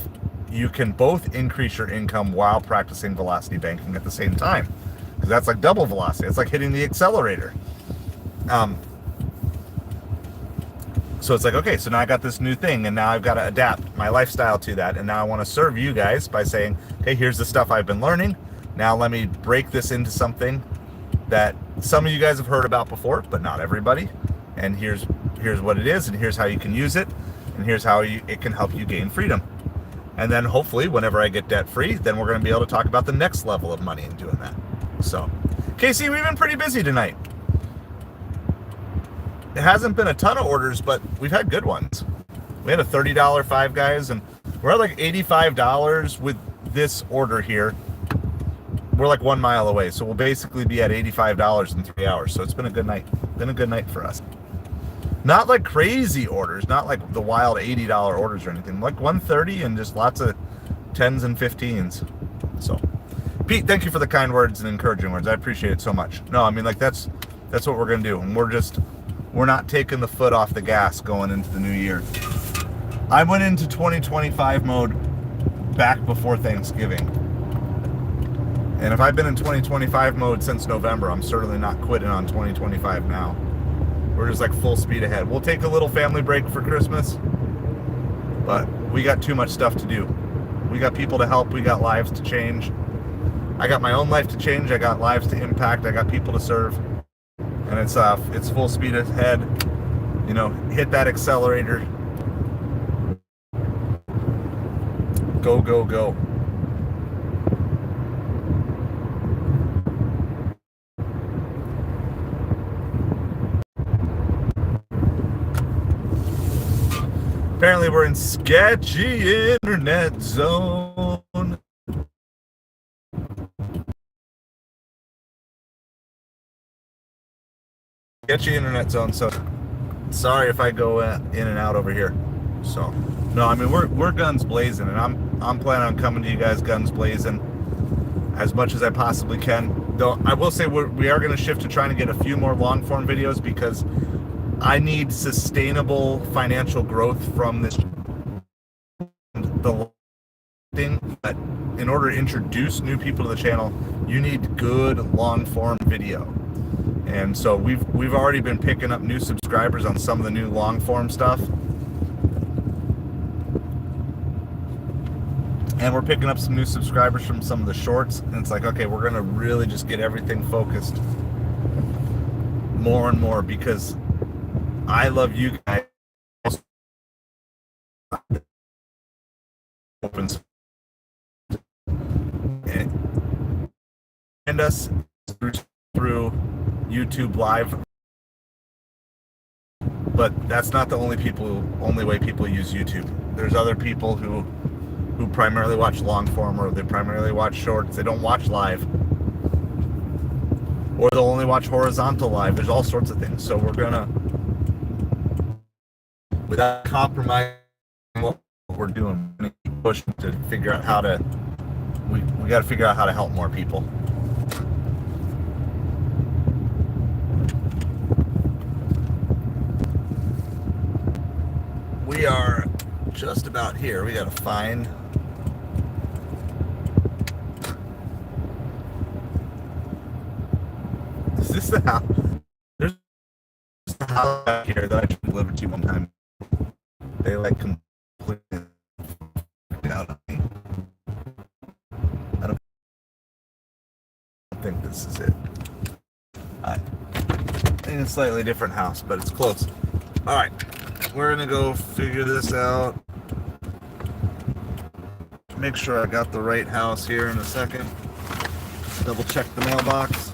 you can both increase your income while practicing velocity banking at the same time, because that's like double velocity. It's like hitting the accelerator. So it's like, okay, so now I got this new thing, and now I've got to adapt my lifestyle to that, and now I want to serve you guys by saying, okay, here's the stuff I've been learning. Now let me break this into something that some of you guys have heard about before, but not everybody. And here's what it is, and here's how you can use it, and here's how it can help you gain freedom. And then hopefully, whenever I get debt free, then we're going to be able to talk about the next level of money and doing that. So, Casey, we've been pretty busy tonight. It hasn't been a ton of orders, but we've had good ones. We had a $30 Five Guys, and we're at like $85 with this order here. We're like 1 mile away, so we'll basically be at $85 in 3 hours. So it's been a good night. Been a good night for us. Not like crazy orders, not like the wild $80 orders or anything. Like 130 and just lots of 10s and 15s. So, Pete, thank you for the kind words and encouraging words. I appreciate it so much. No, I mean, like that's what we're gonna do, and we're not taking the foot off the gas going into the new year. I went into 2025 mode back before Thanksgiving. And if I've been in 2025 mode since November, I'm certainly not quitting on 2025 now. We're just like full speed ahead. We'll take a little family break for Christmas, but we got too much stuff to do. We got people to help. We got lives to change. I got my own life to change. I got lives to impact. I got people to serve. And it's full speed ahead. Hit that accelerator. Go, go, go. Apparently we're in sketchy internet zone. Sketchy internet zone, so sorry if I go in and out over here. So, no, I mean, we're guns blazing, and I'm planning on coming to you guys guns blazing as much as I possibly can. Though I will say we are going to shift to trying to get a few more long form videos, because I need sustainable financial growth from this the thing. But in order to introduce new people to the channel, you need good long form video. And so we've already been picking up new subscribers on some of the new long form stuff. And we're picking up some new subscribers from some of the shorts. And it's like, okay, we're going to really just get everything focused more and more, because I love you guys. And us through YouTube Live, but that's not the only way people use YouTube. There's other people who primarily watch long form, or they primarily watch shorts. They don't watch live, or they'll only watch horizontal live. There's all sorts of things. So we're gonna, without compromising what we're doing, we're gonna keep pushing to figure out how to. We got to figure out how to help more people. We are just about here. We got to find. Is this the house? There's a house back here that I tried to deliver to one time. They like completely out on me. I don't think this is it. I think it's a slightly different house, but it's close. All right. We're gonna go figure this out. Make sure I got the right house here in a second. Double check the mailbox.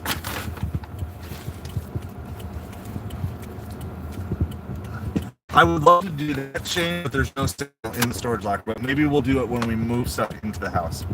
I would love to do that, Shane, but there's no sale in the storage locker. But maybe we'll do it when we move stuff into the house.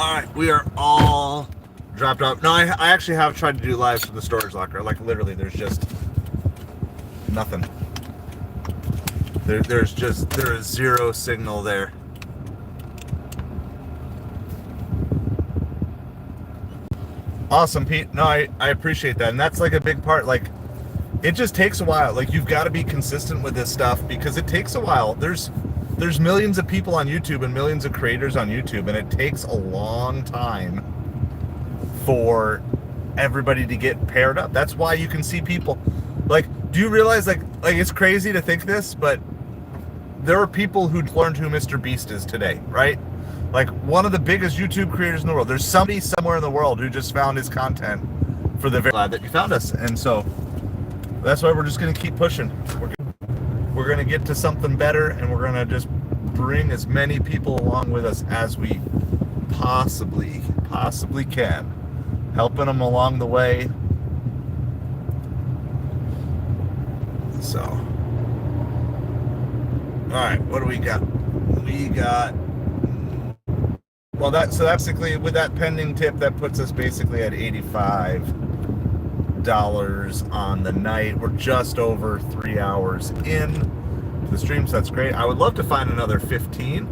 All right, we are all dropped off. No, I actually have tried to do lives from the storage locker. Like literally, there's just nothing. There is zero signal there. Awesome, Pete. No, I appreciate that. And that's like a big part. Like, it just takes a while. Like, you've got to be consistent with this stuff because it takes a while. There's millions of people on YouTube and millions of creators on YouTube, and it takes a long time for everybody to get paired up. That's why you can see people. Like, do you realize, like it's crazy to think this, but there are people who learned who Mr. Beast is today, right? Like, one of the biggest YouTube creators in the world. There's somebody somewhere in the world who just found his content for the very glad that you found us. And so that's why we're just going to keep pushing. We're going to get to something better, and we're going to just bring as many people along with us as we possibly can, helping them along the way. So, all right, what do we got? We got, well, so basically with that pending tip, that puts us basically at $85 on the night. We're just over 3 hours in the stream, so that's great. I would love to find another 15.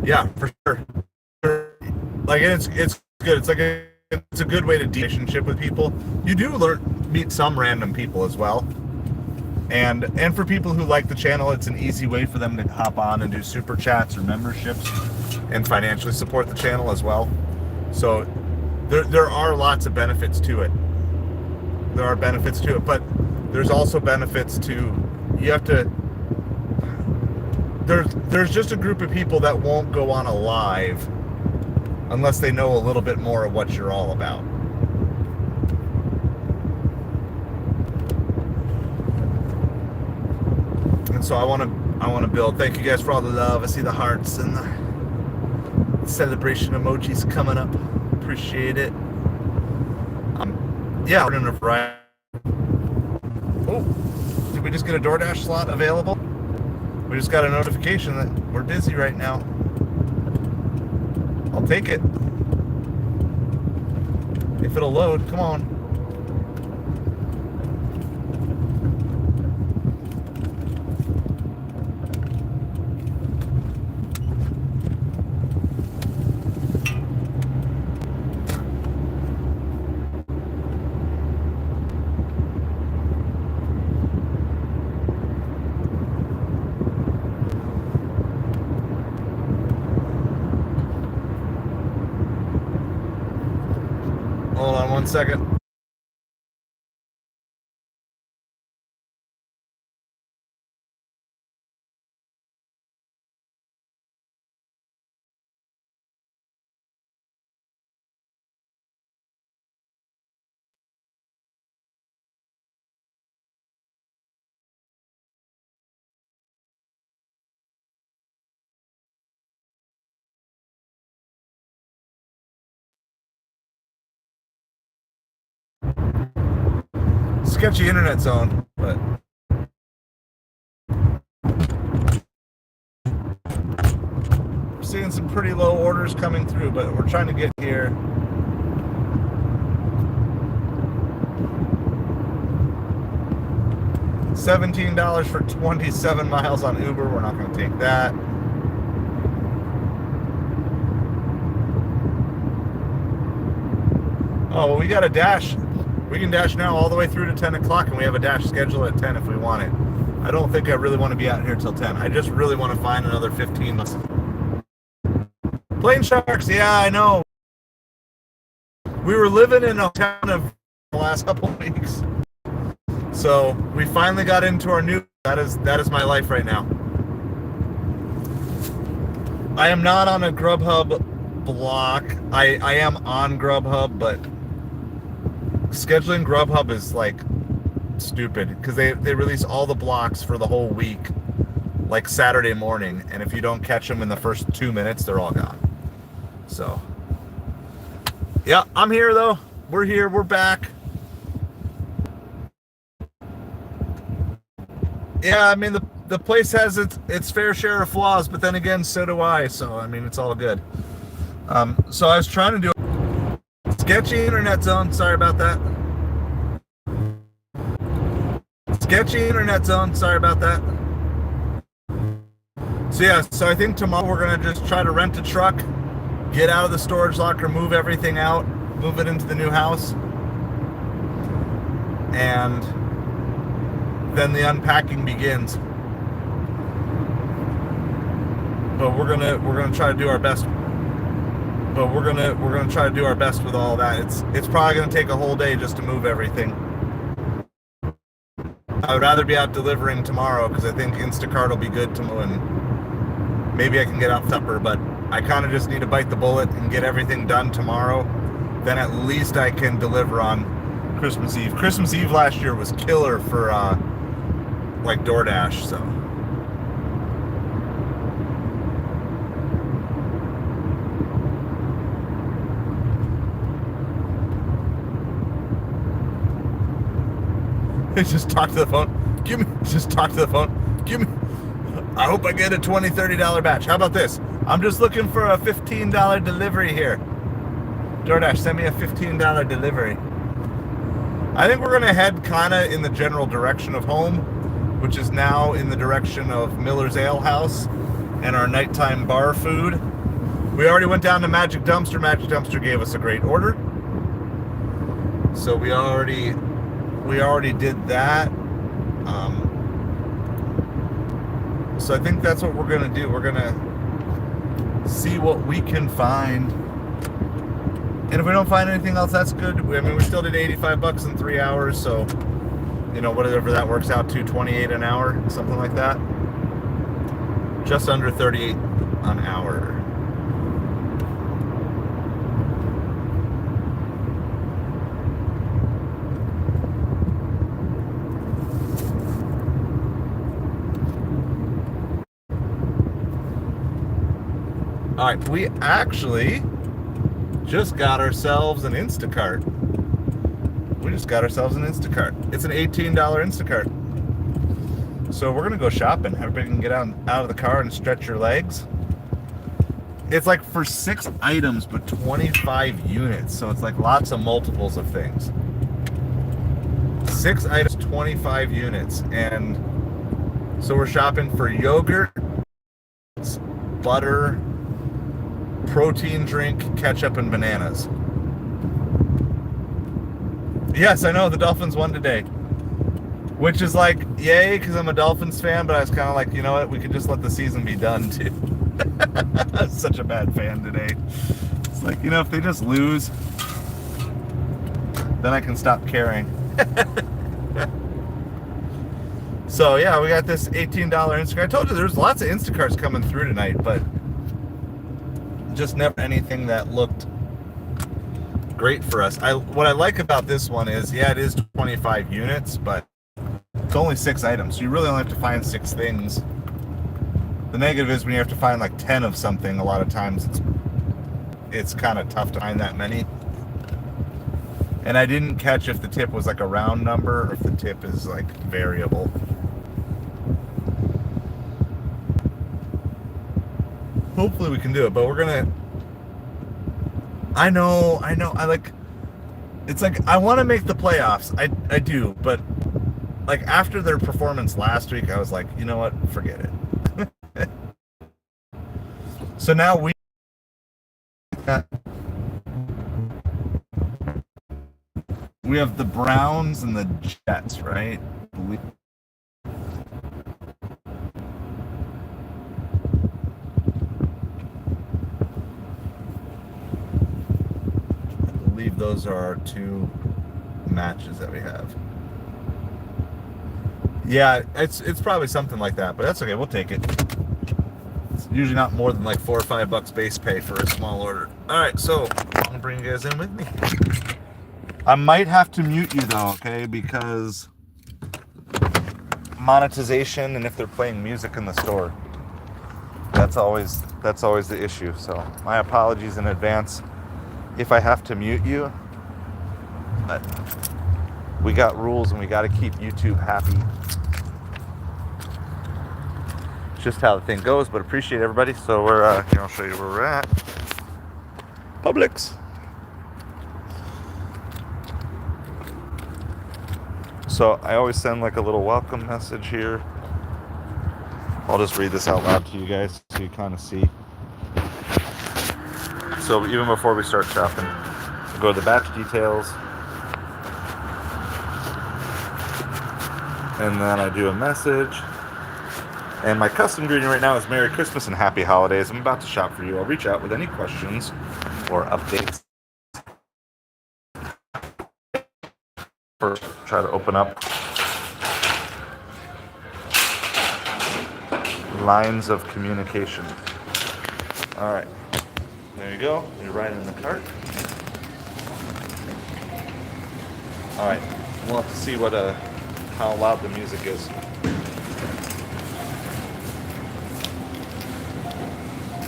Yeah, for sure. Like, it's good. It's like it's a good way to relationship with people. You do meet some random people as well. And for people who like the channel, it's an easy way for them to hop on and do super chats or memberships and financially support the channel as well. So there are lots of benefits to it. There are benefits to it, but there's also benefits to, you have to, there's just a group of people that won't go on a live unless they know a little bit more of what you're all about. And so I want to build. Thank you guys for all the love. I see the hearts and the celebration emojis coming up. Appreciate it. Yeah, we're in a variety. Oh, did we just get a DoorDash slot available? We just got a notification that we're busy right now. I'll take it. If it'll load, come on. Hold on 1 second. Sketchy internet zone, but we're seeing some pretty low orders coming through, but we're trying to get here. $17 for 27 miles on Uber. We're not going to take that. Oh, well, we got a dash. We can dash now all the way through to 10 o'clock, and we have a dash scheduled at 10 if we want it. I don't think I really want to be out here till 10. I just really want to find another 15. Plain sharks, yeah, I know. We were living in a town of the last couple of weeks. So we finally got into our new, that is my life right now. I am not on a Grubhub block. I am on Grubhub, but scheduling Grubhub is like stupid because they release all the blocks for the whole week like Saturday morning, and if you don't catch them in the first 2 minutes, they're all gone. So yeah, I'm here though. We're here, we're back. Yeah, I mean the place has its fair share of flaws, but then again, so do I. So I mean, it's all good. So I was trying to do a sketchy internet zone. Sorry about that. Sketchy internet zone. Sorry about that. So yeah, so I think tomorrow we're gonna just try to rent a truck, get out of the storage locker, move everything out, move it into the new house, and then the unpacking begins. But we're gonna try to do our best. But we're gonna try to do our best with all that. It's probably gonna take a whole day just to move everything. I would rather be out delivering tomorrow because I think Instacart will be good tomorrow, and maybe I can get out supper. But I kind of just need to bite the bullet and get everything done tomorrow. Then at least I can deliver on Christmas Eve. Christmas Eve last year was killer for like DoorDash, so. Just talk to the phone. Just talk to the phone. I hope I get a $20, $30 batch. How about this? I'm just looking for a $15 delivery here. DoorDash, send me a $15 delivery. I think we're going to head kind of in the general direction of home, which is now in the direction of Miller's Ale House and our nighttime bar food. We already went down to Magic Dumpster. Magic Dumpster gave us a great order. So we already did that. So I think that's what we're going to do. We're going to see what we can find. And if we don't find anything else, that's good. I mean, we still did $85 in 3 hours. So, you know, whatever that works out to, $28 an hour, something like that. Just under $38 an hour. All right, we actually just got ourselves an Instacart. It's an $18 Instacart. So we're gonna go shopping. Everybody can get out of the car and stretch your legs. It's like for 6 items, but 25 units. So it's like lots of multiples of things. 6 items, 25 units. And so we're shopping for yogurt, butter, protein drink, ketchup, and bananas. Yes, I know the Dolphins won today, which is like, yay, because I'm a Dolphins fan, but I was kind of like, you know what, we could just let the season be done too. I'm such a bad fan today. It's like, you know, if they just lose, then I can stop caring. So yeah, we got this $18 Instacart. I told you there's lots of Instacarts coming through tonight, but just never anything that looked great for us. What I like about this one is, yeah, it is 25 units, but it's only 6 items, so you really only have to find 6 things. The negative is when you have to find like 10 of something, a lot of times it's kind of tough to find that many. And I didn't catch if the tip was like a round number or if the tip is like variable. Hopefully we can do it, but we're gonna. I know. It's like I want to make the playoffs. I do, but like after their performance last week, I was like, you know what? Forget it. So now we have the Browns and the Jets, right? I believe those are our 2 matches that we have. Yeah, it's probably something like that, but that's okay. We'll take it. It's usually not more than like $4 or $5 base pay for a small order. All right, so I'm gonna bring you guys in with me. I might have to mute you though, okay? Because monetization and if they're playing music in the store, that's always the issue. So my apologies in advance if I have to mute you. But we got rules and we got to keep YouTube happy. just how the thing goes, but appreciate everybody. So we're, here, I'll show you where we're at. Publix. So I always send like a little welcome message here. I'll just read this out loud to you guys so you kind of see. So even before we start shopping, we go to the batch details. And then I do a message. And my custom greeting right now is Merry Christmas and Happy Holidays. I'm about to shop for you. I'll reach out with any questions or updates. First, try to open up lines of communication. All right, there you go. You're right in the cart. All right, we'll have to see what how loud the music is.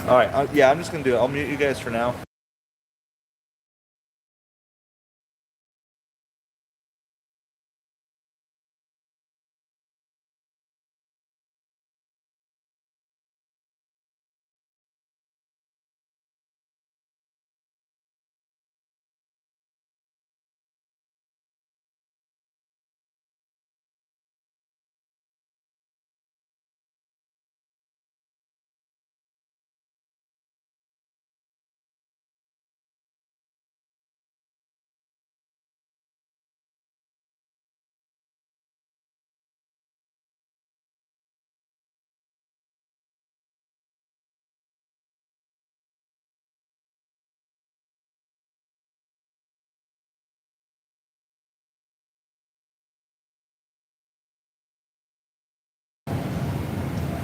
All right, yeah, I'm just gonna do it. I'll mute you guys for now.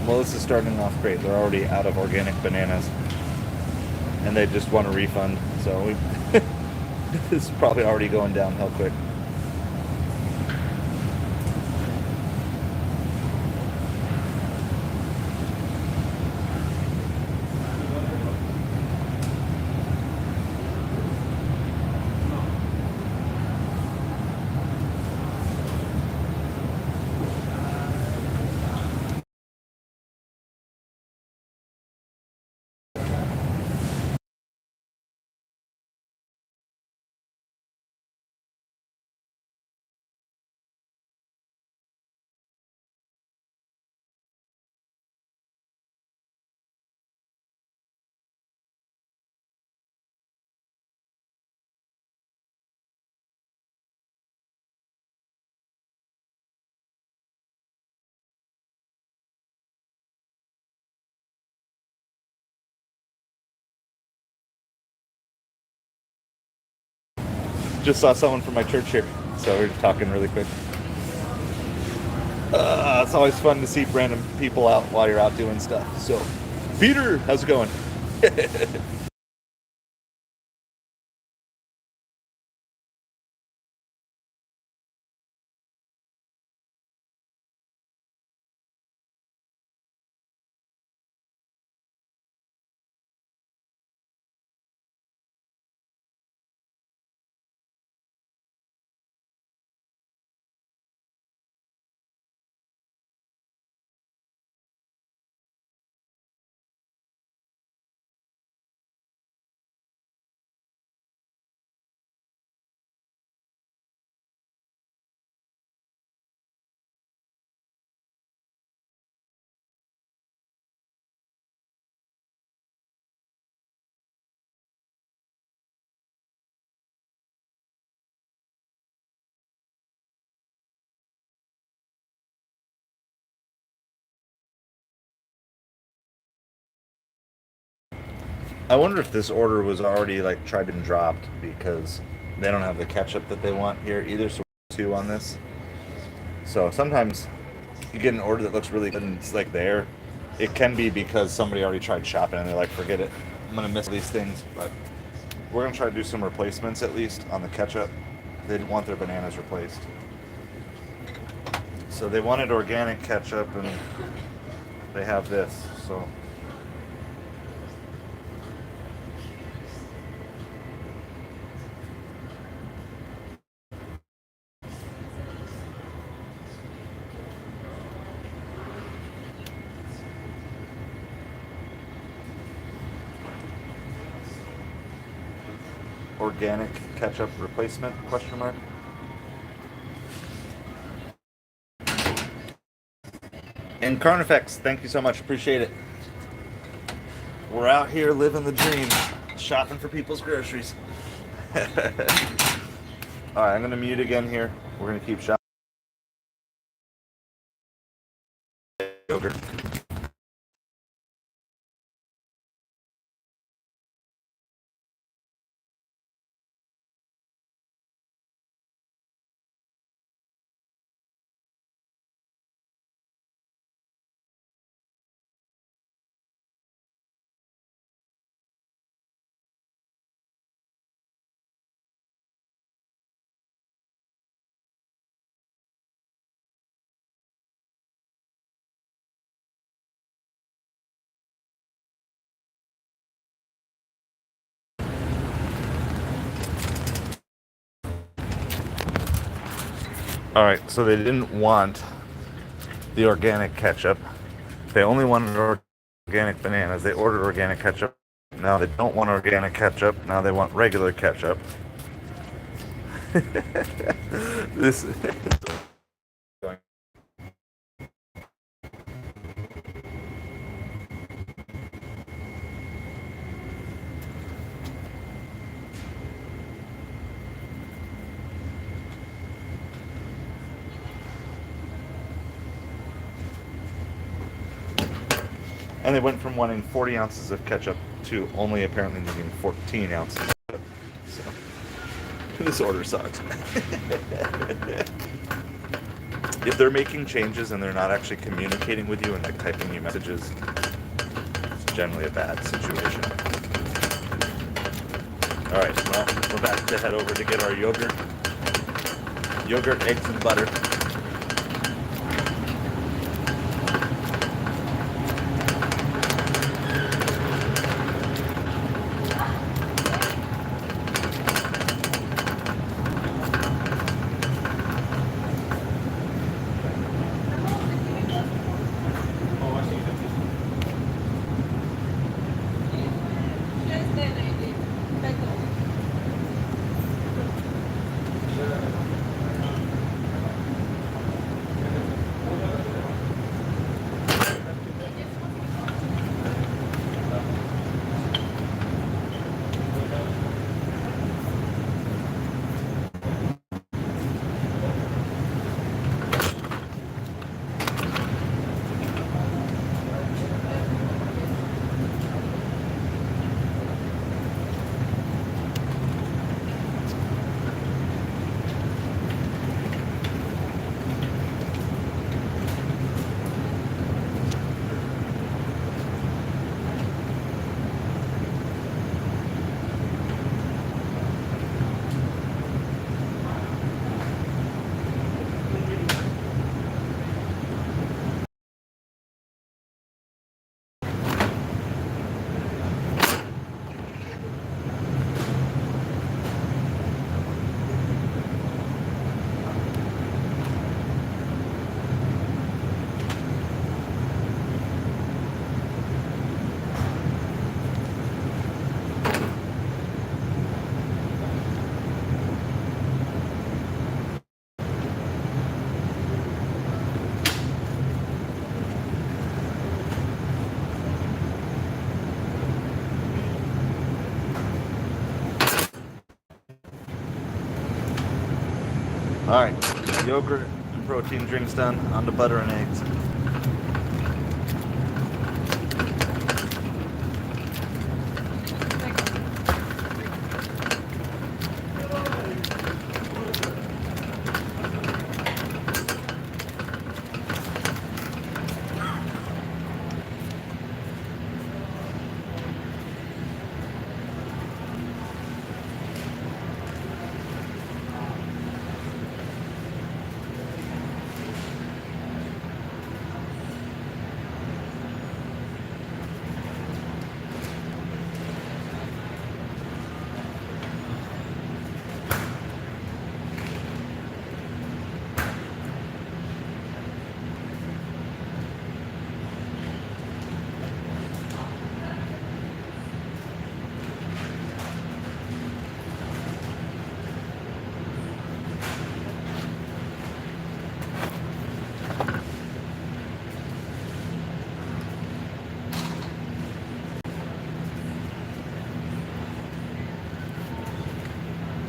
Well, this is starting off great. They're already out of organic bananas, and they just want a refund. So this is probably already going downhill quick. Just saw someone from my church here, so we're talking really quick. It's always fun to see random people out while you're out doing stuff. So, Peter, how's it going? I wonder if this order was already like tried and dropped because they don't have the ketchup that they want here either. So two on this. So sometimes you get an order that looks really good and it's like there. It can be because somebody already tried shopping and they're like, forget it, I'm gonna miss these things. But we're gonna try to do some replacements at least on the ketchup. They didn't want their bananas replaced. So they wanted organic ketchup and they have this. So organic ketchup replacement, question mark. And Carnifex, thank you so much, appreciate it. We're out here living the dream, shopping for people's groceries. Alright, I'm gonna mute again here. We're gonna keep shopping. Yogurt. Alright, so they didn't want the organic ketchup. They only wanted organic bananas. They ordered organic ketchup. Now they don't want organic ketchup. Now they want regular ketchup. This and they went from wanting 40 ounces of ketchup to only apparently needing 14 ounces. So this order sucks. If they're making changes and they're not actually communicating with you and like typing you messages, it's generally a bad situation. Alright, well, we're back to head over to get our yogurt, eggs, and butter. Alright, yogurt and protein drinks done, on to butter and eggs.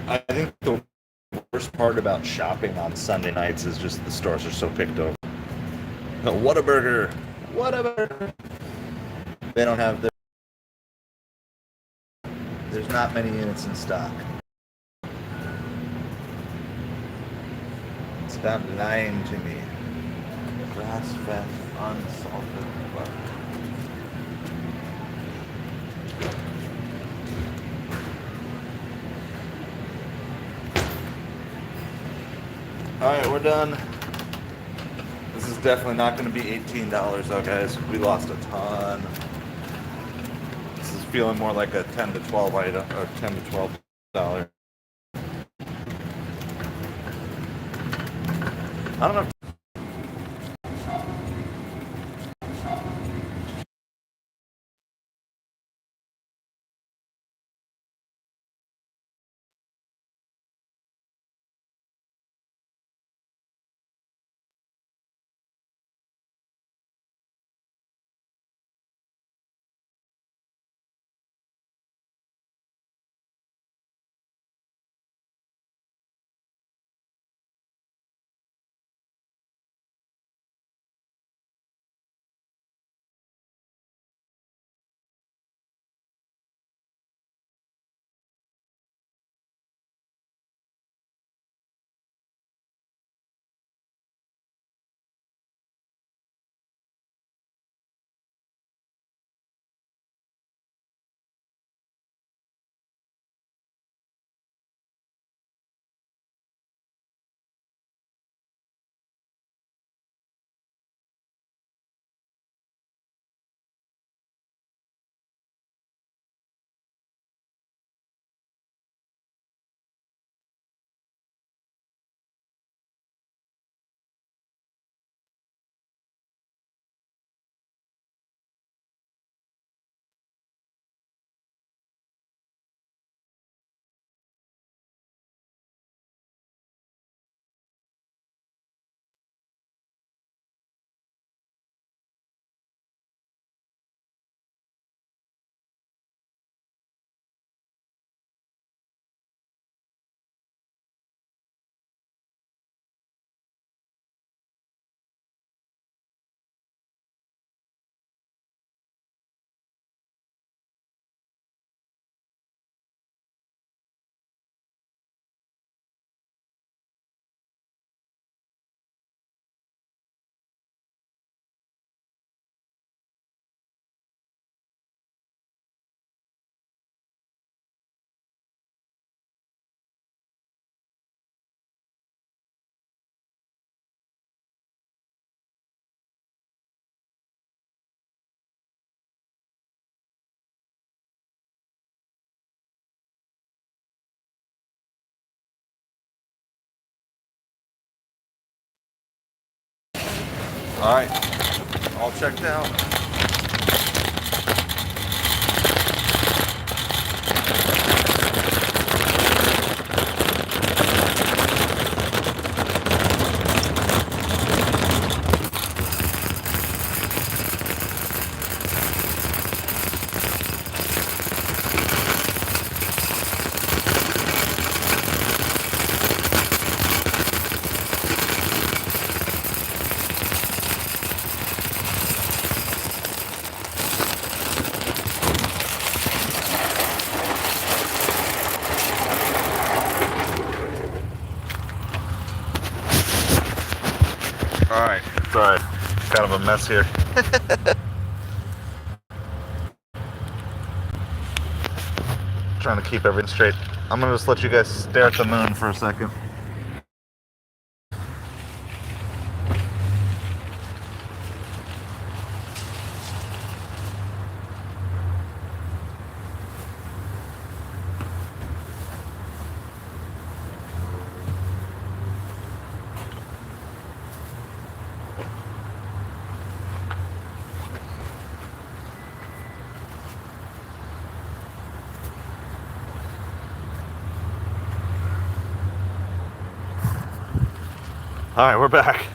I think the worst part about shopping on Sunday nights is just the stores are so picked over. Whataburger! Whataburger! They don't have there's not many units in stock. Stop lying to me. Grass-fed, unsalted butter. Alright, we're done. This is definitely not going to be $18 though, guys. We lost a ton. This is feeling more like a 10 to 12 item, or 10 to $12. I don't know. Alright, all checked out. Alright, sorry, kind of a mess here. Trying to keep everything straight. I'm gonna just let you guys stare at the moon for a second. All right, we're back.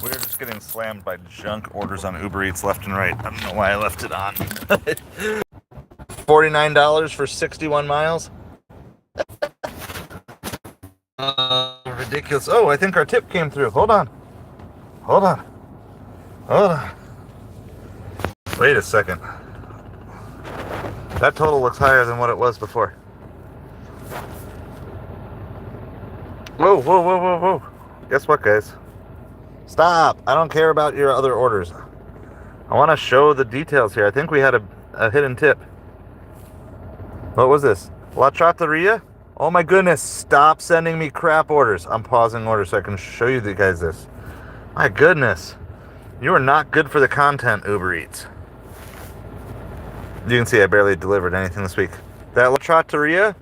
We're just just getting slammed by junk orders on Uber Eats left and right. I don't know why I left it on. $49 for 61 miles. Ridiculous. Oh, I think our tip came through. Hold on. Hold on. Hold on. Wait a second. That total looks higher than what it was before. Whoa, whoa, whoa, whoa, whoa. Guess what, guys? Stop. I don't care about your other orders. I want to show the details here. I think we had a hidden tip. What was this? La Trattoria? Oh my goodness. Stop sending me crap orders. I'm pausing orders so I can show you guys this. My goodness. You are not good for the content, Uber Eats. You can see I barely delivered anything this week. That La Trattoria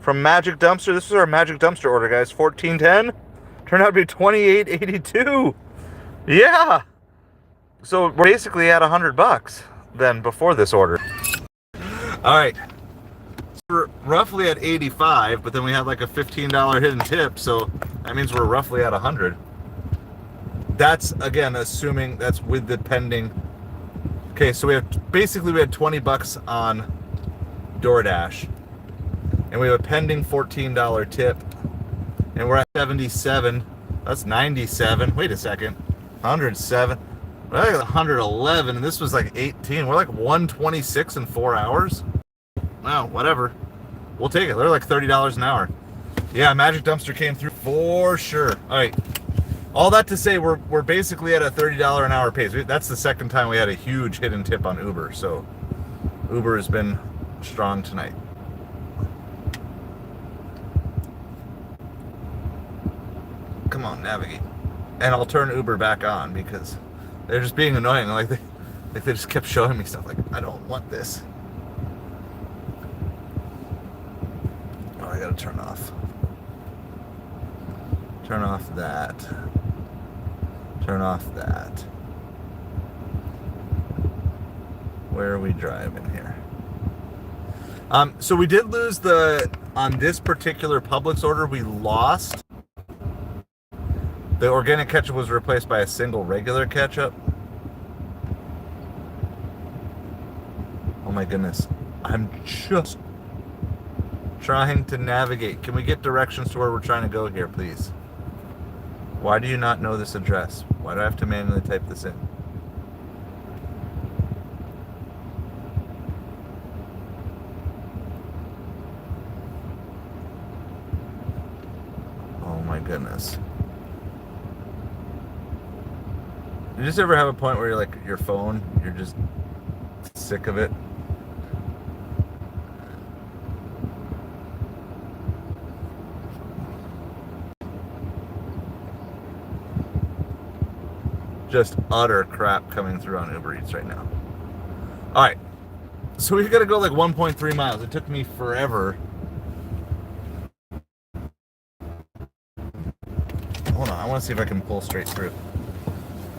from Magic Dumpster. This is our Magic Dumpster order, guys. $14.10. Turned out to be $28.82. Yeah. So we're basically at $100 then before this order. All right. So we're roughly at 85, but then we had like a $15 hidden tip, so that means we're roughly at 100. That's again assuming that's with the pending. Okay, so we had 20 bucks on DoorDash, and we have a pending $14 tip, and we're at 77. That's 97. Wait a second, 107. We're like 111, and this was like 18. We're like 126 in 4 hours. Wow, whatever. We'll take it. They're like $30 an hour. Yeah, Magic Dumpster came through for sure. All right. All that to say, we're basically at a $30 an hour pace. That's the second time we had a huge hidden tip on Uber. So Uber has been strong tonight. Come on, navigate. And I'll turn Uber back on because they're just being annoying. Like they just kept showing me stuff like, I don't want this. Oh, I gotta turn off. Turn off that. Turn off that. Where are we driving here? So we did lose on this particular Publix order, we lost. The organic ketchup was replaced by a single regular ketchup. Oh my goodness. I'm just trying to navigate. Can we get directions to where we're trying to go here, please? Why do you not know this address? Why do I have to manually type this in? Oh my goodness. You just ever have a point where you're like, your phone, you're just sick of it? Just utter crap coming through on Uber Eats right now. All right, so we got to go like 1.3 miles. It took me forever. Hold on, I want to see if I can pull straight through.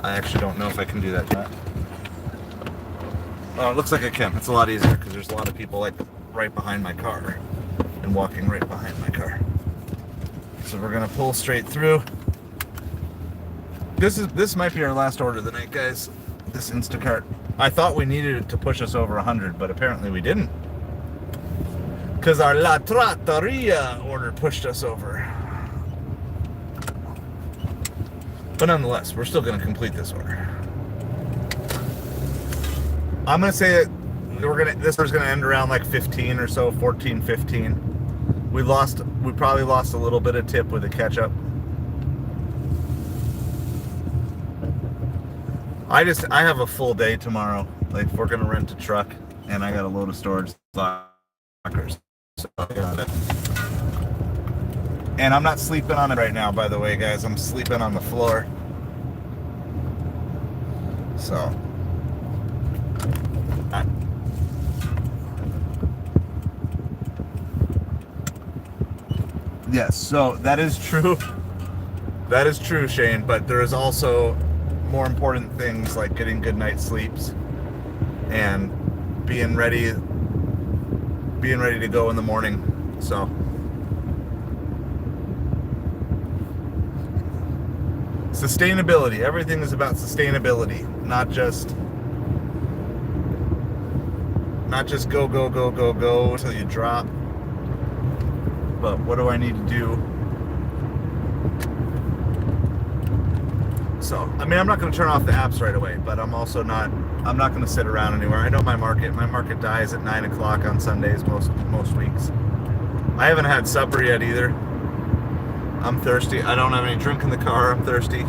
I actually don't know if I can do that. Oh, it looks like I can. It's a lot easier because there's a lot of people like right behind my car and walking right behind my car. So we're gonna pull straight through. This might be our last order of the night, guys. This Instacart. I thought we needed it to push us over 100, but apparently we didn't. Because our La Trattoria order pushed us over. But nonetheless, we're still going to complete this order. I'm going to say that this order's going to end around like 15 or so, 14, 15. We probably lost a little bit of tip with the ketchup. I have a full day tomorrow. Like, we're gonna rent a truck, and I got a load of storage lockers. So I got it. And I'm not sleeping on it right now, by the way, guys. I'm sleeping on the floor. So. Yes, so that is true. That is true, Shane, but there is also more important things like getting good night's sleeps and being ready to go in the morning. So Sustainability. Everything is about sustainability, not just go until you drop. But what do I need to do? So, I mean, I'm not going to turn off the apps right away, but I'm not going to sit around anywhere. I know my market dies at 9 o'clock on Sundays most weeks. I haven't had supper yet either. I'm thirsty. I don't have any drink in the car. I'm thirsty.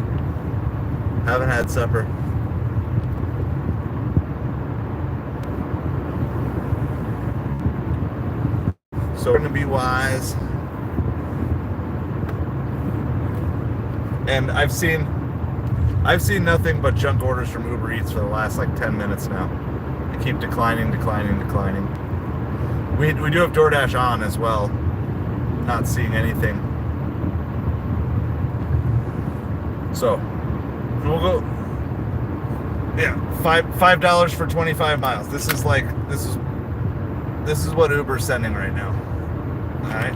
Haven't had supper. So we're going to be wise. And I've seen nothing but junk orders from Uber Eats for the last like 10 minutes now. They keep declining. We do have DoorDash on as well. Not seeing anything. So we'll go. Yeah, $5 for 25 miles. This is what Uber's sending right now. All right.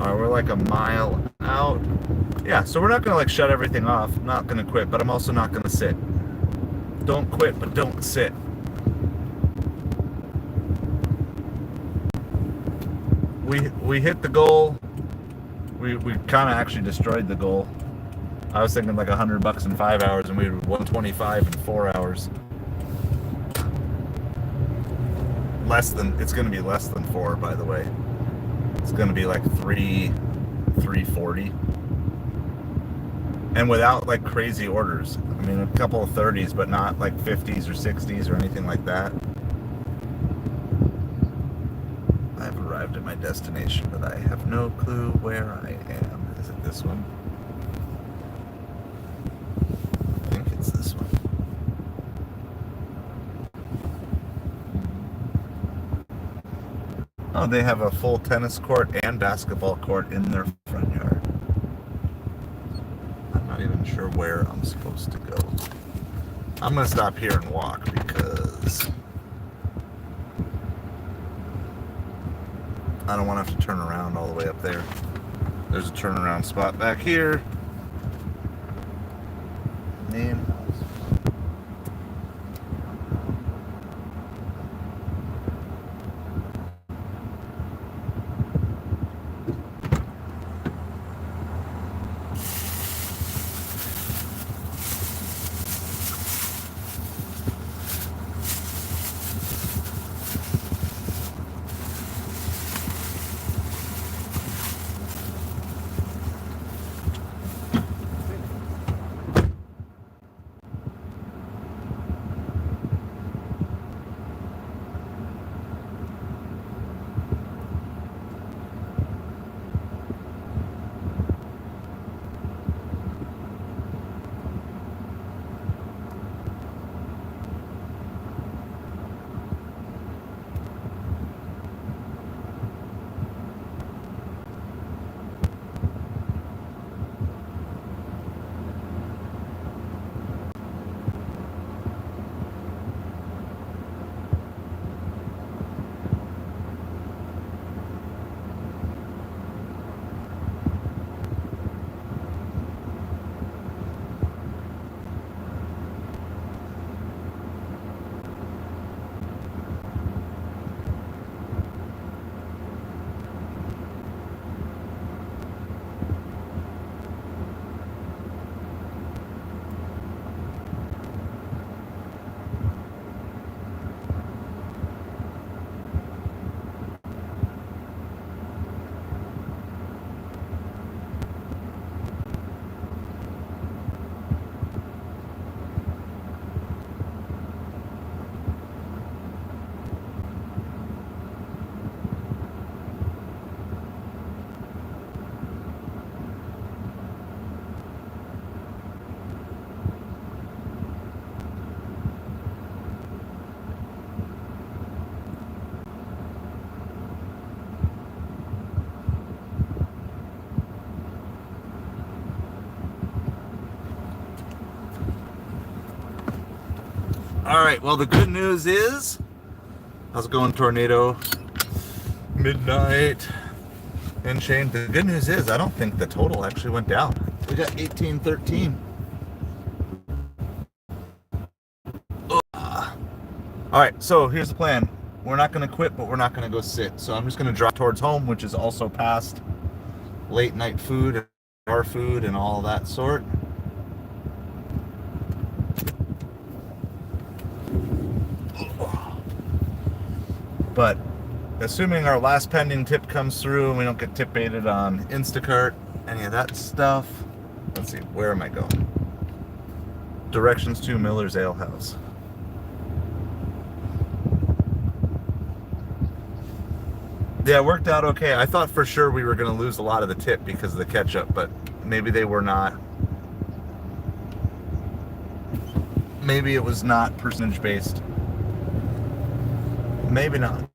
We're like a mile out. Yeah, so we're not gonna like shut everything off. I'm not gonna quit, but I'm also not gonna sit. Don't quit, but don't sit. We hit the goal. We kind of actually destroyed the goal. I was thinking like $100 in 5 hours, and we were 125 in 4 hours. It's gonna be less than 4, by the way. It's gonna be like 340, and without like crazy orders. I mean, a couple of 30s, but not like 50s or 60s or anything like that. I've arrived at my destination, but I have no clue where I am. Is it this one? I think it's this one. Oh, they have a full tennis court and basketball court in their front yard. I'm not even sure where I'm supposed to go. I'm going to stop here and walk because I don't want to have to turn around all the way up there. There's a turnaround spot back here. Name. All right, well, the good news is, how's it going, Tornado? Midnight and Shane. The good news is, I don't think the total actually went down. We got 1813. All right, so here's the plan. We're not going to quit, but we're not going to go sit. So I'm just going to drive towards home, which is also past late night food, our food, and all that sort. But assuming our last pending tip comes through and we don't get tip baited on Instacart, any of that stuff. Let's see, where am I going? Directions to Miller's Ale House. Yeah, it worked out okay. I thought for sure we were going to lose a lot of the tip because of the ketchup, but maybe they were not. Maybe it was not percentage based. Maybe not.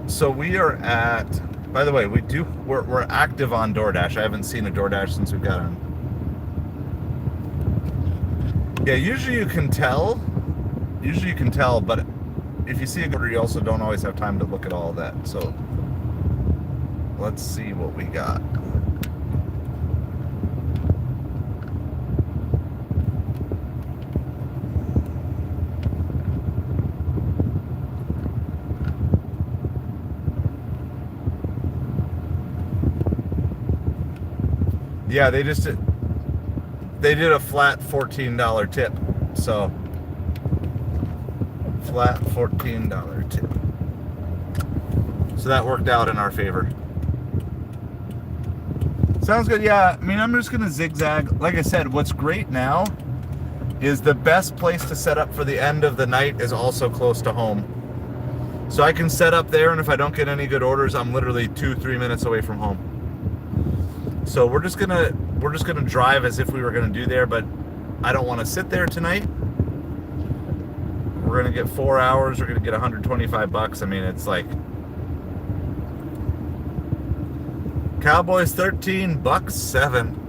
So we are at, by the way, we're active on DoorDash. I haven't seen a DoorDash since we got on. Yeah, usually you can tell, but if you see a order, you also don't always have time to look at all of that. So let's see what we got. Yeah, they did a flat $14 tip. So flat $14 tip. So that worked out in our favor. Sounds good. Yeah, I mean, I'm just gonna zigzag. Like I said, what's great now is the best place to set up for the end of the night is also close to home. So I can set up there, and if I don't get any good orders, I'm literally 2-3 minutes away from home. So we're just gonna drive as if we were gonna do there, but I don't want to sit there tonight. We're gonna get 4 hours. We're gonna get $125. I mean, it's like Cowboys 13, Bucks 7.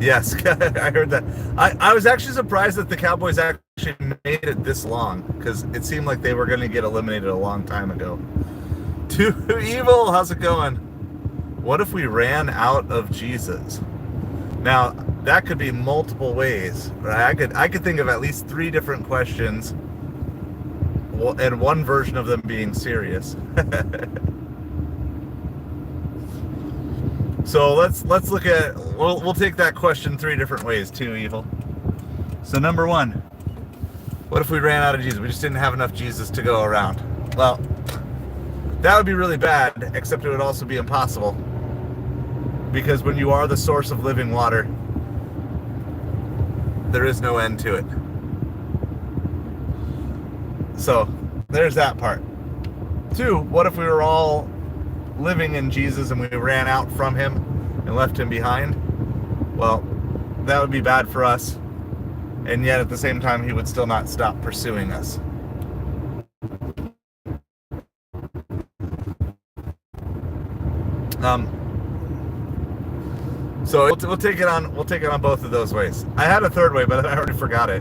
Yes, I heard that. I was actually surprised that the Cowboys actually made it this long, because it seemed like they were going to get eliminated a long time ago. Too Evil, how's it going? What if we ran out of Jesus? Now, that could be multiple ways. Right? I could think of at least 3 different questions, and one version of them being serious. So let's look at, we'll take that question 3 different ways too, Evil. So number 1, what if we ran out of Jesus? We just didn't have enough Jesus to go around. Well, that would be really bad, except it would also be impossible. Because when you are the source of living water, there is no end to it. So, there's that part. 2, what if we were all living in Jesus and we ran out from him and left him behind? Well, that would be bad for us. And yet, at the same time, he would still not stop pursuing us. So we'll take it on both of those ways. I had a third way, but I already forgot it.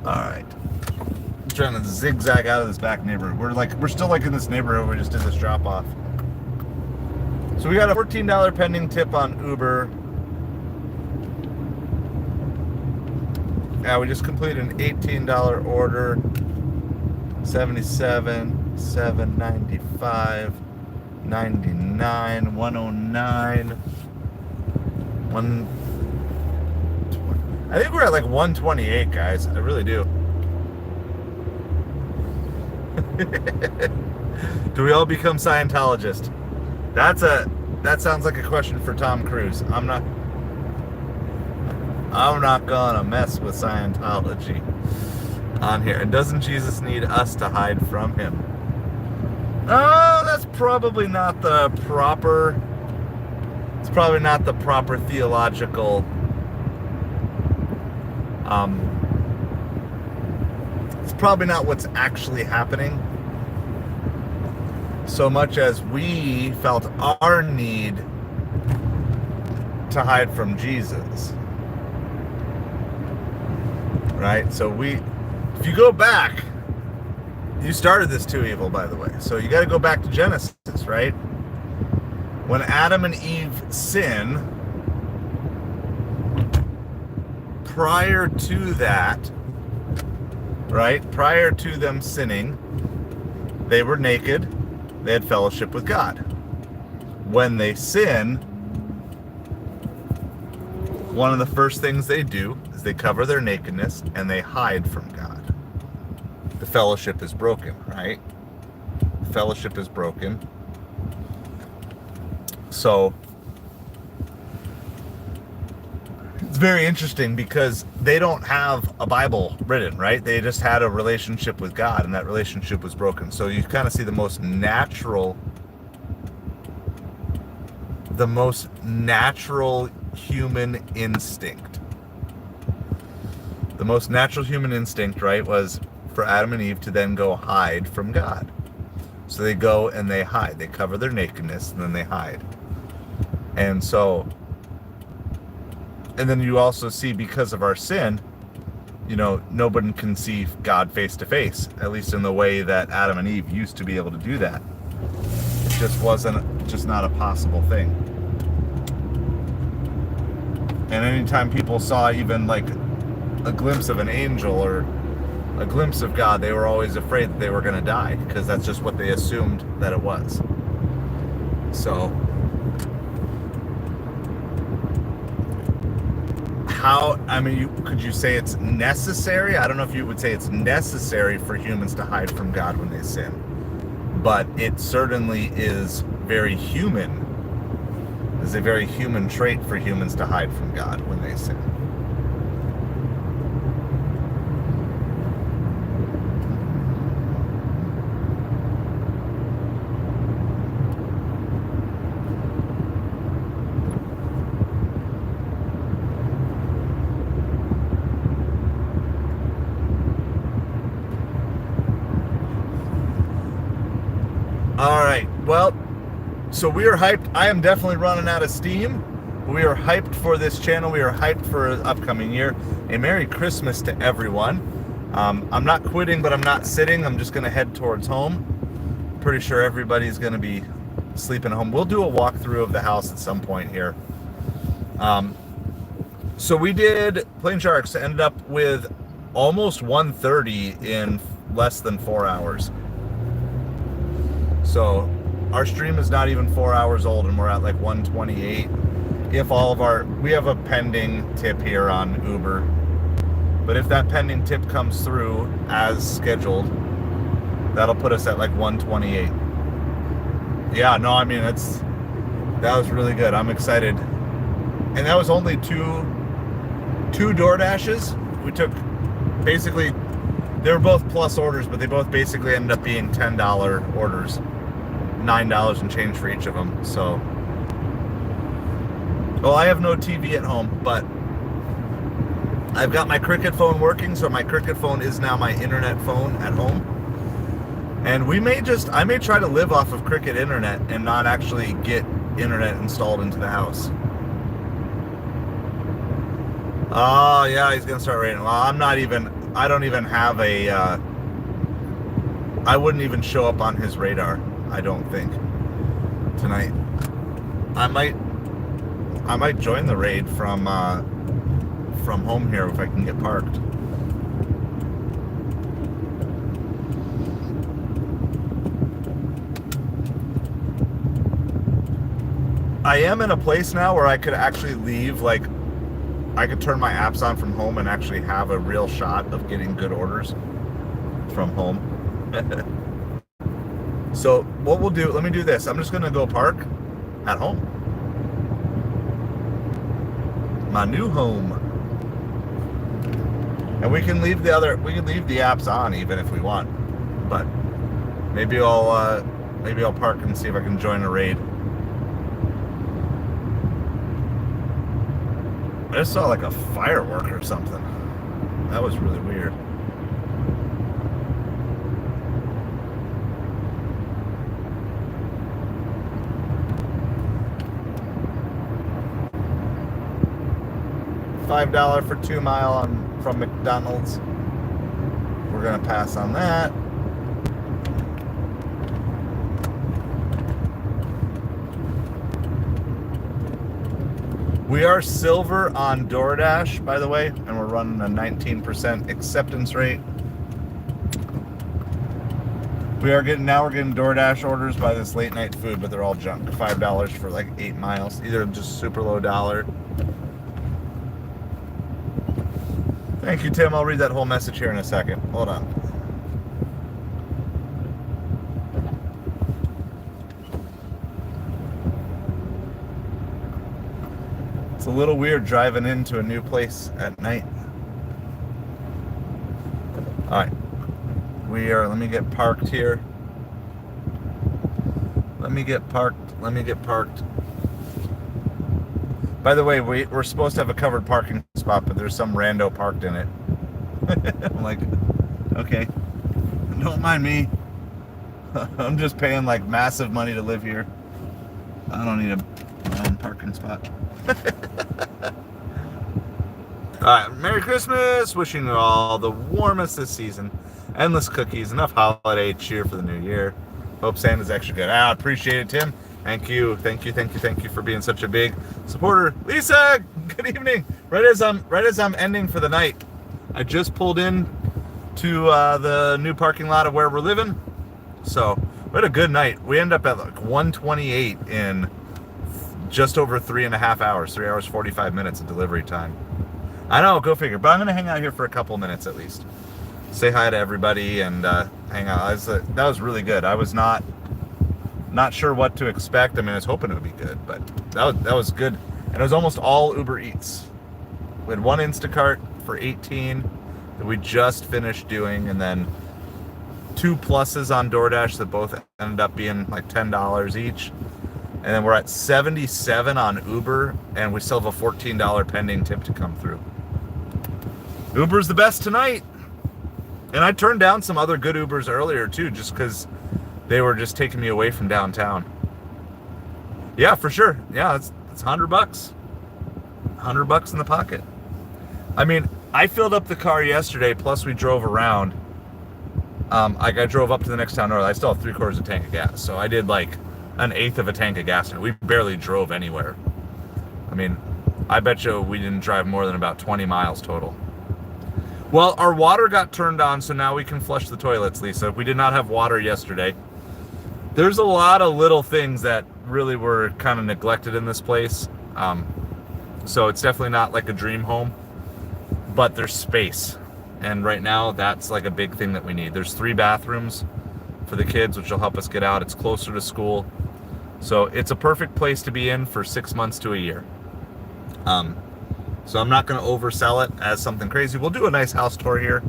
All right. I'm trying to zigzag out of this back neighborhood. We're still in this neighborhood. We just did this drop off. So we got a $14 pending tip on Uber. Yeah, we just completed an $18 order. 77, 795, 99, 109, 120. I think we're at 128, guys. I really do. Do we all become Scientologists? That sounds like a question for Tom Cruise. I'm not gonna mess with Scientology on here. And doesn't Jesus need us to hide from him? Oh, that's probably not the proper. It's probably not the proper theological. It's probably not what's actually happening. So much as we felt our need to hide from Jesus. Right? So if you go back, you started this too evil, by the way. So you got to go back to Genesis, right? When Adam and Eve sin, prior to that, right? Prior to them sinning, they were naked. They had fellowship with God. When they sin, one of the first things they do is they cover their nakedness and they hide from God. The fellowship is broken, right? The fellowship is broken. So it's very interesting because they don't have a Bible written, right? They just had a relationship with God, and that relationship was broken. So you kind of see the most natural human instinct. The most natural human instinct, right, was for Adam and Eve to then go hide from God. So they go and they hide. They cover their nakedness and then they hide. And then you also see, because of our sin, nobody can see God face to face, at least in the way that Adam and Eve used to be able to do that. It just not a possible thing. And anytime people saw even like a glimpse of an angel or a glimpse of God, they were always afraid that they were going to die, because that's just what they assumed that it was. So could you say it's necessary? I don't know if you would say it's necessary for humans to hide from God when they sin, but it certainly is very human. It's a very human trait for humans to hide from God when they sin. All right, well, so we are hyped. I am definitely running out of steam. We are hyped for this channel. We are hyped for the upcoming year. A Merry Christmas to everyone. I'm not quitting, but I'm not sitting. I'm just going to head towards home. Pretty sure everybody's going to be sleeping home. We'll do a walkthrough of the house at some point here. So we did Plain Sharks, ended up with almost 130 in less than 4 hours. So our stream is not even 4 hours old, and we're at like 128. If we have a pending tip here on Uber, but if that pending tip comes through as scheduled, that'll put us at like 128. Yeah, no, I mean, that was really good. I'm excited. And that was only two DoorDashes. We took, basically, they were both plus orders, but they both basically ended up being $10 orders. $9 and change for each of them. So, well, I have no TV at home, but I've got my Cricket phone working, so my Cricket phone is now my internet phone at home. And I may try to live off of Cricket internet and not actually get internet installed into the house. Oh yeah, he's gonna start raining. Well, I don't even have I wouldn't even show up on his radar, I don't think, tonight. I might join the raid from home here if I can get parked. I am in a place now where I could actually leave, like, I could turn my apps on from home and actually have a real shot of getting good orders from home. So what we'll do, let me do this. I'm just going to go park at home. My new home. And we can leave the apps on even if we want. But maybe I'll park and see if I can join a raid. I just saw like a firework or something. That was really weird. $5 for 2 mile from McDonald's. We're gonna pass on that. We are silver on DoorDash, by the way, and we're running a 19% acceptance rate. We're getting DoorDash orders by this late night food, but they're all junk. $5 for like 8 miles. Either just super low dollar. Thank you, Tim. I'll read that whole message here in a second. Hold on. It's a little weird driving into a new place at night. All right. Let me get parked here. Let me get parked. By the way, we're supposed to have a covered parking spot, but there's some rando parked in it. I'm like, okay, don't mind me. I'm just paying like massive money to live here. I don't need my own parking spot. Alright, Merry Christmas! Wishing you all the warmest this season. Endless cookies, enough holiday cheer for the new year. Hope Santa's extra good. I appreciate it, Tim. Thank you for being such a big supporter. Lisa, good evening. Right as I'm ending for the night, I just pulled in to the new parking lot of where we're living. So we had a good night. We ended up at like 128 in just over 3.5 hours, 3 hours 45 minutes of delivery time. I know, go figure. But I'm gonna hang out here for a couple minutes at least. Say hi to everybody and hang out. That was really good. I was not sure what to expect. I mean, I was hoping it would be good, but that was good. And it was almost all Uber Eats. We had one Instacart for 18 that we just finished doing, and then 2 pluses on DoorDash that both ended up being like $10 each. And then we're at 77 on Uber, and we still have a $14 pending tip to come through. Uber's the best tonight. And I turned down some other good Ubers earlier too, just because they were just taking me away from downtown. Yeah, for sure. Yeah, it's $100. $100 in the pocket. I mean, I filled up the car yesterday, plus we drove around. I drove up to the next town north. I still have 3/4 of a tank of gas, so I did like 1/8 of a tank of gas. We barely drove anywhere. I mean, I bet you we didn't drive more than about 20 miles total. Well, our water got turned on, so now we can flush the toilets, Lisa. We did not have water yesterday. There's a lot of little things that really were kind of neglected in this place. So it's definitely not like a dream home, but there's space. And right now, that's like a big thing that we need. There's 3 bathrooms for the kids, which will help us get out. It's closer to school. So it's a perfect place to be in for 6 months to a year. So I'm not going to oversell it as something crazy. We'll do a nice house tour here.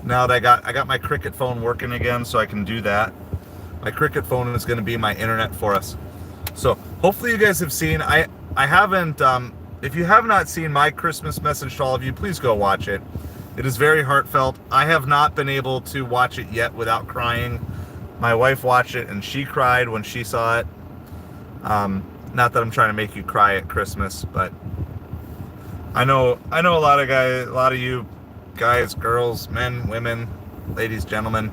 Now that I got my Cricket phone working again, so I can do that. My Cricket phone is going to be my internet for us. So hopefully you guys have seen. I haven't. If you have not seen my Christmas message to all of you, please go watch it. It is very heartfelt. I have not been able to watch it yet without crying. My wife watched it and she cried when she saw it. Not that I'm trying to make you cry at Christmas, but I know a lot of you guys, girls, men, women, ladies, gentlemen,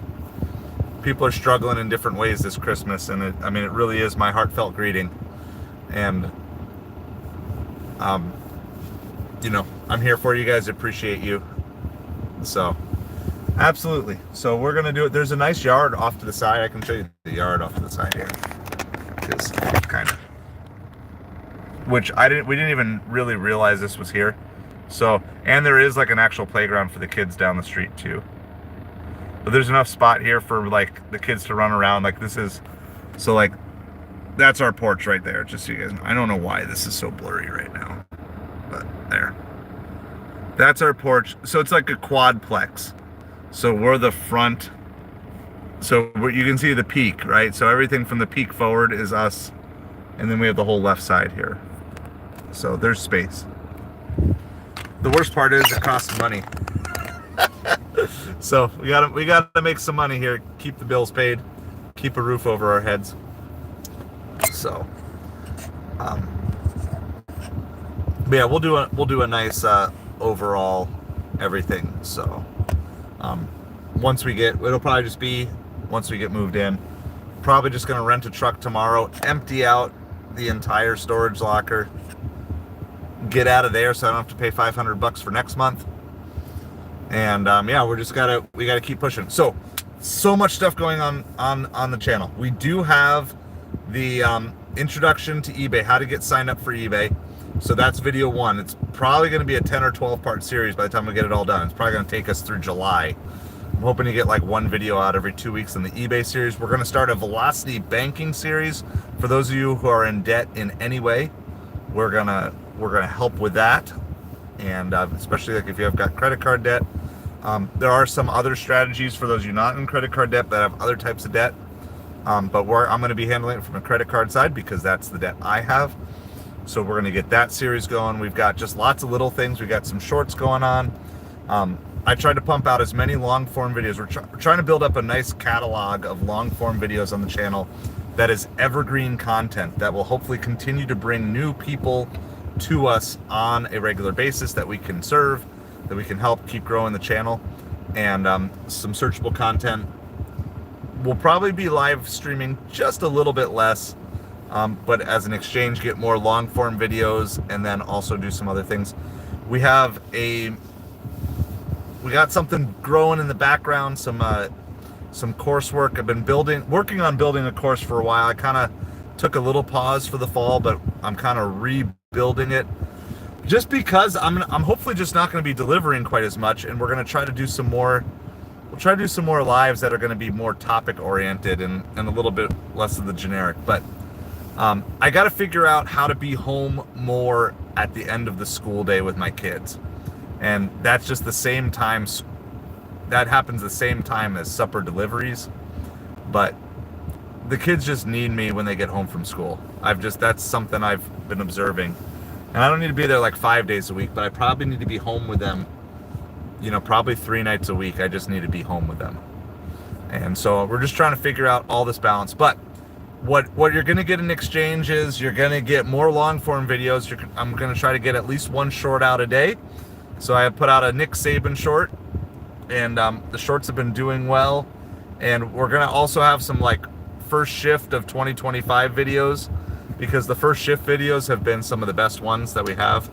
people are struggling in different ways this Christmas, and it really is my heartfelt greeting. And I'm here for you guys. I appreciate you. So absolutely. So we're gonna do it. There's a nice yard off to the side. I can show you the yard off to the side here. It's kind of, which we didn't even really realize this was here. So, and there is like an actual playground for the kids down the street too. But there's enough spot here for like the kids to run around. Like this is, so like that's our porch right there, just so you guys know. I don't know why this is so blurry right now, but there. That's our porch. So it's like a quadplex. So we're the front. So you can see the peak, right? So everything from the peak forward is us. And then we have the whole left side here. So there's space. The worst part is it costs money. So we gotta make some money here. Keep the bills paid. Keep a roof over our heads. So, but yeah, we'll do a nice overall everything. So, once we get, it'll probably just be once we get moved in. Probably just gonna rent a truck tomorrow, empty out the entire storage locker, get out of there so I don't have to pay $500 for next month. And yeah, we gotta keep pushing. So much stuff going on the channel. We do have the introduction to eBay, how to get signed up for eBay. So that's video 1. It's probably going to be a 10 or 12 part series by the time we get it all done. It's probably going to take us through July. I'm hoping to get like one video out every 2 weeks in the eBay series. We're going to start a velocity banking series for those of you who are in debt in any way. We're gonna help with that, and especially like if you have got credit card debt. There are some other strategies for those of you not in credit card debt that have other types of debt. But I'm going to be handling it from a credit card side because that's the debt I have. So we're going to get that series going. We've got just lots of little things. We got some shorts going on. I tried to pump out as many long form videos. We're trying to build up a nice catalog of long form videos on the channel that is evergreen content that will hopefully continue to bring new people to us on a regular basis that we can serve, that we can help keep growing the channel, and some searchable content. We'll probably be live streaming just a little bit less, but as an exchange, get more long form videos and then also do some other things. We got something growing in the background, some coursework. I've been working on building a course for a while. I kind of took a little pause for the fall, but I'm kind of rebuilding it just because I'm hopefully just not going to be delivering quite as much, and we're going to try to do some more. We'll try to do some more lives that are going to be more topic oriented and a little bit less of the generic. But I got to figure out how to be home more at the end of the school day with my kids, and that's just the same time. That happens the same time as supper deliveries, but the kids just need me when they get home from school. That's something I've been observing, and I don't need to be there like 5 days a week, but I probably need to be home with them. Probably 3 nights a week. I just need to be home with them. And so we're just trying to figure out all this balance. But what you're going to get in exchange is you're going to get more long form videos. I'm going to try to get at least one short out a day. So I have put out a Nick Saban short, and the shorts have been doing well. And we're going to also have some like first shift of 2025 videos, because the first shift videos have been some of the best ones that we have.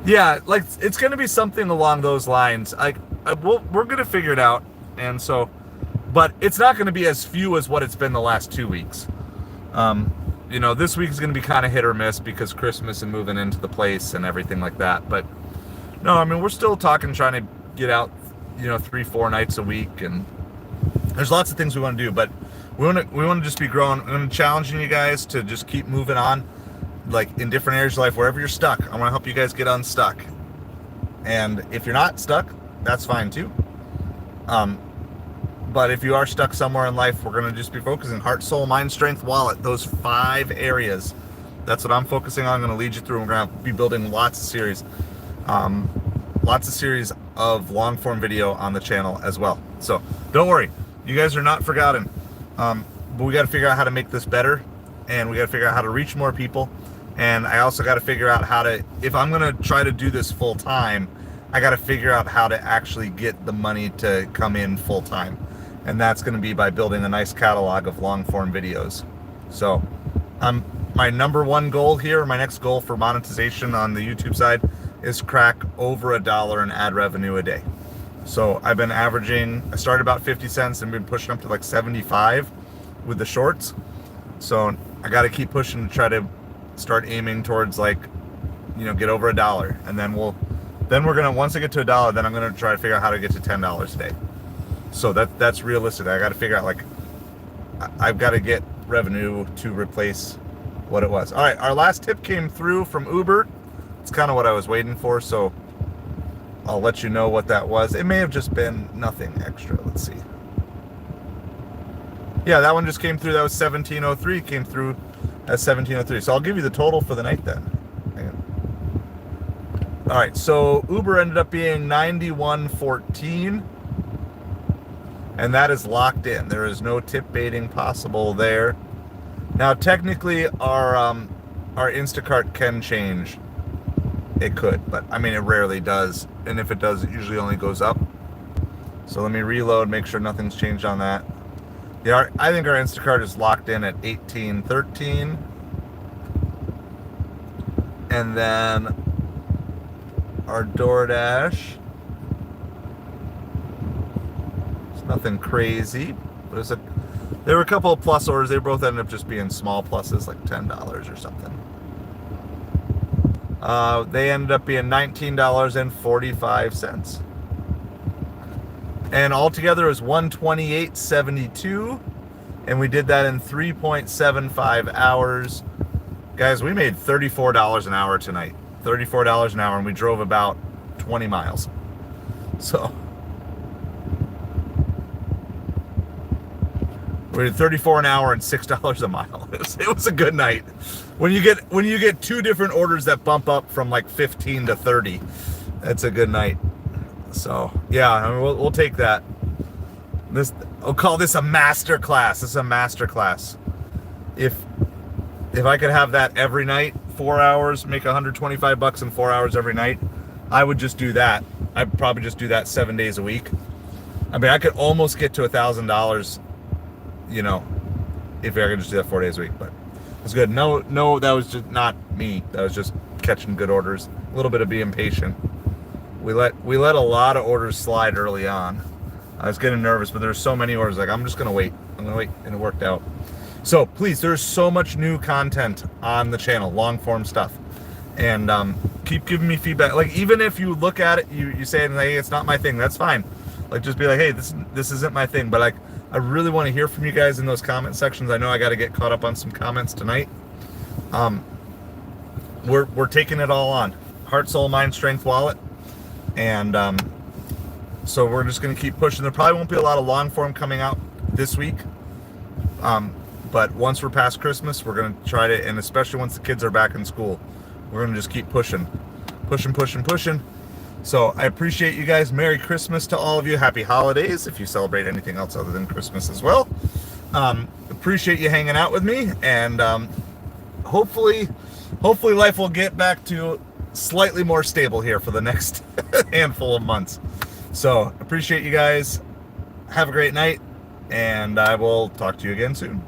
Yeah, like it's going to be something along those lines. We're going to figure it out, and so, but it's not going to be as few as what it's been the last 2 weeks. This week is going to be kind of hit or miss because Christmas and moving into the place and everything like that. But no, I mean, we're still trying to get out, 3-4 nights a week, and there's lots of things we want to do. But we want to just be growing. I'm challenging you guys to just keep moving on. Like in different areas of life, wherever you're stuck, I want to help you guys get unstuck. And if you're not stuck, that's fine too. But if you are stuck somewhere in life, we're going to just be focusing heart, soul, mind, strength, wallet, those 5 areas. That's what I'm focusing on. I'm going to lead you through. We're going to be building lots of series of long form video on the channel as well. So don't worry, you guys are not forgotten. But we got to figure out how to make this better, and we got to figure out how to reach more people. And I also got to figure out how to, if I'm going to try to do this full time, I got to figure out how to actually get the money to come in full time. And that's going to be by building a nice catalog of long form videos. So my number one goal here, my next goal for monetization on the YouTube side, is crack over $1 in ad revenue a day. So I've been averaging, I started about 50 cents and been pushing up to like 75 with the shorts. So I got to keep pushing to try to start aiming towards, like, get over $1, and then we'll Then we're gonna, once I get to $1, then I'm gonna try to figure out how to get to $10 a day. So that's realistic. I got to figure out, like, I've got to get revenue to replace what it was. All right, our last tip came through from Uber. It's kind of what I was waiting for, so I'll let you know what that was. It may have just been nothing extra. Let's see. Yeah, that one just came through. That was 1703. Came through as 1703. So I'll give you the total for the night then. Hang on. All right, so Uber ended up being 9114. And that is locked in. There is no tip baiting possible there. Now, technically, our Instacart can change. It could, but I mean, it rarely does. And if it does, it usually only goes up. So let me reload, make sure nothing's changed on that. Yeah, I think our Instacart is locked in at 1813. And then our DoorDash, nothing crazy. There were a couple of plus orders. They both ended up just being small pluses, like $10 or something. They ended up being $19.45. And altogether it was $128.72. And we did that in 3.75 hours. Guys, we made $34 an hour tonight. $34 an hour, and we drove about 20 miles. So we did 34 an hour and $6 a mile. It was a good night. When you get two different orders that bump up from like 15 to 30, that's a good night. So yeah, I mean, we'll take that. I'll call this a master class. This is a master class. If I could have that every night, 4 hours, make $125 in 4 hours every night, I would just do that. I'd probably just do that 7 days a week. I mean, I could almost get to $1,000. You know, if I could just do that 4 days a week, but it's good. No, that was just not me. That was just catching good orders. A little bit of being patient. We let a lot of orders slide early on. I was getting nervous, but there's so many orders. Like, I'm just gonna wait. I'm gonna wait, and it worked out. So please, there's so much new content on the channel, long form stuff, and keep giving me feedback. Like, even if you look at it, you say, hey, it's not my thing. That's fine. Like, just be like, hey, this isn't my thing. But like, I really want to hear from you guys in those comment sections. I know I got to get caught up on some comments tonight. We're taking it all on. Heart, soul, mind, strength, wallet. And so we're just going to keep pushing. There probably won't be a lot of long form coming out this week. But once we're past Christmas, we're going to try to, and especially once the kids are back in school, we're going to just keep pushing. So I appreciate you guys. Merry Christmas to all of you. Happy holidays if you celebrate anything else other than Christmas as well. Appreciate you hanging out with me, and hopefully life will get back to slightly more stable here for the next handful of months. So appreciate you guys. Have a great night, and I will talk to you again soon.